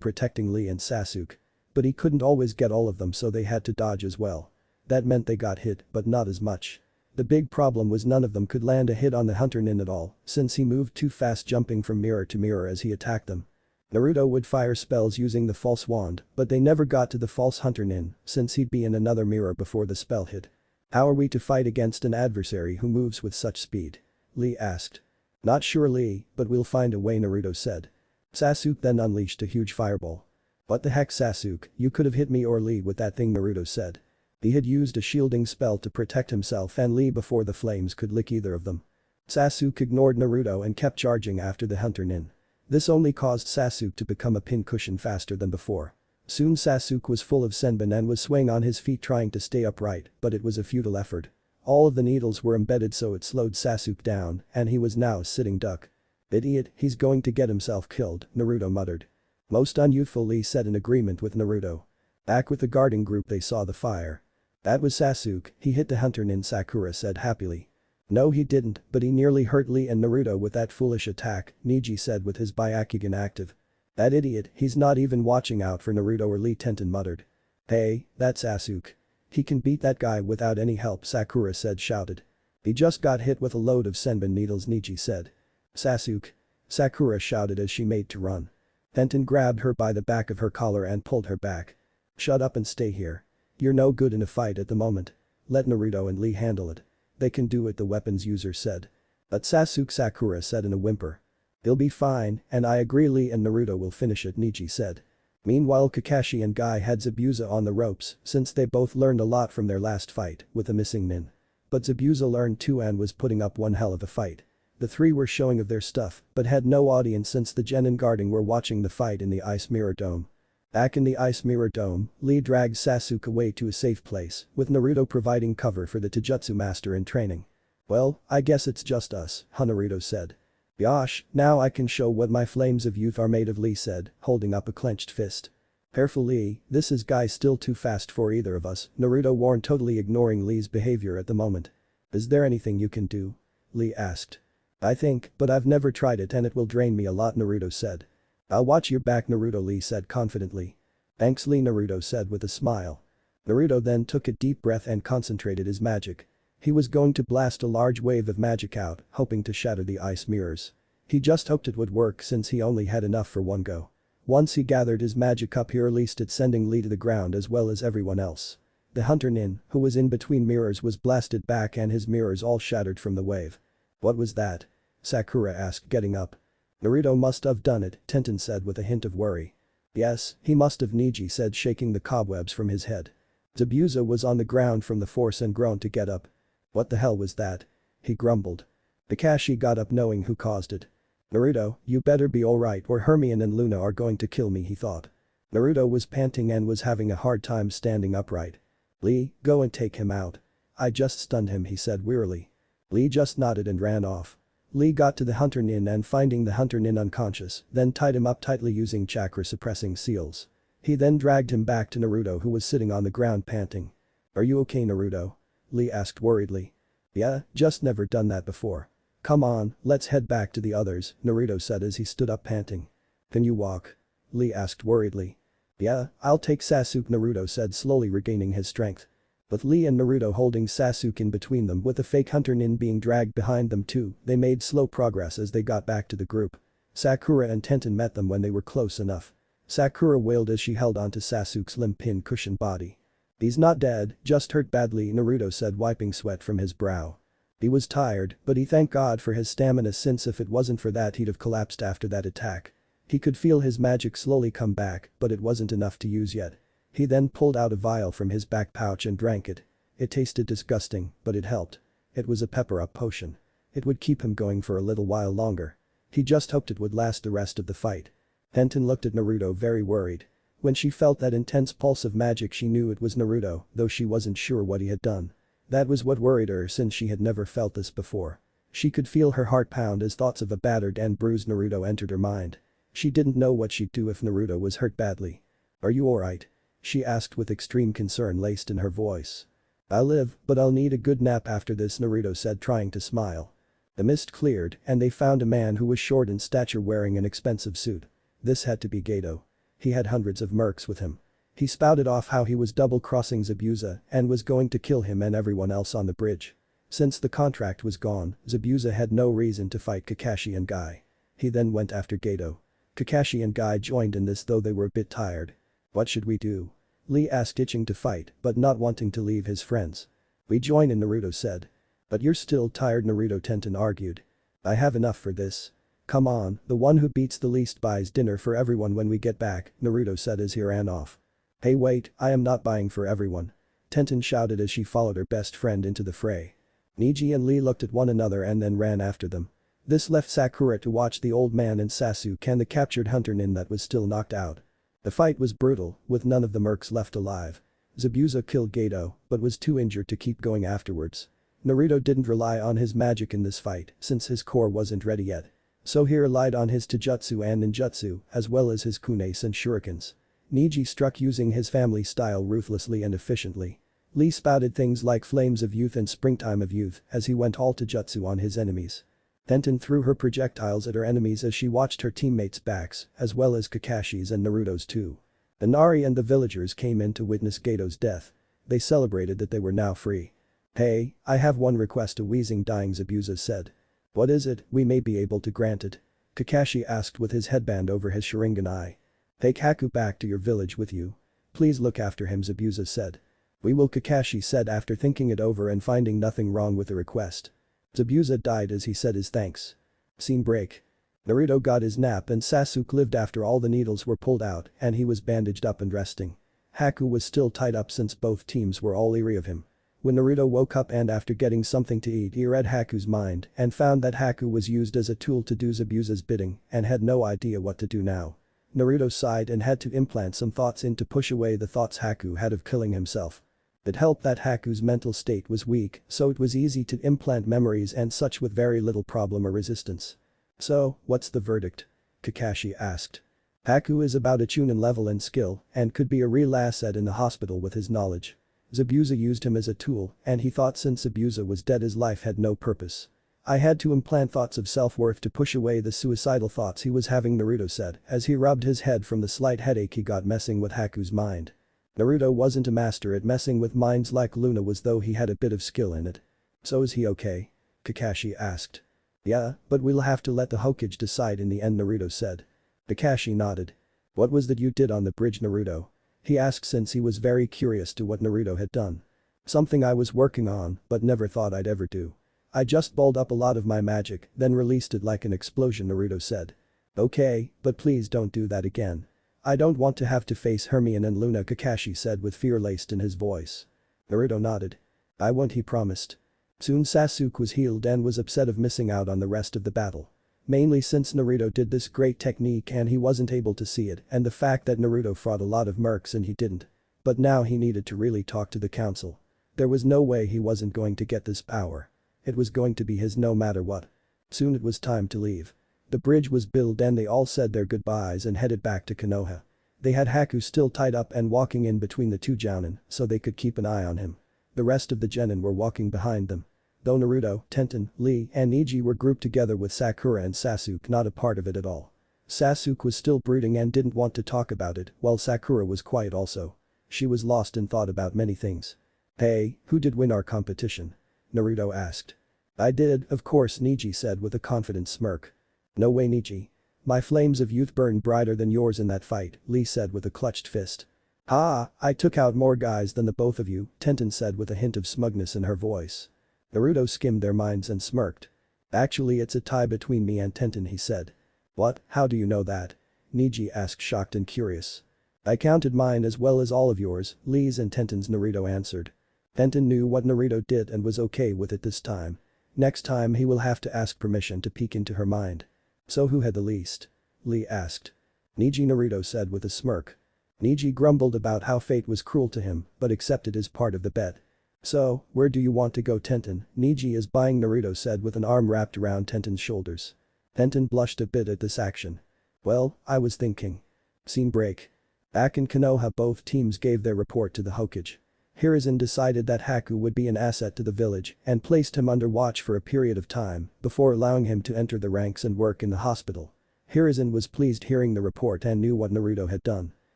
protecting Lee and Sasuke. But he couldn't always get all of them, so they had to dodge as well. That meant they got hit, but not as much. The big problem was none of them could land a hit on the hunter Nin at all, since he moved too fast, jumping from mirror to mirror as he attacked them. Naruto would fire spells using the false wand, but they never got to the false hunter Nin, since he'd be in another mirror before the spell hit. "How are we to fight against an adversary who moves with such speed?" Lee asked. "Not sure, Lee, but we'll find a way," Naruto said. Sasuke then unleashed a huge fireball. "What the heck, Sasuke, you could have hit me or Lee with that thing," Naruto said. He had used a shielding spell to protect himself and Lee before the flames could lick either of them. Sasuke ignored Naruto and kept charging after the hunter Nin. This only caused Sasuke to become a pincushion faster than before. Soon Sasuke was full of senbon and was swaying on his feet trying to stay upright, but it was a futile effort. All of the needles were embedded, so it slowed Sasuke down and he was now a sitting duck. "Idiot, he's going to get himself killed," Naruto muttered. Most unyouthful, Lee said in agreement with Naruto. Back with the guarding group, they saw the fire. "That was Sasuke, he hit the hunter Nin," Sakura said happily. "No, he didn't, but he nearly hurt Lee and Naruto with that foolish attack," Neji said with his Byakugan active. "That idiot, he's not even watching out for Naruto or Lee," Tenten muttered. "Hey, that's Sasuke. He can beat that guy without any help," Sakura said shouted. "He just got hit with a load of senbon needles," Neji said. "Sasuke!" Sakura shouted as she made to run. Tenten grabbed her by the back of her collar and pulled her back. "Shut up and stay here. You're no good in a fight at the moment. Let Naruto and Lee handle it. They can do it," the weapons user said. "But Sasuke," Sakura said in a whimper. "They'll be fine, and I agree, Lee and Naruto will finish it," Neji said. Meanwhile, Kakashi and Guy had Zabuza on the ropes since they both learned a lot from their last fight with the missing Nin. But Zabuza learned too and was putting up one hell of a fight. The three were showing of their stuff but had no audience since the genin guarding were watching the fight in the Ice Mirror Dome. Back in the Ice Mirror Dome, Lee dragged Sasuke away to a safe place, with Naruto providing cover for the Taijutsu master in training. "Well, I guess it's just us," Naruto said. Gosh, now I can show what my flames of youth are made of, Lee said, holding up a clenched fist. Careful Lee, this is guy still too fast for either of us, Naruto warned, totally ignoring Lee's behavior at the moment. Is there anything you can do? Lee asked. I think, but I've never tried it and it will drain me a lot, Naruto said. I'll watch your back, Naruto, Lee said confidently. Thanks Lee, Naruto said with a smile. Naruto then took a deep breath and concentrated his magic. He was going to blast a large wave of magic out, hoping to shatter the ice mirrors. He just hoped it would work since he only had enough for one go. Once he gathered his magic up, he released it, sending Lee to the ground as well as everyone else. The hunter Nin, who was in between mirrors, was blasted back and his mirrors all shattered from the wave. What was that? Sakura asked, getting up. Naruto must have done it, Tenten said with a hint of worry. Yes, he must have, Neji said, shaking the cobwebs from his head. Zabuza was on the ground from the force and groaned to get up. What the hell was that? He grumbled. Kakashi got up, knowing who caused it. Naruto, you better be alright or Hermione and Luna are going to kill me, he thought. Naruto was panting and was having a hard time standing upright. Lee, go and take him out. I just stunned him, he said wearily. Lee just nodded and ran off. Lee got to the hunter Nin and finding the hunter Nin unconscious, then tied him up tightly using chakra suppressing seals. He then dragged him back to Naruto, who was sitting on the ground panting. Are you okay, Naruto? Lee asked worriedly. Yeah, just never done that before. Come on, let's head back to the others, Naruto said as he stood up panting. Can you walk? Lee asked worriedly. Yeah, I'll take Sasuke, Naruto said, slowly regaining his strength. With Lee and Naruto holding Sasuke in between them with the fake hunter Nin being dragged behind them too, they made slow progress as they got back to the group. Sakura and Tenten met them when they were close enough. Sakura wailed as she held onto Sasuke's limp pin-cushioned body. He's not dead, just hurt badly, Naruto said, wiping sweat from his brow. He was tired, but he thanked God for his stamina, since if it wasn't for that he'd have collapsed after that attack. He could feel his magic slowly come back, but it wasn't enough to use yet. He then pulled out a vial from his back pouch and drank it. It tasted disgusting, but it helped. It was a pepper-up potion. It would keep him going for a little while longer. He just hoped it would last the rest of the fight. Tenten looked at Naruto very worried. When she felt that intense pulse of magic, she knew it was Naruto, though she wasn't sure what he had done. That was what worried her, since she had never felt this before. She could feel her heart pound as thoughts of a battered and bruised Naruto entered her mind. She didn't know what she'd do if Naruto was hurt badly. Are you alright? She asked with extreme concern laced in her voice. I'll live, but I'll need a good nap after this, Naruto said, trying to smile. The mist cleared and they found a man who was short in stature wearing an expensive suit. This had to be Gato. He had hundreds of mercs with him. He spouted off how he was double-crossing Zabuza and was going to kill him and everyone else on the bridge. Since the contract was gone, Zabuza had no reason to fight Kakashi and Guy. He then went after Gato. Kakashi and Guy joined in this, though they were a bit tired. What should we do? Lee asked, itching to fight but not wanting to leave his friends. We join in, Naruto said. But you're still tired, Naruto, Tenten argued. I have enough for this. Come on, the one who beats the least buys dinner for everyone when we get back, Naruto said as he ran off. Hey wait, I am not buying for everyone. Tenten shouted as she followed her best friend into the fray. Neji and Lee looked at one another and then ran after them. This left Sakura to watch the old man and Sasuke and the captured hunter Nin that was still knocked out. The fight was brutal, with none of the mercs left alive. Zabuza killed Gato, but was too injured to keep going afterwards. Naruto didn't rely on his magic in this fight since his core wasn't ready yet. So he relied on his taijutsu and ninjutsu, as well as his kunes and shurikens. Neji struck using his family style ruthlessly and efficiently. Lee spouted things like flames of youth and springtime of youth as he went all taijutsu on his enemies. Tenten threw her projectiles at her enemies as she watched her teammates' backs, as well as Kakashi's and Naruto's too. The Nari and the villagers came in to witness Gato's death. They celebrated that they were now free. Hey, I have one request, a wheezing dying Zabuza said. What is it? We may be able to grant it. Kakashi asked with his headband over his Sharingan eye. Take Haku back to your village with you. Please look after him, Zabuza said. We will, Kakashi said after thinking it over and finding nothing wrong with the request. Zabuza died as he said his thanks. Scene break. Naruto got his nap and Sasuke lived after all the needles were pulled out and he was bandaged up and resting. Haku was still tied up since both teams were all eerie of him. When Naruto woke up and after getting something to eat, he read Haku's mind and found that Haku was used as a tool to do Zabuza's bidding and had no idea what to do now. Naruto sighed and had to implant some thoughts in to push away the thoughts Haku had of killing himself. It helped that Haku's mental state was weak, so it was easy to implant memories and such with very little problem or resistance. So, what's the verdict? Kakashi asked. Haku is about a chunin level in skill and could be a real asset in the hospital with his knowledge. Zabuza used him as a tool and he thought since Zabuza was dead his life had no purpose. I had to implant thoughts of self-worth to push away the suicidal thoughts he was having, Naruto said as he rubbed his head from the slight headache he got messing with Haku's mind. Naruto wasn't a master at messing with minds like Luna was, though he had a bit of skill in it. So is he okay? Kakashi asked. Yeah, but we'll have to let the Hokage decide in the end, Naruto said. Kakashi nodded. What was that you did on the bridge, Naruto? He asked since he was very curious to what Naruto had done. Something I was working on but never thought I'd ever do. I just balled up a lot of my magic, then released it like an explosion, Naruto said. Okay, but please don't do that again. I don't want to have to face Hermione and Luna, Kakashi said with fear laced in his voice. Naruto nodded. I won't, he promised. Soon Sasuke was healed and was upset of missing out on the rest of the battle. Mainly since Naruto did this great technique and he wasn't able to see it, and the fact that Naruto fought a lot of mercs and he didn't. But now he needed to really talk to the council. There was no way he wasn't going to get this power. It was going to be his no matter what. Soon it was time to leave. The bridge was built and they all said their goodbyes and headed back to Konoha. They had Haku still tied up and walking in between the two jounin so they could keep an eye on him. The rest of the genin were walking behind them. Though Naruto, Tenten, Lee and Neji were grouped together with Sakura and Sasuke not a part of it at all. Sasuke was still brooding and didn't want to talk about it while Sakura was quiet also. She was lost in thought about many things. Hey, who did win our competition? Naruto asked. I did, of course, Neji said with a confident smirk. No way, Neji. My flames of youth burned brighter than yours in that fight, Lee said with a clutched fist. Ha, I took out more guys than the both of you, Tenten said with a hint of smugness in her voice. Naruto skimmed their minds and smirked. Actually, it's a tie between me and Tenten, he said. What, how do you know that? Neji asked, shocked and curious. I counted mine as well as all of yours, Lee's and Tenten's, Naruto answered. Tenten knew what Naruto did and was okay with it this time. Next time he will have to ask permission to peek into her mind. So who had the least? Lee asked. Neji, Naruto said with a smirk. Neji grumbled about how fate was cruel to him but accepted his part of the bet. So, where do you want to go, Tenten? Neji is buying, Naruto said with an arm wrapped around Tenten's shoulders. Tenten blushed a bit at this action. Well, I was thinking. Scene break. Back in Konoha, both teams gave their report to the Hokage. Hiruzen decided that Haku would be an asset to the village and placed him under watch for a period of time before allowing him to enter the ranks and work in the hospital. Hiruzen was pleased hearing the report and knew what Naruto had done.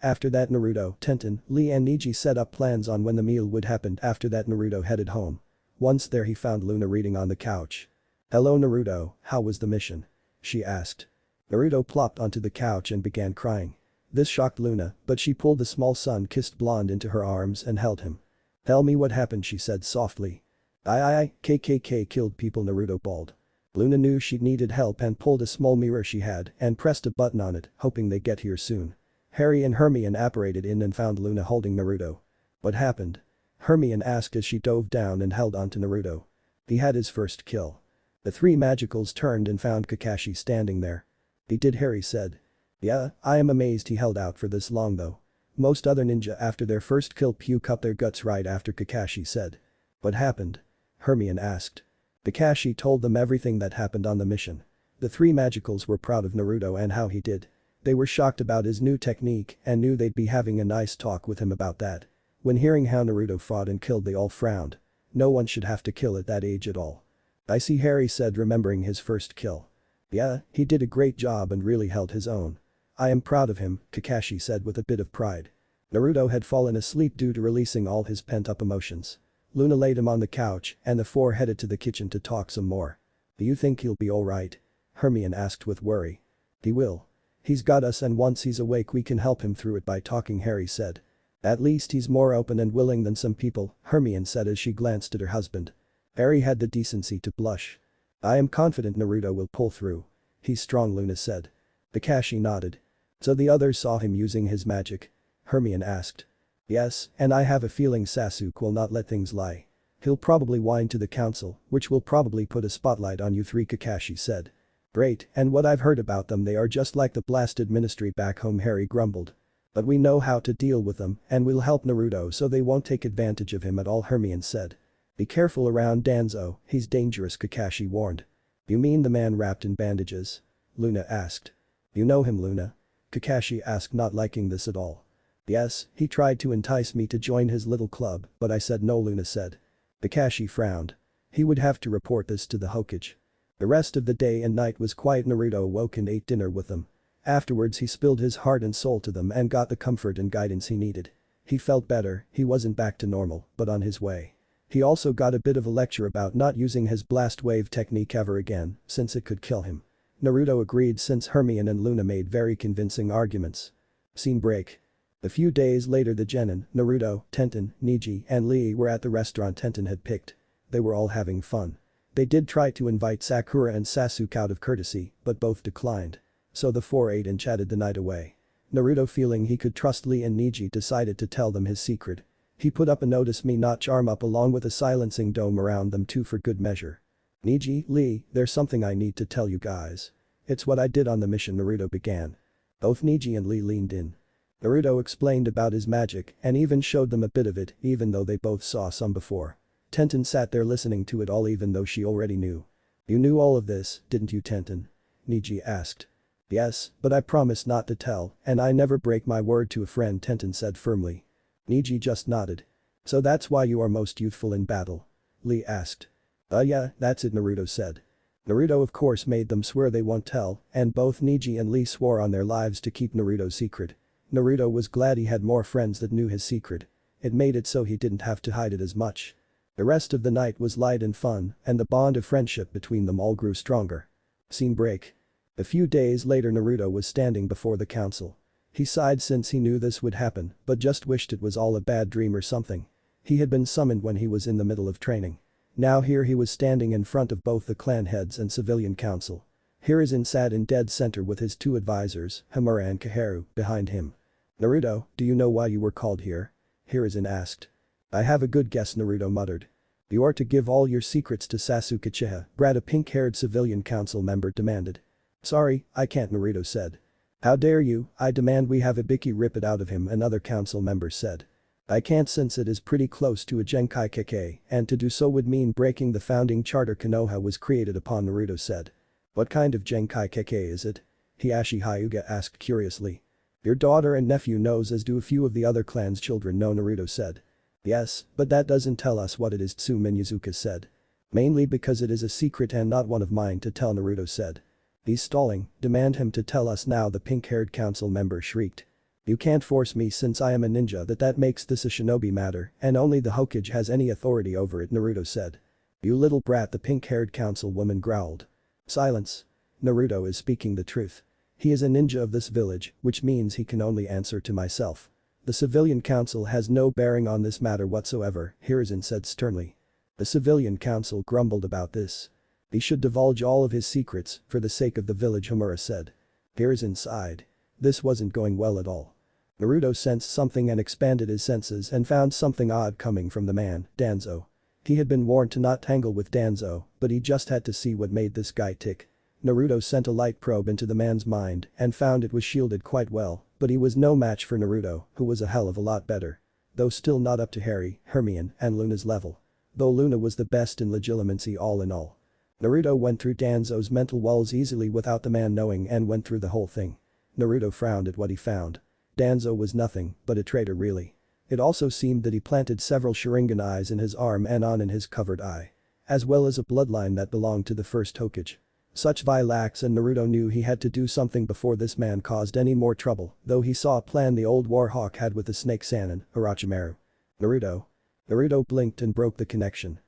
After that, Naruto, Tenten, Lee and Neji set up plans on when the meal would happen. After that, Naruto headed home. Once there he found Luna reading on the couch. Hello, Naruto, how was the mission? She asked. Naruto plopped onto the couch and began crying. This shocked Luna, but she pulled the small sun-kissed blonde into her arms and held him. Tell me what happened, she said softly. KKK killed people, Naruto bawled. Luna knew she needed help and pulled a small mirror she had and pressed a button on it, hoping they'd get here soon. Harry and Hermione apparated in and found Luna holding Naruto. What happened? Hermione asked as she dove down and held onto Naruto. He had his first kill. The three magicals turned and found Kakashi standing there. He did, Harry said. Yeah, I am amazed he held out for this long though. Most other ninja after their first kill puke up their guts right after, Kakashi said. What happened? Hermione asked. Kakashi told them everything that happened on the mission. The three magicals were proud of Naruto and how he did. They were shocked about his new technique and knew they'd be having a nice talk with him about that. When hearing how Naruto fought and killed, they all frowned. No one should have to kill at that age at all. I see, Harry said, remembering his first kill. Yeah, he did a great job and really held his own. I am proud of him, Kakashi said with a bit of pride. Naruto had fallen asleep due to releasing all his pent-up emotions. Luna laid him on the couch and the four headed to the kitchen to talk some more. Do you think he'll be alright? Hermione asked with worry. He will. He's got us and once he's awake we can help him through it by talking, Harry said. At least he's more open and willing than some people, Hermione said as she glanced at her husband. Harry had the decency to blush. I am confident Naruto will pull through. He's strong, Luna said. Kakashi nodded. So the others saw him using his magic? Hermione asked. Yes, and I have a feeling Sasuke will not let things lie. He'll probably whine to the council, which will probably put a spotlight on you three, Kakashi said. Great, and what I've heard about them, they are just like the blasted ministry back home, Harry grumbled. But we know how to deal with them and we'll help Naruto so they won't take advantage of him at all, Hermione said. Be careful around Danzo, he's dangerous, Kakashi warned. You mean the man wrapped in bandages? Luna asked. You know him, Luna? Kakashi asked, not liking this at all. Yes, he tried to entice me to join his little club, but I said no, Luna said. Kakashi frowned. He would have to report this to the Hokage. The rest of the day and night was quiet. Naruto awoke and ate dinner with them. Afterwards he spilled his heart and soul to them and got the comfort and guidance he needed. He felt better, he wasn't back to normal, but on his way. He also got a bit of a lecture about not using his blast wave technique ever again, since it could kill him. Naruto agreed since Hermione and Luna made very convincing arguments. Scene break. A few days later the genin, Naruto, Tenten, Neji and Lee were at the restaurant Tenten had picked. They were all having fun. They did try to invite Sakura and Sasuke out of courtesy, but both declined. So the four ate and chatted the night away. Naruto, feeling he could trust Lee and Neji, decided to tell them his secret. He put up a notice me not charm up along with a silencing dome around them too for good measure. Neji, Lee, there's something I need to tell you guys. It's what I did on the mission, Naruto began. Both Neji and Lee leaned in. Naruto explained about his magic and even showed them a bit of it, even though they both saw some before. Tenten sat there listening to it all even though she already knew. You knew all of this, didn't you, Tenten? Neji asked. Yes, but I promised not to tell, and I never break my word to a friend, Tenten said firmly. Neji just nodded. So that's why you are most youthful in battle? Lee asked. Yeah, that's it, Naruto said. Naruto of course made them swear they won't tell, and both Neji and Lee swore on their lives to keep Naruto's secret. Naruto was glad he had more friends that knew his secret. It made it so he didn't have to hide it as much. The rest of the night was light and fun, and the bond of friendship between them all grew stronger. Scene break. A few days later Naruto was standing before the council. He sighed since he knew this would happen, but just wished it was all a bad dream or something. He had been summoned when he was in the middle of training. Now here he was standing in front of both the clan heads and civilian council. Hiruzen sat in dead center with his two advisors, Hamura and Kaharu, behind him. Naruto, do you know why you were called here? Hiruzen asked. I have a good guess, Naruto muttered. You are to give all your secrets to Sasuke Uchiha, Brad, a pink-haired civilian council member demanded. Sorry, I can't, Naruto said. How dare you, I demand we have Ibiki rip it out of him, another council member said. I can't since it is pretty close to a Genkai Keke, and to do so would mean breaking the founding charter Konoha was created upon, Naruto said. What kind of Genkai Keke is it? Hiashi Hyuga asked curiously. Your daughter and nephew knows, as do a few of the other clan's children know, Naruto said. Yes, but that doesn't tell us what it is, Tsumin Yuzuka said. Mainly because it is a secret and not one of mine to tell, Naruto said. He's stalling, demand him to tell us now, the pink-haired council member shrieked. You can't force me since I am a ninja, that makes this a shinobi matter and only the Hokage has any authority over it, Naruto said. You little brat, the pink-haired council woman growled. Silence. Naruto is speaking the truth. He is a ninja of this village, which means he can only answer to myself. The civilian council has no bearing on this matter whatsoever, Hiruzen said sternly. The civilian council grumbled about this. He should divulge all of his secrets for the sake of the village, Hamura said. Hiruzen sighed. This wasn't going well at all. Naruto sensed something and expanded his senses and found something odd coming from the man, Danzo. He had been warned to not tangle with Danzo, but he just had to see what made this guy tick. Naruto sent a light probe into the man's mind and found it was shielded quite well, but he was no match for Naruto, who was a hell of a lot better. Though still not up to Harry, Hermione, and Luna's level. Though Luna was the best in legilimency all in all. Naruto went through Danzo's mental walls easily without the man knowing and went through the whole thing. Naruto frowned at what he found. Danzo was nothing but a traitor really. It also seemed that he planted several Sharingan eyes in his arm and on in his covered eye. As well as a bloodline that belonged to the first Hokage. Such vile acts, and Naruto knew he had to do something before this man caused any more trouble, though he saw a plan the old Warhawk had with the Snake Sannin, Orochimaru. Naruto. Naruto blinked and broke the connection.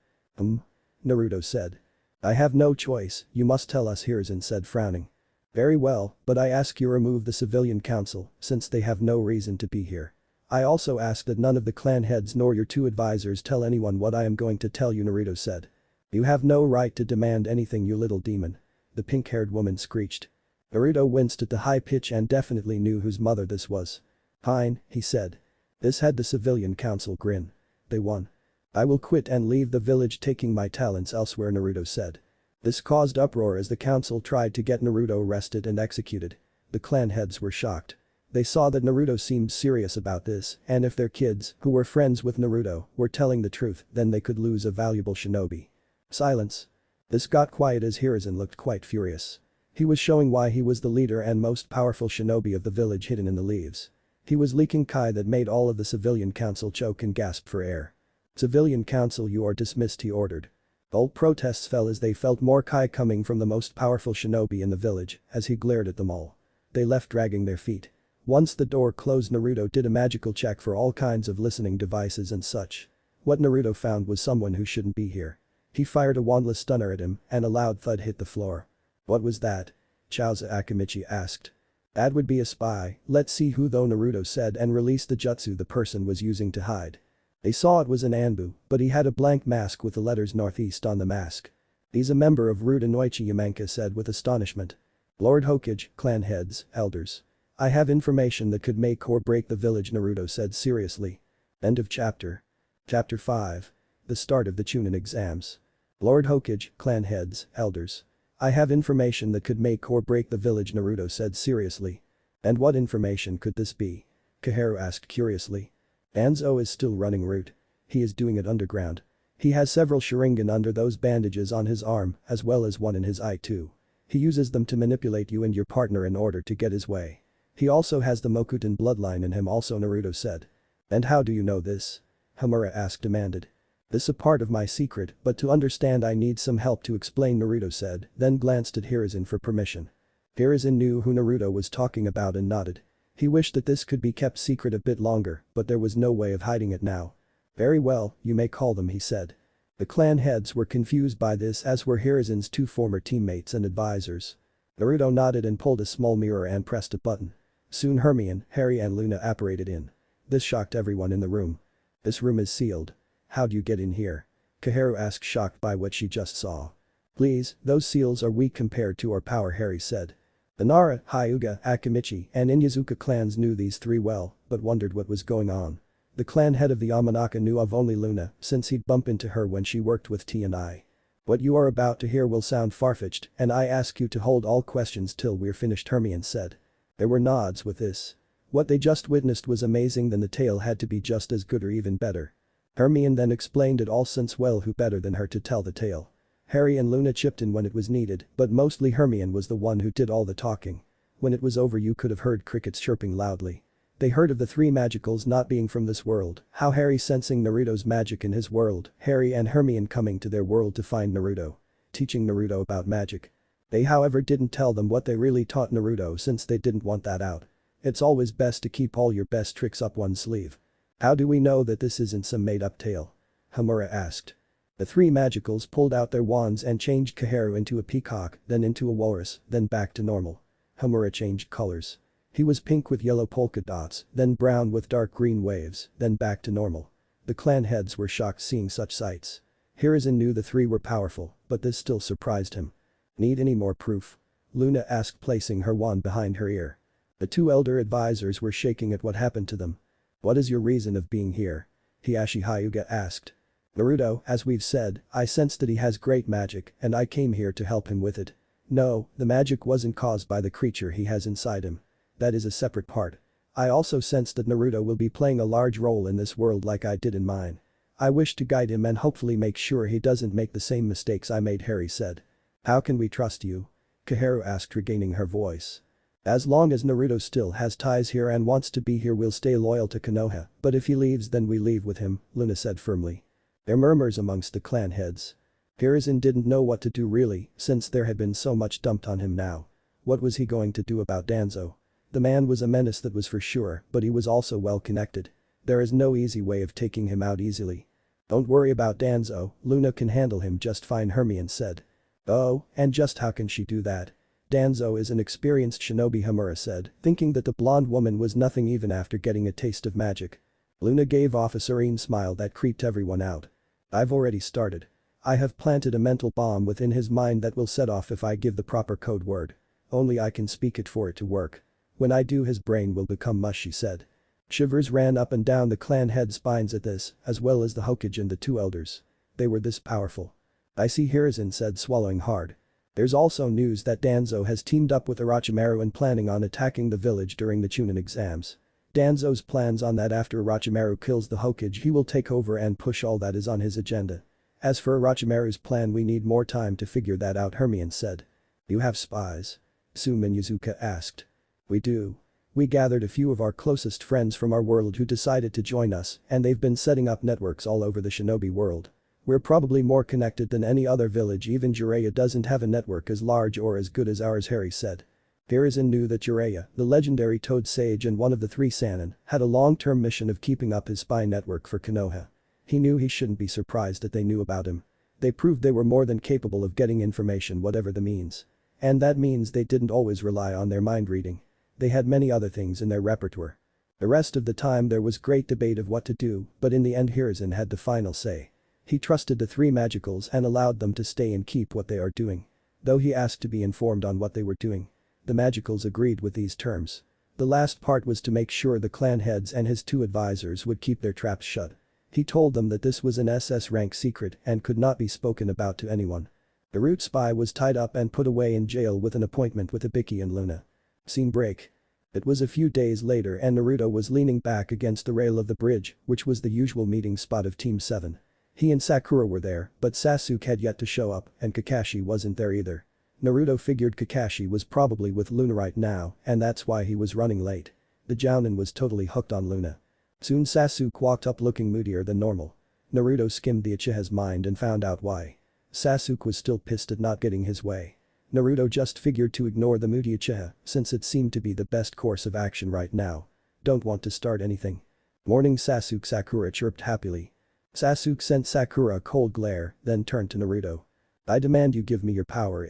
Naruto said. I have no choice, you must tell us, Hiruzen said frowning. Very well, but I ask you remove the civilian council, since they have no reason to be here. I also ask that none of the clan heads nor your two advisors tell anyone what I am going to tell you, Naruto said. You have no right to demand anything, you little demon. The pink-haired woman screeched. Naruto winced at the high pitch and definitely knew whose mother this was. Fine, he said. This had the civilian council grin. They won. I will quit and leave the village, taking my talents elsewhere, Naruto said. This caused uproar as the council tried to get Naruto arrested and executed. The clan heads were shocked. They saw that Naruto seemed serious about this, and if their kids, who were friends with Naruto, were telling the truth, then they could lose a valuable shinobi. Silence. This got quiet as Hiruzen looked quite furious. He was showing why he was the leader and most powerful shinobi of the village hidden in the leaves. He was leaking kai that made all of the civilian council choke and gasp for air. "Civilian council, you are dismissed," he ordered. All protests fell as they felt more kai coming from the most powerful shinobi in the village as he glared at them all. They left dragging their feet. Once the door closed, Naruto did a magical check for all kinds of listening devices and such. What Naruto found was someone who shouldn't be here. He fired a wandless stunner at him and a loud thud hit the floor. "What was that?" Chauza Akimichi asked. "That would be a spy, let's see who though," Naruto said and released the jutsu the person was using to hide. They saw it was an Anbu, but he had a blank mask with the letters Northeast on the mask. "He's a member of Ruda Noichi," Yamanka said with astonishment. "Lord Hokage, clan heads, elders. I have information that could make or break the village," Naruto said seriously. End of chapter. Chapter 5. The start of the chunin exams. "Lord Hokage, clan heads, elders. I have information that could make or break the village," Naruto said seriously. "And what information could this be?" Koharu asked curiously. "Danzo is still running route. He is doing it underground. He has several Sharingan under those bandages on his arm as well as one in his eye too. He uses them to manipulate you and your partner in order to get his way. He also has the Mokuton bloodline in him also," Naruto said. "And how do you know this?" Homura demanded. "This is a part of my secret, but to understand I need some help to explain," Naruto said, then glanced at Hiruzen for permission. Hiruzen knew who Naruto was talking about and nodded. He wished that this could be kept secret a bit longer, but there was no way of hiding it now. "Very well, you may call them," he said. The clan heads were confused by this as were Hiruzen's two former teammates and advisors. Naruto nodded and pulled a small mirror and pressed a button. Soon Hermione, Harry and Luna apparated in. This shocked everyone in the room. "This room is sealed. How'd you get in here?" Koharu asked, shocked by what she just saw. "Please, those seals are weak compared to our power," Harry said. The Nara, Hyuga, Akimichi, and Inyazuka clans knew these three well, but wondered what was going on. The clan head of the Yamanaka knew of only Luna since he'd bump into her when she worked with T&I. "What you are about to hear will sound far-fetched and I ask you to hold all questions till we're finished," Hermione said. There were nods with this. What they just witnessed was amazing, then the tale had to be just as good or even better. Hermione then explained it all since well who better than her to tell the tale. Harry and Luna chipped in when it was needed, but mostly Hermione was the one who did all the talking. When it was over you could have heard crickets chirping loudly. They heard of the three magicals not being from this world, how Harry sensing Naruto's magic in his world, Harry and Hermione coming to their world to find Naruto. Teaching Naruto about magic. They however didn't tell them what they really taught Naruto since they didn't want that out. It's always best to keep all your best tricks up one's sleeve. "How do we know that this isn't some made-up tale?" Homura asked. The three magicals pulled out their wands and changed Koharu into a peacock, then into a walrus, then back to normal. Homura changed colors. He was pink with yellow polka dots, then brown with dark green waves, then back to normal. The clan heads were shocked seeing such sights. Hiruzen knew the three were powerful, but this still surprised him. "Need any more proof?" Luna asked, placing her wand behind her ear. The two elder advisors were shaking at what happened to them. "What is your reason of being here?" Hiashi Hyuga asked. "Naruto, as we've said, I sense that he has great magic and I came here to help him with it. No, the magic wasn't caused by the creature he has inside him. That is a separate part. I also sense that Naruto will be playing a large role in this world like I did in mine. I wish to guide him and hopefully make sure he doesn't make the same mistakes I made," Harry said. "How can we trust you?" Koharu asked, regaining her voice. "As long as Naruto still has ties here and wants to be here we'll stay loyal to Konoha, but if he leaves then we leave with him," Luna said firmly. There were murmurs amongst the clan heads. Hiruzen didn't know what to do really, since there had been so much dumped on him now. What was he going to do about Danzo? The man was a menace, that was for sure, but he was also well connected. There is no easy way of taking him out easily. "Don't worry about Danzo, Luna can handle him just fine," Hermione said. "Oh, and just how can she do that?" "Danzo is an experienced shinobi," Homura said, thinking that the blonde woman was nothing even after getting a taste of magic. Luna gave off a serene smile that creeped everyone out. "I've already started. I have planted a mental bomb within his mind that will set off if I give the proper code word. Only I can speak it for it to work. When I do his brain will become mush," she said. Shivers ran up and down the clan head spines at this, as well as the Hokage and the two elders. They were this powerful. "I see," Hiruzen said, swallowing hard. There's also news that Danzo has teamed up with Orochimaru and planning on attacking the village during the chunin exams. Danzo's plans on that after Orochimaru kills the Hokage he will take over and push all that is on his agenda. As for Orochimaru's plan, we need more time to figure that out, Hermione said. You have spies? Sum and Yuzuka asked. We do. We gathered a few of our closest friends from our world who decided to join us, and they've been setting up networks all over the shinobi world. We're probably more connected than any other village, even Jiraiya doesn't have a network as large or as good as ours, Harry said. Hiruzen knew that Jiraiya, the legendary Toad Sage and one of the three Sannin, had a long-term mission of keeping up his spy network for Konoha. He knew he shouldn't be surprised that they knew about him. They proved they were more than capable of getting information, whatever the means. And that means they didn't always rely on their mind reading. They had many other things in their repertoire. The rest of the time there was great debate of what to do, but in the end Hiruzen had the final say. He trusted the three magicals and allowed them to stay and keep what they are doing. Though he asked to be informed on what they were doing. The magicals agreed with these terms. The last part was to make sure the clan heads and his two advisors would keep their traps shut. He told them that this was an SS rank secret and could not be spoken about to anyone. The root spy was tied up and put away in jail with an appointment with Ibiki and Luna. Scene break. It was a few days later and Naruto was leaning back against the rail of the bridge, which was the usual meeting spot of Team 7. He and Sakura were there, but Sasuke had yet to show up and Kakashi wasn't there either. Naruto figured Kakashi was probably with Luna right now, and that's why he was running late. The Jounin was totally hooked on Luna. Soon Sasuke walked up looking moodier than normal. Naruto skimmed the Uchiha's mind and found out why. Sasuke was still pissed at not getting his way. Naruto just figured to ignore the moody Uchiha, since it seemed to be the best course of action right now. Don't want to start anything. Morning, Sasuke, Sakura chirped happily. Sasuke sent Sakura a cold glare, then turned to Naruto. I demand you give me your power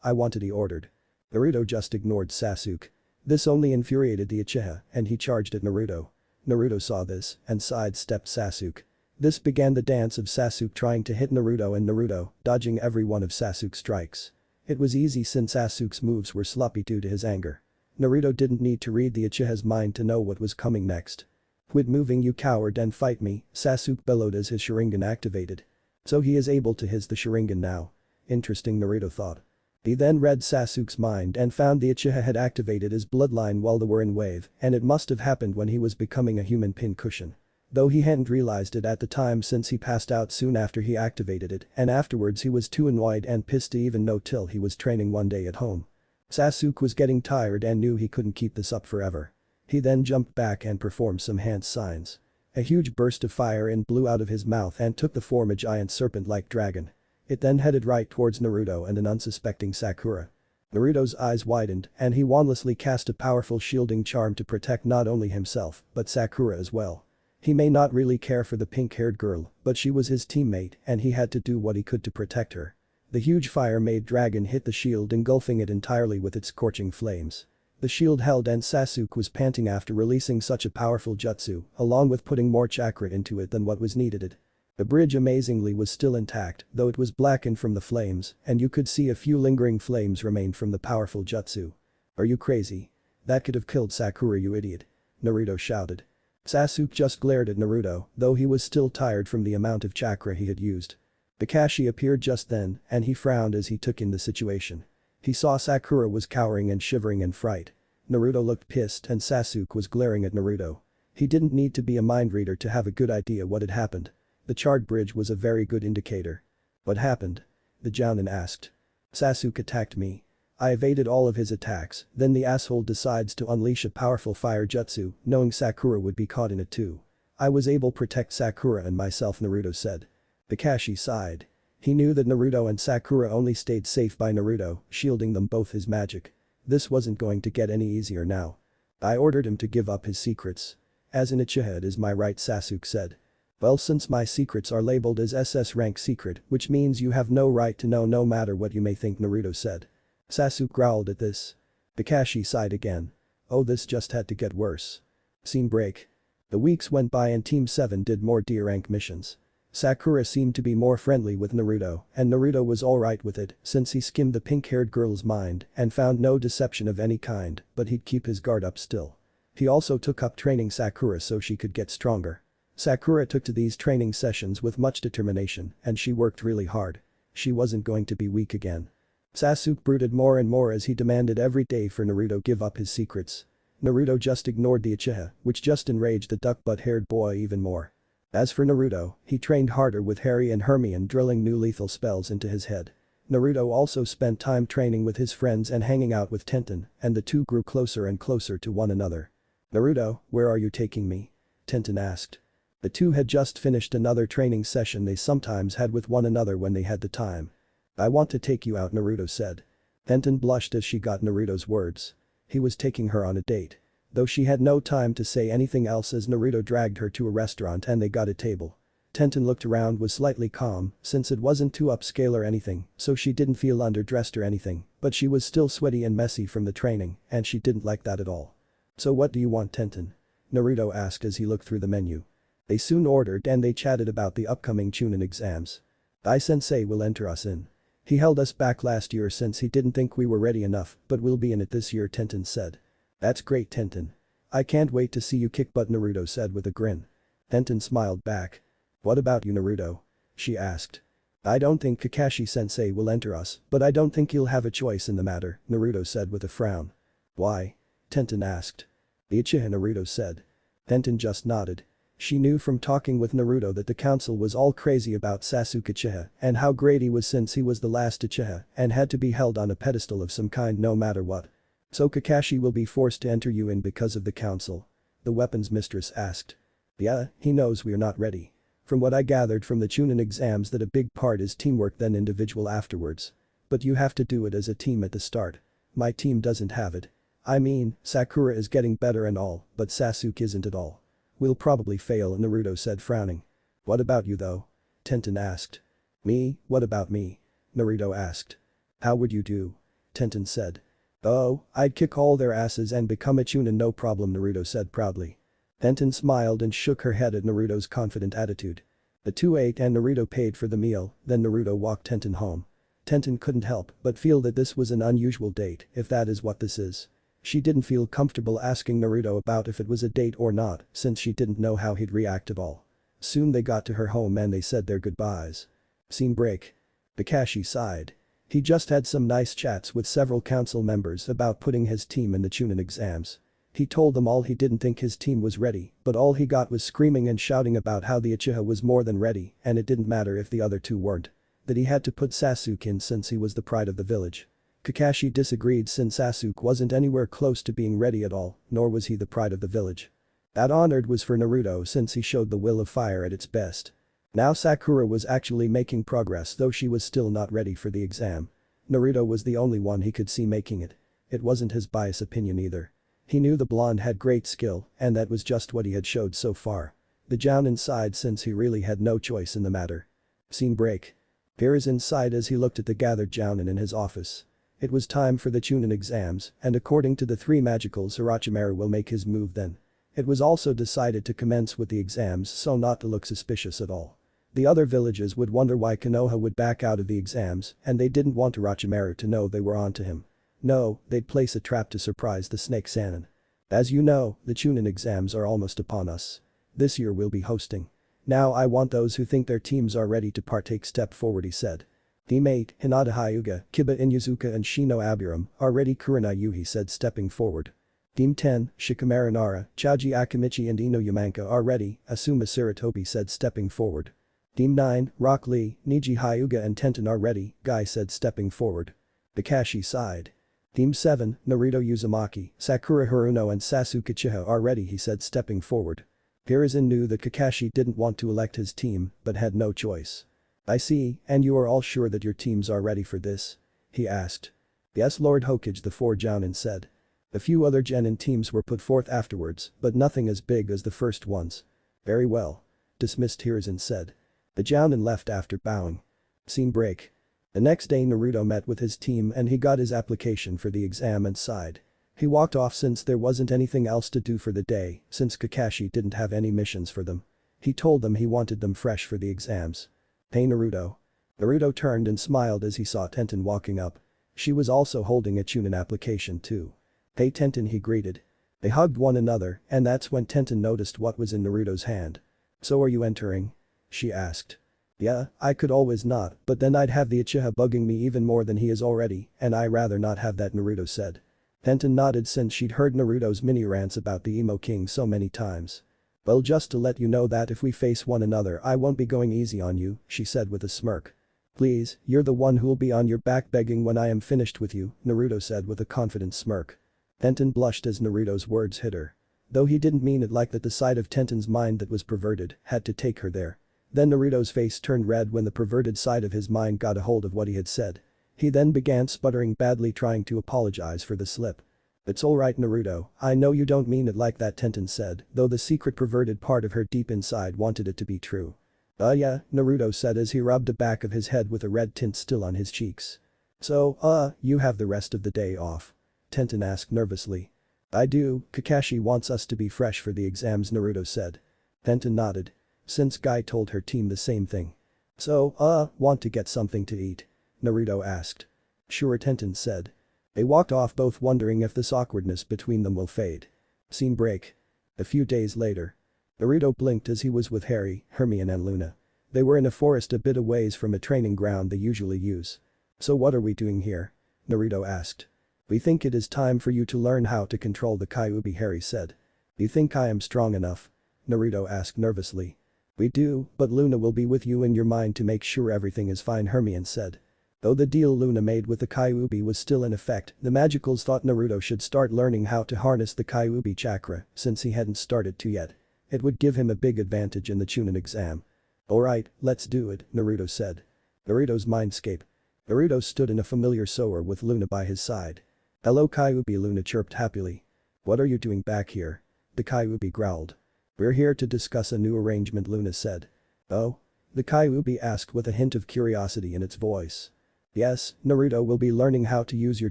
I wanted, he ordered. Naruto just ignored Sasuke. This only infuriated the Uchiha and he charged at Naruto. Naruto saw this and sidestepped Sasuke. This began the dance of Sasuke trying to hit Naruto and Naruto dodging every one of Sasuke's strikes. It was easy since Sasuke's moves were sloppy due to his anger. Naruto didn't need to read the Uchiha's mind to know what was coming next. Quit moving, you coward, and fight me, Sasuke bellowed as his Sharingan activated. So he is able to hiss the Sharingan now. Interesting, Naruto thought. He then read Sasuke's mind and found the Uchiha had activated his bloodline while they were in wave, and it must have happened when he was becoming a human pincushion. Though he hadn't realized it at the time since he passed out soon after he activated it, and afterwards he was too annoyed and pissed to even know till he was training one day at home. Sasuke was getting tired and knew he couldn't keep this up forever. He then jumped back and performed some hand signs. A huge burst of fire blew out of his mouth and took the form of a giant serpent-like dragon. It then headed right towards Naruto and an unsuspecting Sakura. Naruto's eyes widened and he wandlessly cast a powerful shielding charm to protect not only himself but Sakura as well. He may not really care for the pink-haired girl, but she was his teammate and he had to do what he could to protect her. The huge fire-made dragon hit the shield, engulfing it entirely with its scorching flames. The shield held and Sasuke was panting after releasing such a powerful jutsu, along with putting more chakra into it than what was needed. The bridge amazingly was still intact, though it was blackened from the flames, and you could see a few lingering flames remained from the powerful jutsu. Are you crazy? That could have killed Sakura, you idiot. Naruto shouted. Sasuke just glared at Naruto, though he was still tired from the amount of chakra he had used. Kakashi appeared just then, and he frowned as he took in the situation. He saw Sakura was cowering and shivering in fright. Naruto looked pissed and Sasuke was glaring at Naruto. He didn't need to be a mind reader to have a good idea what had happened. The charred bridge was a very good indicator. What happened? The Jounin asked. Sasuke attacked me. I evaded all of his attacks, then the asshole decides to unleash a powerful fire jutsu, knowing Sakura would be caught in it too. I was able to protect Sakura and myself, Naruto said. Kakashi sighed. He knew that Naruto and Sakura only stayed safe by Naruto, shielding them both his magic. This wasn't going to get any easier now. I ordered him to give up his secrets. As an Uchiha it is my right, Sasuke said. Well, since my secrets are labeled as SS rank secret, which means you have no right to know no matter what you may think, Naruto said. Sasuke growled at this. Kakashi sighed again. Oh, this just had to get worse. Scene break. The weeks went by and Team 7 did more D rank missions. Sakura seemed to be more friendly with Naruto, and Naruto was alright with it since he skimmed the pink-haired girl's mind and found no deception of any kind, but he'd keep his guard up still. He also took up training Sakura so she could get stronger. Sakura took to these training sessions with much determination and she worked really hard. She wasn't going to be weak again. Sasuke brooded more and more as he demanded every day for Naruto give up his secrets. Naruto just ignored the Uchiha, which just enraged the duck-butt-haired boy even more. As for Naruto, he trained harder with Harry and Hermione drilling new lethal spells into his head. Naruto also spent time training with his friends and hanging out with Tenten, and the two grew closer and closer to one another. "Naruto, where are you taking me?" Tenten asked. The two had just finished another training session they sometimes had with one another when they had the time. "I want to take you out," Naruto said. Tenten blushed as she got Naruto's words. He was taking her on a date. Though she had no time to say anything else as Naruto dragged her to a restaurant and they got a table. Tenten looked around was slightly calm since it wasn't too upscale or anything, so she didn't feel underdressed or anything, but she was still sweaty and messy from the training and she didn't like that at all. "So what do you want, Tenten?" Naruto asked as he looked through the menu. They soon ordered and they chatted about the upcoming chunin exams. "I-sensei will enter us in. He held us back last year since he didn't think we were ready enough, but we'll be in it this year," Tenten said. "That's great, Tenten. I can't wait to see you kick butt," Naruto said with a grin. Tenten smiled back. "What about you, Naruto?" she asked. "I don't think Kakashi-sensei will enter us, but I don't think he'll have a choice in the matter," Naruto said with a frown. "Why?" Tenten asked. "The Uchiha," Naruto said. Tenten just nodded. She knew from talking with Naruto that the council was all crazy about Sasuke Uchiha and how great he was since he was the last Uchiha and had to be held on a pedestal of some kind no matter what. "So Kakashi will be forced to enter you in because of the council?" the weapons mistress asked. "Yeah, he knows we're not ready. From what I gathered from the chunin exams that a big part is teamwork then individual afterwards. But you have to do it as a team at the start. My team doesn't have it. I mean, Sakura is getting better and all, but Sasuke isn't at all. We'll probably fail," Naruto said frowning. "What about you though?" Tenten asked. "Me, what about me?" Naruto asked. "How would you do?" Tenten said. "Oh, I'd kick all their asses and become a chunin no problem," Naruto said proudly. Tenten smiled and shook her head at Naruto's confident attitude. The two ate and Naruto paid for the meal, then Naruto walked Tenten home. Tenten couldn't help but feel that this was an unusual date, if that is what this is. She didn't feel comfortable asking Naruto about if it was a date or not, since she didn't know how he'd react at all. Soon they got to her home and they said their goodbyes. Scene break. Kakashi sighed. He just had some nice chats with several council members about putting his team in the chunin exams. He told them all he didn't think his team was ready, but all he got was screaming and shouting about how the Uchiha was more than ready and it didn't matter if the other two weren't. That he had to put Sasuke in since he was the pride of the village. Kakashi disagreed since Sasuke wasn't anywhere close to being ready at all, nor was he the pride of the village. That honored was for Naruto since he showed the will of fire at its best. Now Sakura was actually making progress though she was still not ready for the exam. Naruto was the only one he could see making it. It wasn't his biased opinion either. He knew the blonde had great skill and that was just what he had showed so far. The Jounin sighed since he really had no choice in the matter. Scene break. Hiruzen sighed as he looked at the gathered Jounin in his office. It was time for the chunin exams and according to the three magicals Orochimaru will make his move then. It was also decided to commence with the exams so not to look suspicious at all. The other villages would wonder why Konoha would back out of the exams and they didn't want Orochimaru to know they were on to him. No, they'd place a trap to surprise the Snake Sannin. "As you know, the chunin exams are almost upon us. This year we'll be hosting. Now I want those who think their teams are ready to partake step forward," he said. "Team 8, Hinata Hyuga, Kiba Inuzuka and Shino Aburam are ready, Kurina he said stepping forward. Team 10, Shikamaru Nara, Choji Akimichi and Ino Yamanka are ready, Asuma Sarutobi said stepping forward. Team 9, Rock Lee, Niji Hyuga and Tenten are ready, Guy said stepping forward. Kakashi sighed. Team 7, Naruto Uzumaki, Sakura Haruno and Sasuke Uchiha are ready, he said stepping forward. Hiruzen knew that Kakashi didn't want to elect his team, but had no choice. "I see, and you are all sure that your teams are ready for this?" he asked. "Yes, Lord Hokage," the four Jounin said. A few other genin teams were put forth afterwards, but nothing as big as the first ones. "Very well," dismissed Hiruzen said. The Jounin left after bowing. Scene break. The next day Naruto met with his team and he got his application for the exam and sighed. He walked off since there wasn't anything else to do for the day since Kakashi didn't have any missions for them. He told them he wanted them fresh for the exams. "Hey Naruto." Naruto turned and smiled as he saw Tenten walking up. She was also holding a chunin application too. "Hey Tenten," he greeted. They hugged one another and that's when Tenten noticed what was in Naruto's hand. "So are you entering?" she asked. "Yeah, I could always not, but then I'd have the Uchiha bugging me even more than he is already and I rather not have that," Naruto said. Tenten nodded since she'd heard Naruto's mini rants about the Emo King so many times. Well, just to let you know that if we face one another I won't be going easy on you, she said with a smirk. Please, you're the one who'll be on your back begging when I am finished with you, Naruto said with a confident smirk. Tenten blushed as Naruto's words hit her. Though he didn't mean it like that, the side of Tenten's mind that was perverted had to take her there. Then Naruto's face turned red when the perverted side of his mind got a hold of what he had said. He then began sputtering badly, trying to apologize for the slip. It's alright Naruto, I know you don't mean it like that, Tenten said, though the secret perverted part of her deep inside wanted it to be true. Yeah, Naruto said as he rubbed the back of his head with a red tint still on his cheeks. So, you have the rest of the day off? Tenten asked nervously. I do, Kakashi wants us to be fresh for the exams, Naruto said. Tenten nodded. Since Guy told her team the same thing. So, want to get something to eat? Naruto asked. Sure, Tenten said. They walked off, both wondering if this awkwardness between them will fade. Scene break. A few days later. Naruto blinked as he was with Harry, Hermione and Luna. They were in a forest a bit away from a training ground they usually use. So what are we doing here? Naruto asked. We think it is time for you to learn how to control the Kyuubi, Harry said. You think I am strong enough? Naruto asked nervously. We do, but Luna will be with you in your mind to make sure everything is fine, Hermione said. Though the deal Luna made with the Kyuubi was still in effect, the Magicals thought Naruto should start learning how to harness the Kyuubi chakra since he hadn't started to yet. It would give him a big advantage in the chunin exam. Alright, let's do it, Naruto said. Naruto's mindscape. Naruto stood in a familiar soar with Luna by his side. Hello Kyuubi, Luna chirped happily. What are you doing back here? The Kyuubi growled. We're here to discuss a new arrangement, Luna said. Oh? The Kyuubi asked with a hint of curiosity in its voice. Yes, Naruto will be learning how to use your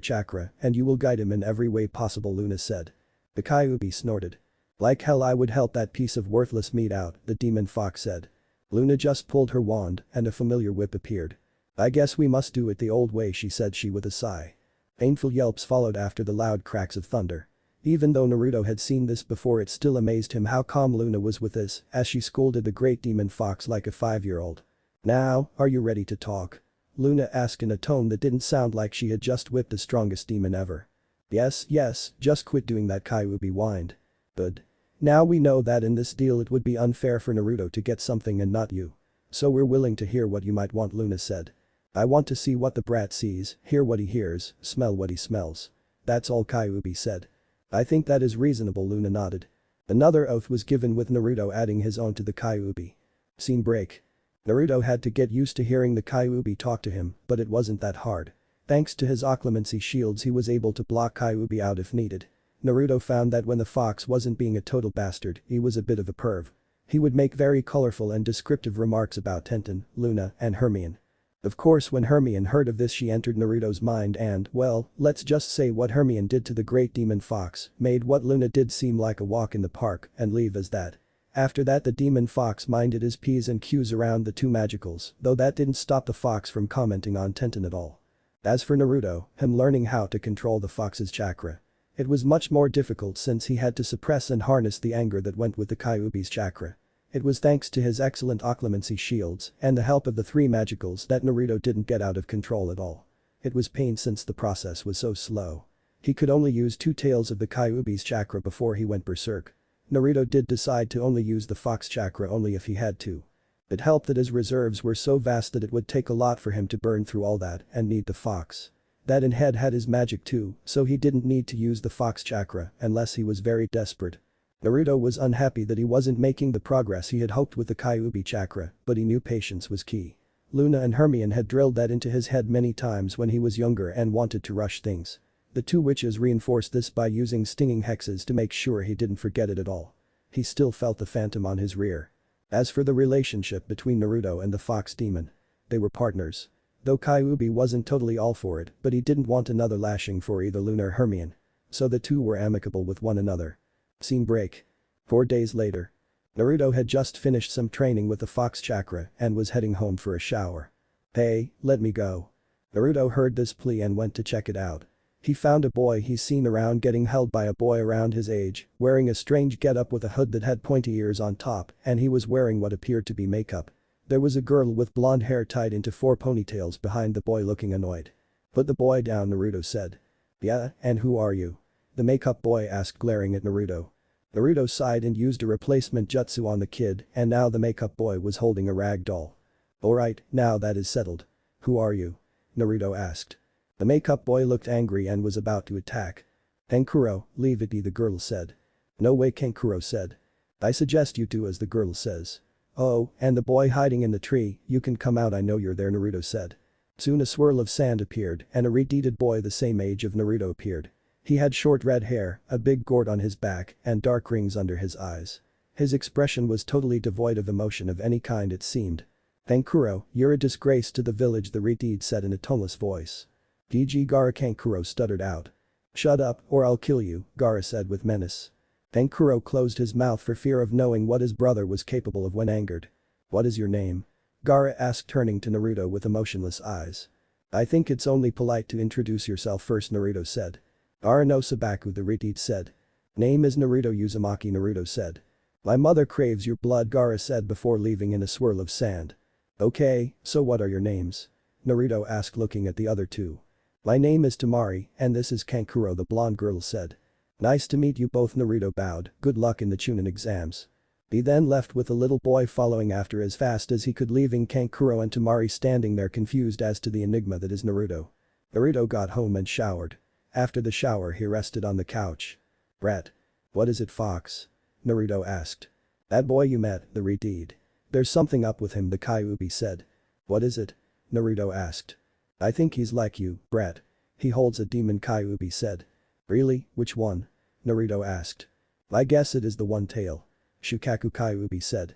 chakra and you will guide him in every way possible, Luna said. The Kyuubi snorted. Like hell I would help that piece of worthless meat out, the demon fox said. Luna just pulled her wand and a familiar whip appeared. I guess we must do it the old way, she said with a sigh. Painful yelps followed after the loud cracks of thunder. Even though Naruto had seen this before, it still amazed him how calm Luna was with this as she scolded the great demon fox like a 5-year-old. Now, are you ready to talk? Luna asked in a tone that didn't sound like she had just whipped the strongest demon ever. Yes, just quit doing that, Kyuubi whined. Good. Now we know that in this deal it would be unfair for Naruto to get something and not you. So we're willing to hear what you might want, Luna said. I want to see what the brat sees, hear what he hears, smell what he smells. That's all, Kyuubi said. I think that is reasonable, Luna nodded. Another oath was given with Naruto adding his own to the Kyuubi. Scene break. Naruto had to get used to hearing the Kyuubi talk to him, but it wasn't that hard. Thanks to his occlumency shields he was able to block Kyuubi out if needed. Naruto found that when the fox wasn't being a total bastard, he was a bit of a perv. He would make very colorful and descriptive remarks about Tenten, Luna, and Hermione. Of course when Hermione heard of this she entered Naruto's mind and, well, let's just say what Hermione did to the great demon fox made what Luna did seem like a walk in the park and leave as that. After that the demon fox minded his P's and Q's around the two magicals, though that didn't stop the fox from commenting on Tenten at all. As for Naruto, him learning how to control the fox's chakra. It was much more difficult since he had to suppress and harness the anger that went with the Kyuubi's chakra. It was thanks to his excellent occlumency shields and the help of the three magicals that Naruto didn't get out of control at all. It was pain since the process was so slow. He could only use 2 tails of the Kyuubi's chakra before he went berserk. Naruto did decide to only use the fox chakra only if he had to. It helped that his reserves were so vast that it would take a lot for him to burn through all that and need the fox. That in head had his magic too, so he didn't need to use the fox chakra unless he was very desperate. Naruto was unhappy that he wasn't making the progress he had hoped with the Kyuubi chakra, but he knew patience was key. Luna and Hermione had drilled that into his head many times when he was younger and wanted to rush things. The two witches reinforced this by using stinging hexes to make sure he didn't forget it at all. He still felt the phantom on his rear. As for the relationship between Naruto and the fox demon. They were partners. Though Kyuubi wasn't totally all for it, but he didn't want another lashing for either Luna or Hermione. So the two were amicable with one another. Scene break. 4 days later. Naruto had just finished some training with the fox chakra and was heading home for a shower. Hey, let me go. Naruto heard this plea and went to check it out. He found a boy he's seen around getting held by a boy around his age, wearing a strange getup with a hood that had pointy ears on top, and he was wearing what appeared to be makeup. There was a girl with blonde hair tied into 4 ponytails behind the boy looking annoyed. Put the boy down, Naruto said. Yeah, and who are you? The makeup boy asked, glaring at Naruto. Naruto sighed and used a replacement jutsu on the kid, and now the makeup boy was holding a rag doll. Alright, now that is settled. Who are you? Naruto asked. The makeup boy looked angry and was about to attack. Kankuro, leave it be, the girl said. No way, Kankuro said. I suggest you do as the girl says. Oh, and the boy hiding in the tree, you can come out, I know you're there, Naruto said. Soon a swirl of sand appeared and a red-headed boy the same age of Naruto appeared. He had short red hair, a big gourd on his back, and dark rings under his eyes. His expression was totally devoid of emotion of any kind, it seemed. Kankuro, you're a disgrace to the village, the red-head said in a toneless voice. GG Gaara, Kankuro stuttered out. Shut up, or I'll kill you, Gaara said with menace. Kankuro closed his mouth for fear of knowing what his brother was capable of when angered. What is your name? Gaara asked, turning to Naruto with emotionless eyes. I think it's only polite to introduce yourself first, Naruto said. Arano Sabaku, the red-head said. Name is Naruto Uzumaki, Naruto said. My mother craves your blood, Gaara said before leaving in a swirl of sand. Okay, so what are your names? Naruto asked, looking at the other two. My name is Tamari, and this is Kankuro, the blonde girl said. Nice to meet you both, Naruto bowed, good luck in the chunin exams. He then left with the little boy following after as fast as he could, leaving Kankuro and Tamari standing there confused as to the enigma that is Naruto. Naruto got home and showered. After the shower he rested on the couch. Brett. What is it, Fox? Naruto asked. That boy you met, the red-head. There's something up with him, the Kyuubi said. What is it? Naruto asked. I think he's like you, Brett. He holds a demon, Kyuubi said. Really, which one? Naruto asked. I guess it is the one tail. Shukaku, Kyuubi said.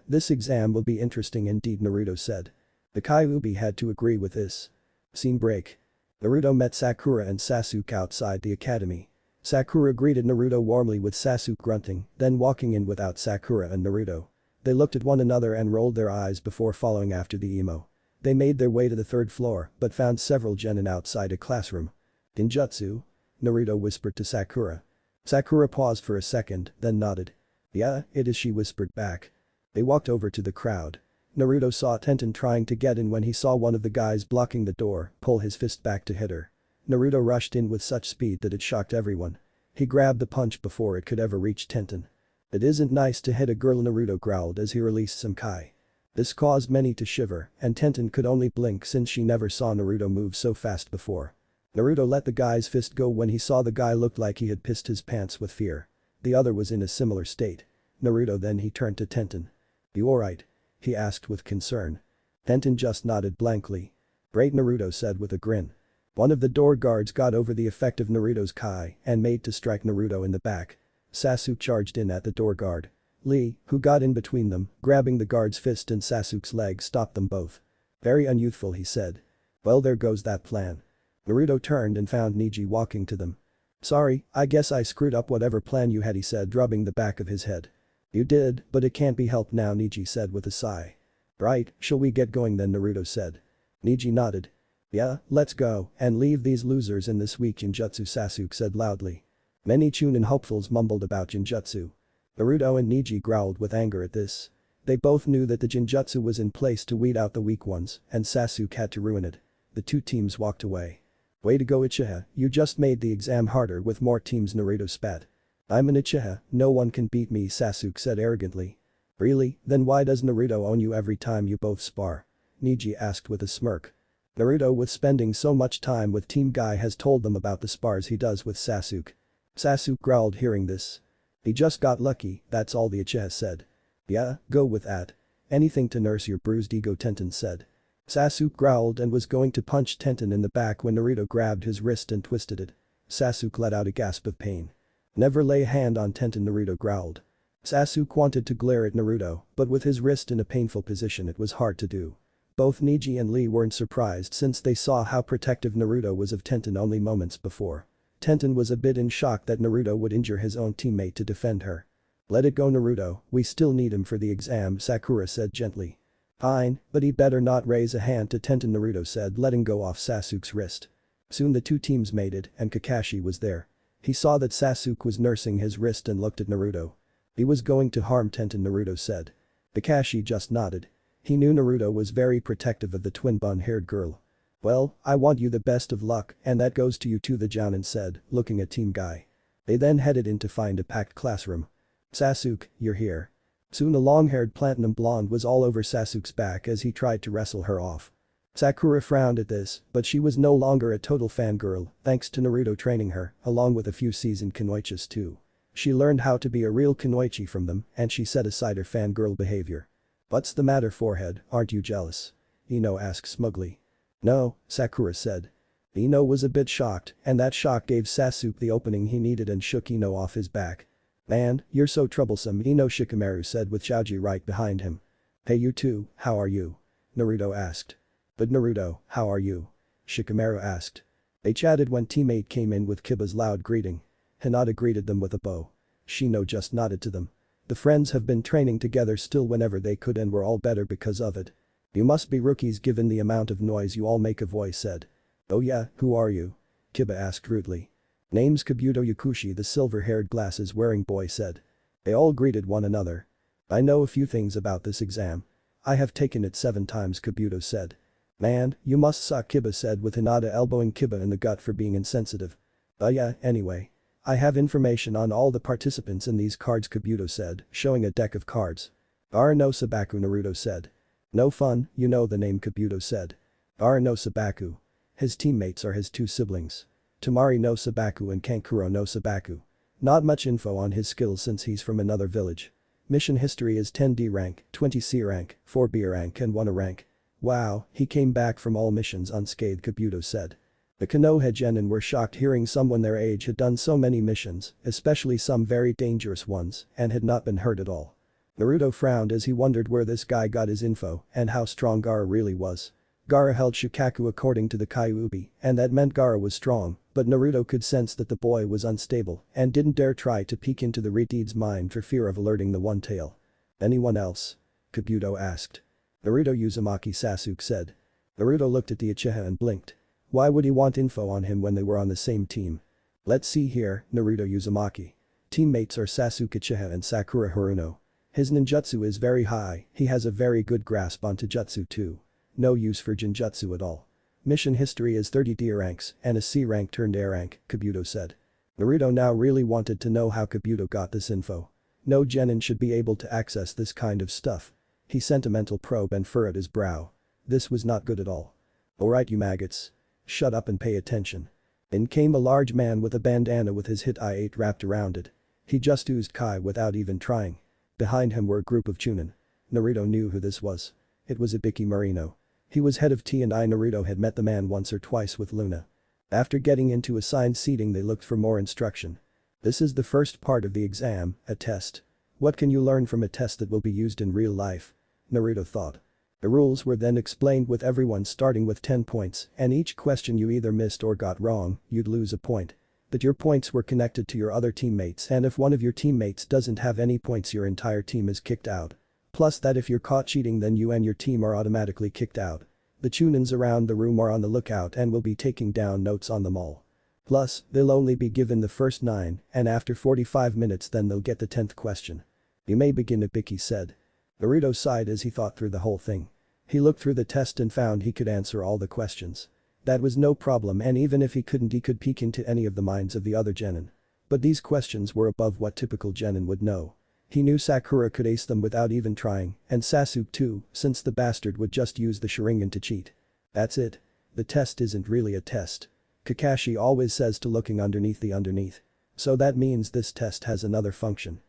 This exam will be interesting indeed, Naruto said. The Kyuubi had to agree with this. Scene break. Naruto met Sakura and Sasuke outside the academy. Sakura greeted Naruto warmly with Sasuke grunting, then walking in without Sakura and Naruto. They looked at one another and rolled their eyes before following after the emo. They made their way to the third floor but found several genin outside a classroom. Ninjutsu? Naruto whispered to Sakura. Sakura paused for a second, then nodded. Yeah, it is, she whispered back. They walked over to the crowd. Naruto saw Tenten trying to get in when he saw one of the guys blocking the door pull his fist back to hit her. Naruto rushed in with such speed that it shocked everyone. He grabbed the punch before it could ever reach Tenten. It isn't nice to hit a girl, Naruto growled as he released some kai. This caused many to shiver, and Tenten could only blink since she never saw Naruto move so fast before. Naruto let the guy's fist go when he saw the guy looked like he had pissed his pants with fear. The other was in a similar state. Naruto then he turned to Tenten. You alright? He asked with concern. Tenten just nodded blankly. Great, Naruto said with a grin. One of the door guards got over the effect of Naruto's kai and made to strike Naruto in the back. Sasuke charged in at the door guard. Lee, who got in between them, grabbing the guard's fist and Sasuke's leg, stopped them both. Very unyouthful, he said. Well, there goes that plan. Naruto turned and found Neji walking to them. Sorry, I guess I screwed up whatever plan you had, he said, rubbing the back of his head. You did, but it can't be helped now, Neji said with a sigh. Right, shall we get going then, Naruto said. Neji nodded. Yeah, let's go and leave these losers in this weak Jinjutsu, Sasuke said loudly. Many chunin hopefuls mumbled about Jinjutsu. Naruto and Neji growled with anger at this. They both knew that the Jinjutsu was in place to weed out the weak ones, and Sasuke had to ruin it. The two teams walked away. Way to go, Uchiha, you just made the exam harder with more teams, Naruto spat. I'm an Uchiha, no one can beat me, Sasuke said arrogantly. Really, then why does Naruto own you every time you both spar? Neji asked with a smirk. Naruto, with spending so much time with Team Guy, has told them about the spars he does with Sasuke. Sasuke growled hearing this. He just got lucky, that's all, the Uchiha said. Yeah, go with that. Anything to nurse your bruised ego, Tenten said. Sasuke growled and was going to punch Tenten in the back when Naruto grabbed his wrist and twisted it. Sasuke let out a gasp of pain. Never lay a hand on Tenten, Naruto growled. Sasuke wanted to glare at Naruto, but with his wrist in a painful position it was hard to do. Both Neji and Lee weren't surprised since they saw how protective Naruto was of Tenten only moments before. Tenten was a bit in shock that Naruto would injure his own teammate to defend her. Let it go, Naruto, we still need him for the exam, Sakura said gently. Fine, but he better not raise a hand to Tenten, Naruto said, letting go off Sasuke's wrist. Soon the two teams mated and Kakashi was there. He saw that Sasuke was nursing his wrist and looked at Naruto. He was going to harm Tenten, Naruto said. Kakashi just nodded. He knew Naruto was very protective of the twin bun-haired girl. Well, I want you the best of luck, and that goes to you too, the Jounin said, looking at Team Guy. They then headed in to find a packed classroom. "Sasuke, you're here." Soon a long-haired platinum blonde was all over Sasuke's back as he tried to wrestle her off. Sakura frowned at this, but she was no longer a total fangirl thanks to Naruto training her, along with a few seasoned kunoichis too. She learned how to be a real kunoichi from them and she set aside her fangirl behavior. "What's the matter, forehead, aren't you jealous?" Ino asked smugly. "No," Sakura said. Ino was a bit shocked and that shock gave Sasuke the opening he needed and shook Ino off his back. "Man, you're so troublesome," Ino Shikamaru said with Choji right behind him. "Hey you two, how are you?" Naruto asked. "But Naruto, how are you?" Shikamaru asked. They chatted when teammate came in with Kiba's loud greeting. Hinata greeted them with a bow. Shino just nodded to them. The friends have been training together still whenever they could and were all better because of it. "You must be rookies given the amount of noise you all make," a voice said. "Oh yeah, who are you?" Kiba asked rudely. "Name's Kabuto Yakushi," the silver-haired glasses-wearing boy said. They all greeted one another. "I know a few things about this exam. I have taken it 7 times," Kabuto said. "Man, you must suck," Kiba said with Hinata elbowing Kiba in the gut for being insensitive. Yeah, anyway. I have information on all the participants in these cards," Kabuto said, showing a deck of cards. "No Sabaku," Naruto said. "No fun, you know the name," Kabuto said. No Sabaku. His teammates are his 2 siblings. Temari no Sabaku and Kankuro no Sabaku. Not much info on his skills since he's from another village. Mission history is 10D rank, 20C rank, 4B rank and 1A rank. Wow, he came back from all missions unscathed, Kabuto said. The Konoha genin were shocked hearing someone their age had done so many missions, especially some very dangerous ones, and had not been hurt at all. Naruto frowned as he wondered where this guy got his info and how strong Gaara really was. Gaara held Shukaku according to the Kyuubi, and that meant Gaara was strong, but Naruto could sense that the boy was unstable and didn't dare try to peek into the Ritide's mind for fear of alerting the One Tail. "Anyone else?" Kabuto asked. "Naruto Uzumaki," Sasuke said. Naruto looked at the Uchiha and blinked. Why would he want info on him when they were on the same team? "Let's see here, Naruto Uzumaki. Teammates are Sasuke Uchiha and Sakura Haruno. His ninjutsu is very high, he has a very good grasp on taijutsu too. No use for genjutsu at all. Mission history is 30 D ranks and a C rank turned A rank," Kabuto said. Naruto now really wanted to know how Kabuto got this info. No genin should be able to access this kind of stuff. He sent a mental probe and furrowed his brow. This was not good at all. "Alright you maggots. Shut up and pay attention." In came a large man with a bandana with his hit I-8 wrapped around it. He just oozed Kai without even trying. Behind him were a group of chunin. Naruto knew who this was. It was Ibiki Marino. He was head of T&I. Naruto had met the man once or twice with Luna. After getting into assigned seating they looked for more instruction. "This is the first part of the exam, a test. What can you learn from a test that will be used in real life?" Naruto thought. The rules were then explained with everyone starting with 10 points and each question you either missed or got wrong, you'd lose a point. But your points were connected to your other teammates and if one of your teammates doesn't have any points your entire team is kicked out. Plus that if you're caught cheating then you and your team are automatically kicked out. The chunins around the room are on the lookout and will be taking down notes on them all. Plus, they'll only be given the first 9 and after 45 minutes then they'll get the 10th question. "You may begin," Ibiki said. Naruto sighed as he thought through the whole thing. He looked through the test and found he could answer all the questions. That was no problem and even if he couldn't he could peek into any of the minds of the other genin. But these questions were above what typical genin would know. He knew Sakura could ace them without even trying, and Sasuke too, since the bastard would just use the Sharingan to cheat. That's it. The test isn't really a test. Kakashi always says to looking underneath the underneath. So that means this test has another function.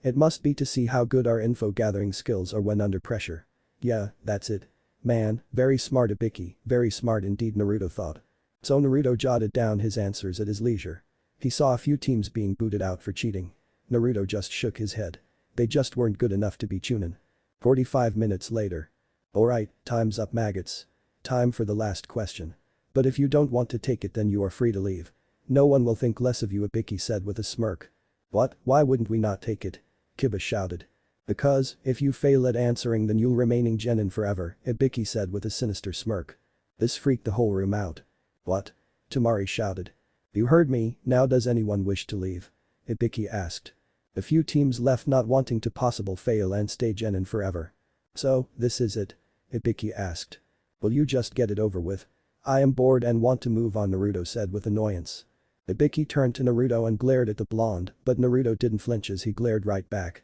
It must be to see how good our info gathering skills are when under pressure. Yeah, that's it. Man, very smart Ibiki, very smart indeed, Naruto thought. So Naruto jotted down his answers at his leisure. He saw a few teams being booted out for cheating. Naruto just shook his head. They just weren't good enough to be chunin. 45 minutes later. "Alright, time's up maggots. Time for the last question. But if you don't want to take it then you are free to leave. No one will think less of you," Ibiki said with a smirk. "What, why wouldn't we not take it?" Kiba shouted. "Because, if you fail at answering then you'll remaining genin forever," Ibiki said with a sinister smirk. This freaked the whole room out. "What?" Temari shouted. "You heard me, now does anyone wish to leave?" Ibiki asked. A few teams left not wanting to possible fail and stay genin forever. "So, this is it?" Ibiki asked. "Will you just get it over with? I am bored and want to move on," Naruto said with annoyance. Ibiki turned to Naruto and glared at the blonde, but Naruto didn't flinch as he glared right back.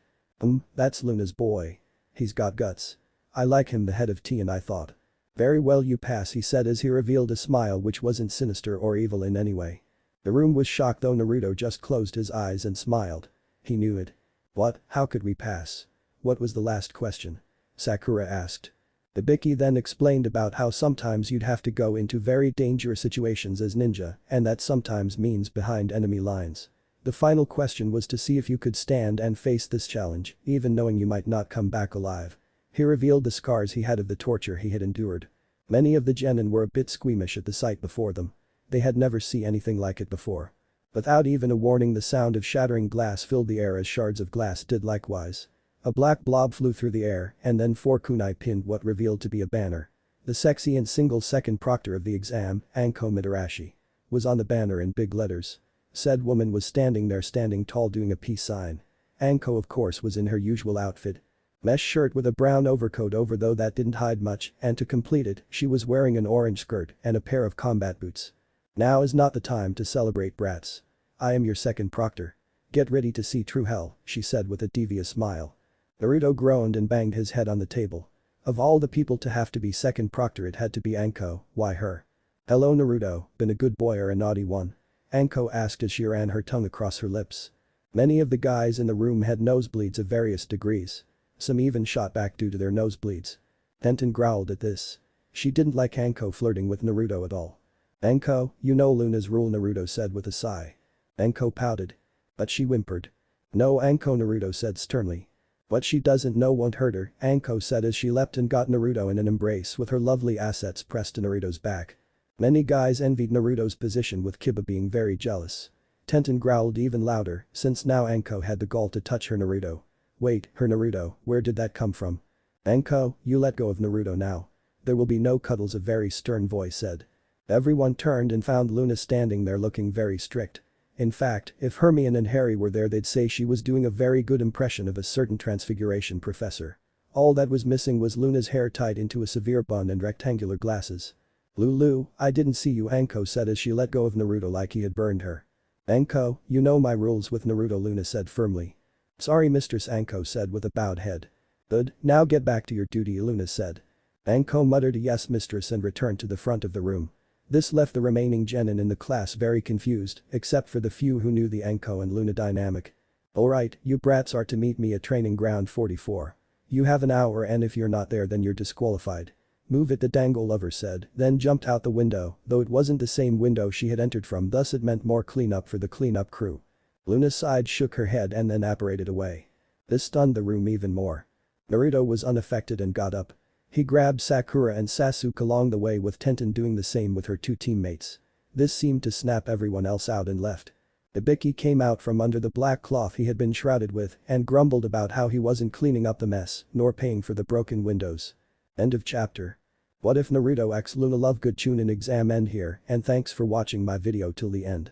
That's Luna's boy. He's got guts. I like him, the head of T, and I thought. Very well, you pass, he said as he revealed a smile which wasn't sinister or evil in any way. The room was shocked though Naruto just closed his eyes and smiled. He knew it. What, how could we pass? What was the last question? Sakura asked. Ibiki then explained about how sometimes you'd have to go into very dangerous situations as ninja and that sometimes means behind enemy lines. The final question was to see if you could stand and face this challenge, even knowing you might not come back alive. He revealed the scars he had of the torture he had endured. Many of the genin were a bit squeamish at the sight before them. They had never seen anything like it before. Without even a warning, the sound of shattering glass filled the air as shards of glass did likewise. A black blob flew through the air and then 4 kunai pinned what revealed to be a banner. The sexy and single-second proctor of the exam, Anko Mitarashi, was on the banner in big letters. Said woman was standing there, standing tall, doing a peace sign. Anko of course was in her usual outfit. Mesh shirt with a brown overcoat over, though that didn't hide much, and to complete it, she was wearing an orange skirt and a pair of combat boots. Now is not the time to celebrate, brats. I am your second proctor. Get ready to see true hell, she said with a devious smile. Naruto groaned and banged his head on the table. Of all the people to have to be second proctor, it had to be Anko. Why her? Hello Naruto, been a good boy or a naughty one? Anko asked as she ran her tongue across her lips. Many of the guys in the room had nosebleeds of various degrees. Some even shot back due to their nosebleeds. Tenten growled at this. She didn't like Anko flirting with Naruto at all. Anko, you know Luna's rule, Naruto said with a sigh. Anko pouted. But she whimpered. No Anko, Naruto said sternly. What she doesn't know won't hurt her, Anko said as she leapt and got Naruto in an embrace with her lovely assets pressed to Naruto's back. Many guys envied Naruto's position, with Kiba being very jealous. Tenten growled even louder since now Anko had the gall to touch her Naruto. Wait, her Naruto, where did that come from? Anko, you let go of Naruto now. There will be no cuddles, a very stern voice said. Everyone turned and found Luna standing there looking very strict. In fact, if Hermione and Harry were there, they'd say she was doing a very good impression of a certain transfiguration professor. All that was missing was Luna's hair tied into a severe bun and rectangular glasses. Lulu, I didn't see you, Anko said as she let go of Naruto like he had burned her. Anko, you know my rules with Naruto, Luna said firmly. Sorry mistress, Anko said with a bowed head. Good, now get back to your duty, Luna said. Anko muttered a yes mistress and returned to the front of the room. This left the remaining genin in the class very confused, except for the few who knew the Anko and Luna dynamic. Alright, you brats are to meet me at training ground 44. You have an hour and if you're not there then you're disqualified. Move it, the dangle lover said, then jumped out the window, though it wasn't the same window she had entered from, thus it meant more cleanup for the cleanup crew. Luna sighed, shook her head and then apparated away. This stunned the room even more. Naruto was unaffected and got up. He grabbed Sakura and Sasuke along the way, with Tenten doing the same with her two teammates. This seemed to snap everyone else out and left. Ibiki came out from under the black cloth he had been shrouded with and grumbled about how he wasn't cleaning up the mess nor paying for the broken windows. End of chapter. What if Naruto x Luna Lovegood chunin exam end here, and thanks for watching my video till the end.